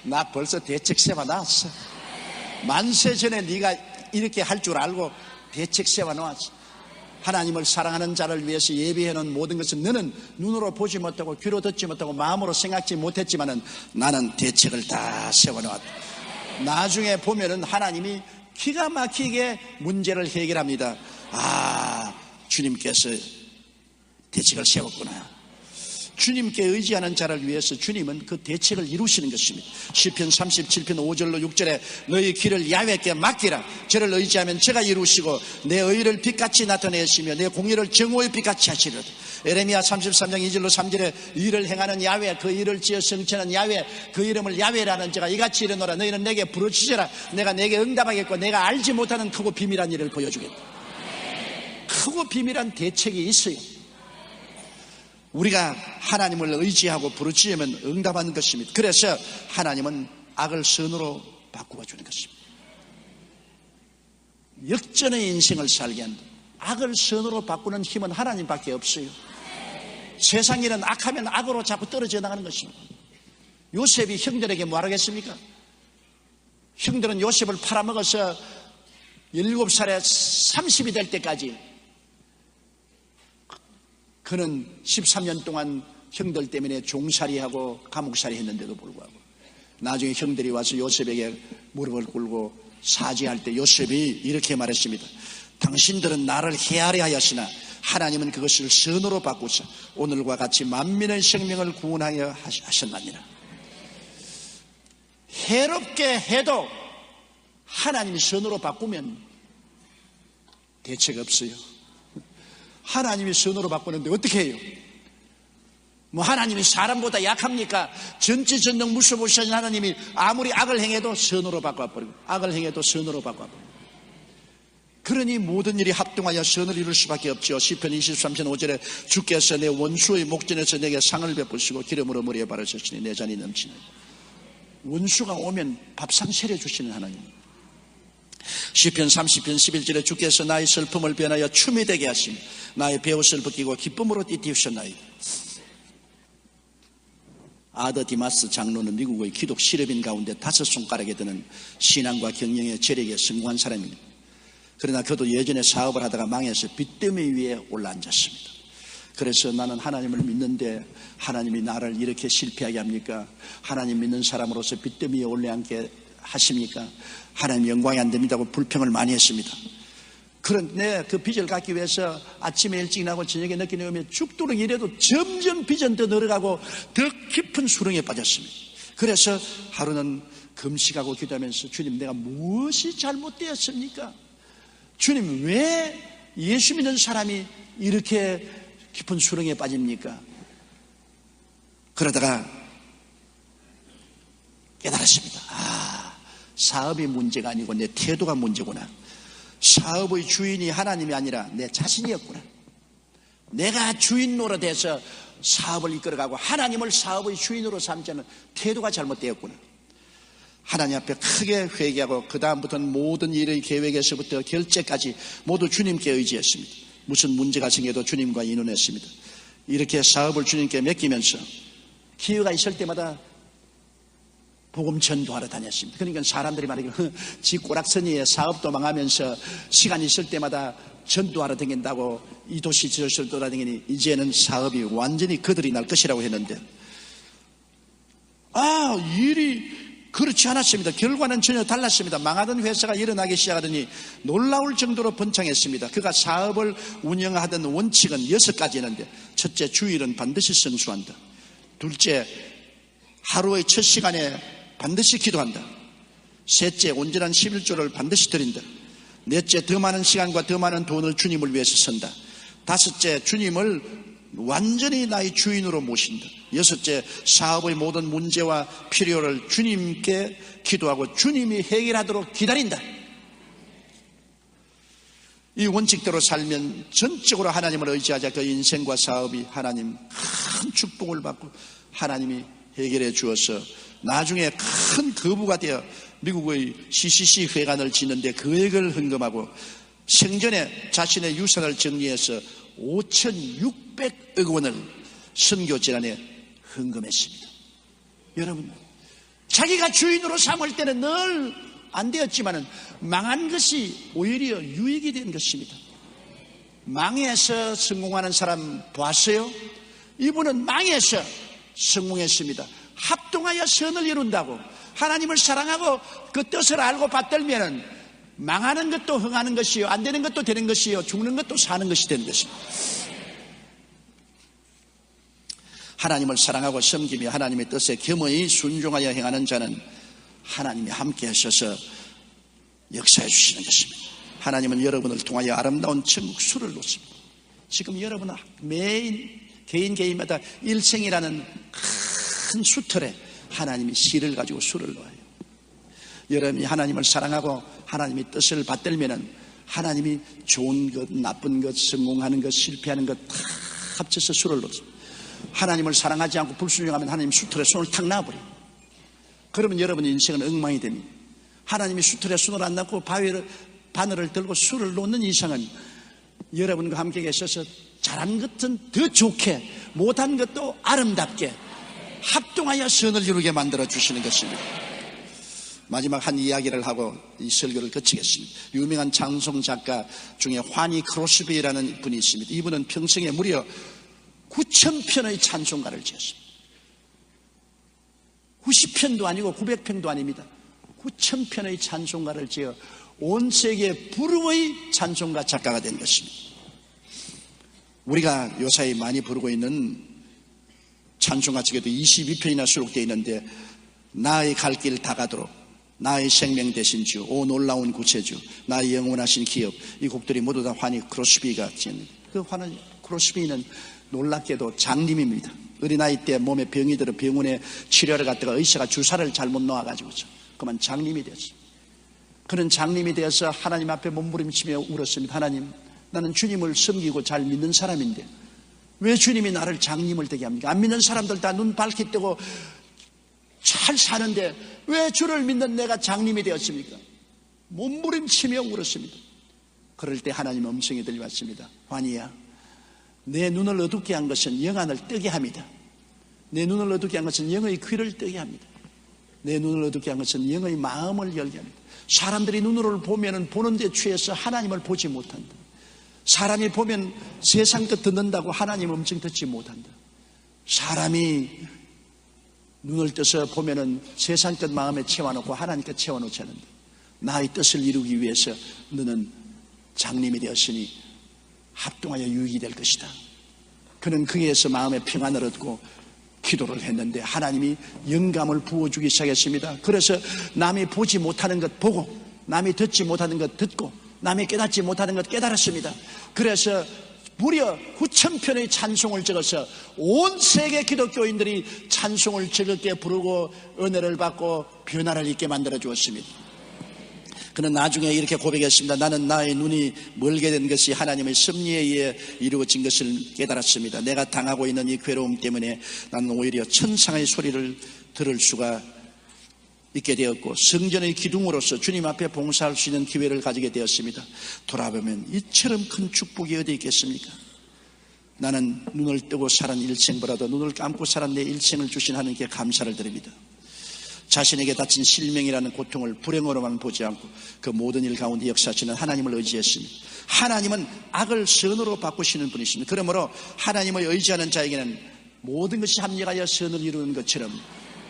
나 벌써 대책 세워놨어. 만세 전에 네가 이렇게 할 줄 알고 대책 세워놓았어. 하나님을 사랑하는 자를 위해서 예비해놓은 모든 것은 너는 눈으로 보지 못하고 귀로 듣지 못하고 마음으로 생각지 못했지만은 나는 대책을 다 세워놓았다. 나중에 보면은 하나님이 기가 막히게 문제를 해결합니다. 아, 주님께서 대책을 세웠구나. 주님께 의지하는 자를 위해서 주님은 그 대책을 이루시는 것입니다. 시편 37편 5절로 6절에 너희 길을 야훼께 맡기라. 저를 의지하면 저가 이루시고 내 의를 빛같이 나타내시며 내 공의를 정오의 빛같이 하시리로다. 에레미야 33장 2절로 3절에 일을 행하는 야훼, 그 일을 지어 성취하는 야훼, 그 이름을 야훼라는 자가 이같이 이르노라. 너희는 내게 부르짖으라. 내가 내게 응답하겠고 내가 알지 못하는 크고 비밀한 일을 보여주겠다. 크고 비밀한 대책이 있어요. 우리가 하나님을 의지하고 부르짖으면 응답하는 것입니다. 그래서 하나님은 악을 선으로 바꾸어 주는 것입니다. 역전의 인생을 살게 한다. 악을 선으로 바꾸는 힘은 하나님밖에 없어요. 세상 일은 악하면 악으로 자꾸 떨어져 나가는 것입니다. 요셉이 형들에게 뭐 하겠습니까? 형들은 요셉을 팔아먹어서 17살에 30이 될 때까지 그는 13년 동안 형들 때문에 종살이하고 감옥살이 했는데도 불구하고 나중에 형들이 와서 요셉에게 무릎을 꿇고 사죄할 때 요셉이 이렇게 말했습니다. 당신들은 나를 헤아려 하였으나 하나님은 그것을 선으로 바꾸사 오늘과 같이 만민의 생명을 구원하여 하셨나니라. 해롭게 해도 하나님이 선으로 바꾸면 대책 없어요. 하나님이 선으로 바꾸는데 어떻게 해요? 뭐 하나님이 사람보다 약합니까? 전지전능 무소부시하신 하나님이 아무리 악을 행해도 선으로 바꿔버리고 악을 행해도 선으로 바꿔버리고 그러니 모든 일이 합동하여 선을 이룰 수밖에 없죠. 시편 23편 5절에 주께서 내 원수의 목전에서 내게 상을 베푸시고 기름으로 머리에 바르셨으니 내 잔이 넘치네. 원수가 오면 밥상 차려주시는 하나님. 시편 30편 11절에 주께서 나의 슬픔을 변하여 춤이 되게 하시며 나의 베옷을 벗기고 기쁨으로 띠띠우셨나이다. 아더 디마스 장로는 미국의 기독 시럽인 가운데 5손가락에 드는 신앙과 경영의 재력에 성공한 사람입니다. 그러나 그도 예전에 사업을 하다가 망해서 빚더미 위에 올라앉았습니다. 그래서 나는 하나님을 믿는데 하나님이 나를 이렇게 실패하게 합니까? 하나님 믿는 사람으로서 빚더미 위에 올라앉게 하십니까? 하나님 영광이 안 됩니다고 불평을 많이 했습니다. 그런데 그 빚을 갚기 위해서 아침에 일찍 나고 저녁에 늦게 나오면 죽도록 일해도 점점 빚은 더 늘어가고 더 깊은 수렁에 빠졌습니다. 그래서 하루는 금식하고 기도하면서 주님, 내가 무엇이 잘못되었습니까? 주님, 왜 예수 믿는 사람이 이렇게 깊은 수렁에 빠집니까? 그러다가 깨달았습니다. 사업이 문제가 아니고 내 태도가 문제구나. 사업의 주인이 하나님이 아니라 내 자신이었구나. 내가 주인 노릇해서 사업을 이끌어가고 하나님을 사업의 주인으로 삼지 않은 태도가 잘못되었구나. 하나님 앞에 크게 회개하고 그 다음부터는 모든 일의 계획에서부터 결제까지 모두 주님께 의지했습니다. 무슨 문제가 생겨도 주님과 의논했습니다. 이렇게 사업을 주님께 맡기면서 기회가 있을 때마다 복음 전도하러 다녔습니다. 그러니까 사람들이 말하기로 지 꼬락서니에 사업도 망하면서 시간 있을 때마다 전도하러 다닌다고 이 도시 저 도시를 돌아다니니 이제는 사업이 완전히 거들이 날 것이라고 했는데 일이 그렇지 않았습니다. 결과는 전혀 달랐습니다. 망하던 회사가 일어나기 시작하더니 놀라울 정도로 번창했습니다. 그가 사업을 운영하던 원칙은 6가지였는데 첫째, 주일은 반드시 성수한다. 둘째, 하루의 첫 시간에 반드시 기도한다. 셋째, 온전한 11조를 반드시 드린다. 넷째, 더 많은 시간과 더 많은 돈을 주님을 위해서 쓴다. 다섯째, 주님을 완전히 나의 주인으로 모신다. 여섯째, 사업의 모든 문제와 필요를 주님께 기도하고 주님이 해결하도록 기다린다. 이 원칙대로 살면 전적으로 하나님을 의지하자 그 인생과 사업이 하나님 큰 축복을 받고 하나님이 해결해 주어서 나중에 큰 거부가 되어 미국의 CCC 회관을 짓는데 거액을 헌금하고 생전에 자신의 유산을 정리해서 5,600억 원을 선교 재단에 헌금했습니다. 여러분, 자기가 주인으로 삼을 때는 늘 안 되었지만 망한 것이 오히려 유익이 된 것입니다. 망해서 성공하는 사람 보았어요? 이분은 망해서 성공했습니다. 합동하여 선을 이룬다고 하나님을 사랑하고 그 뜻을 알고 받들면은 망하는 것도 흥하는 것이요, 안 되는 것도 되는 것이요, 죽는 것도 사는 것이 되는 것입니다. 하나님을 사랑하고 섬기며 하나님의 뜻에 겸허히 순종하여 행하는 자는 하나님이 함께 하셔서 역사해 주시는 것입니다. 하나님은 여러분을 통하여 아름다운 천국 수를 놓습니다. 지금 여러분은 매일 개인마다 일생이라는 큰 수틀에 하나님이 실을 가지고 수를 놓아요. 여러분이 하나님을 사랑하고 하나님의 뜻을 받들면은 하나님이 좋은 것, 나쁜 것, 성공하는 것, 실패하는 것 다 합쳐서 수를 놓습니다. 하나님을 사랑하지 않고 불순종하면 하나님 수틀에 손을 탁 놔버려요. 그러면 여러분의 인생은 엉망이 됩니다. 하나님이 수틀에 손을 안 놔고 바늘을 들고 수를 놓는 이상은 여러분과 함께 계셔서 잘한 것은 더 좋게, 못한 것도 아름답게 합동하여 선을 이루게 만들어 주시는 것입니다. 마지막 한 이야기를 하고 이 설교를 거치겠습니다. 유명한 찬송 작가 중에 화니 크로스비라는 분이 있습니다. 이분은 평생에 무려 9,000편의 찬송가를 지었습니다. 90편도 아니고 900편도 아닙니다. 9,000편의 찬송가를 지어 온 세계 불후의 찬송가 작가가 된 것입니다. 우리가 요사이 많이 부르고 있는 찬송가 중에도 22편이나 수록되어 있는데 나의 갈 길 다 가도록, 나의 생명 되신 주, 오 놀라운 구세주, 나의 영원하신 기업, 이 곡들이 모두 다 화니 크로스비가 지었는데 그 화니 크로스비는 놀랍게도 장님입니다. 어린아이 때 몸에 병이 들어 병원에 치료를 갔다가 의사가 주사를 잘못 놓아가지고서 그만 장님이 되었습니다. 그는 장님이 되어서 하나님 앞에 몸부림치며 울었습니다. 하나님, 나는 주님을 섬기고 잘 믿는 사람인데 왜 주님이 나를 장님을 되게 합니까? 안 믿는 사람들 다 눈 밝게 뜨고 잘 사는데 왜 주를 믿는 내가 장님이 되었습니까? 몸부림치며 울었습니다. 그럴 때 하나님 음성이 들려왔습니다. 환희야, 내 눈을 어둡게 한 것은 영안을 뜨게 합니다. 내 눈을 어둡게 한 것은 영의 귀를 뜨게 합니다. 내 눈을 어둡게 한 것은 영의 마음을 열게 합니다. 사람들이 눈으로 보면 보는 데 취해서 하나님을 보지 못한다. 사람이 보면 세상 것 듣는다고 하나님 음성 듣지 못한다. 사람이 눈을 떠서 보면은 세상 것 마음에 채워놓고 하나님 것 채워놓지 않는다. 나의 뜻을 이루기 위해서 너는 장님이 되었으니 합동하여 유익이 될 것이다. 그는 거기에서 마음의 평안을 얻고 기도를 했는데 하나님이 영감을 부어주기 시작했습니다. 그래서 남이 보지 못하는 것 보고, 남이 듣지 못하는 것 듣고, 남이 깨닫지 못하는 것 깨달았습니다. 그래서 무려 9,000편의 찬송을 적어서 온 세계 기독교인들이 찬송을 즐겁게 부르고 은혜를 받고 변화를 있게 만들어 주었습니다. 그는 나중에 이렇게 고백했습니다. 나는 나의 눈이 멀게 된 것이 하나님의 섭리에 의해 이루어진 것을 깨달았습니다. 내가 당하고 있는 이 괴로움 때문에 나는 오히려 천상의 소리를 들을 수가 있게 되었고 성전의 기둥으로서 주님 앞에 봉사할 수 있는 기회를 가지게 되었습니다. 돌아보면 이처럼 큰 축복이 어디 있겠습니까? 나는 눈을 뜨고 살은 일생보다도 눈을 감고 살은 내 일생을 주신 하나님께 감사를 드립니다. 자신에게 닥친 실명이라는 고통을 불행으로만 보지 않고 그 모든 일 가운데 역사하시는 하나님을 의지했습니다. 하나님은 악을 선으로 바꾸시는 분이십니다. 그러므로 하나님을 의지하는 자에게는 모든 것이 합력하여 선을 이루는 것처럼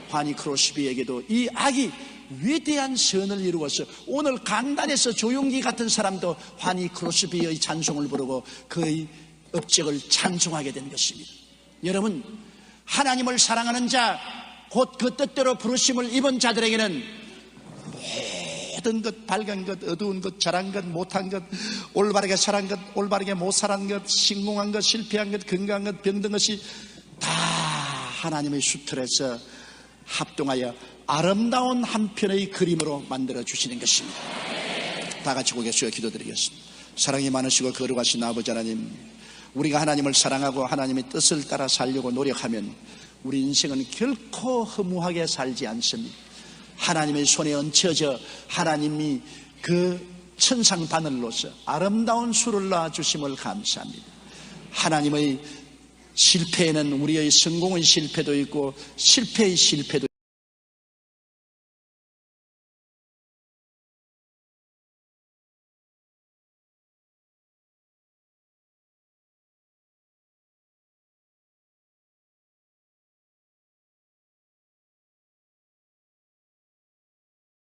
환희 크로스비에게도 이 악이 위대한 선을 이루어서 오늘 강단에서 조용기 같은 사람도 환희 크로스비의 찬송을 부르고 그의 업적을 찬송하게 된 것입니다. 여러분, 하나님을 사랑하는 자, 곧 그 뜻대로 부르심을 입은 자들에게는 모든 것, 밝은 것, 어두운 것, 잘한 것, 못한 것, 올바르게 살한 것, 올바르게 못 살한 것, 성공한 것, 실패한 것, 건강한 것, 병든 것이 다 하나님의 수틀에서 합동하여 아름다운 한 편의 그림으로 만들어 주시는 것입니다. 다 같이 고개 숙여 기도드리겠습니다. 사랑이 많으시고 거룩하신 아버지 하나님, 우리가 하나님을 사랑하고 하나님의 뜻을 따라 살려고 노력하면 우리 인생은 결코 허무하게 살지 않습니다. 하나님의 손에 얹혀져 하나님이 그 천상 바늘로서 아름다운 수를 놔주심을 감사합니다. 하나님의 실패에는 우리의 성공의 실패도 있고 실패의 실패도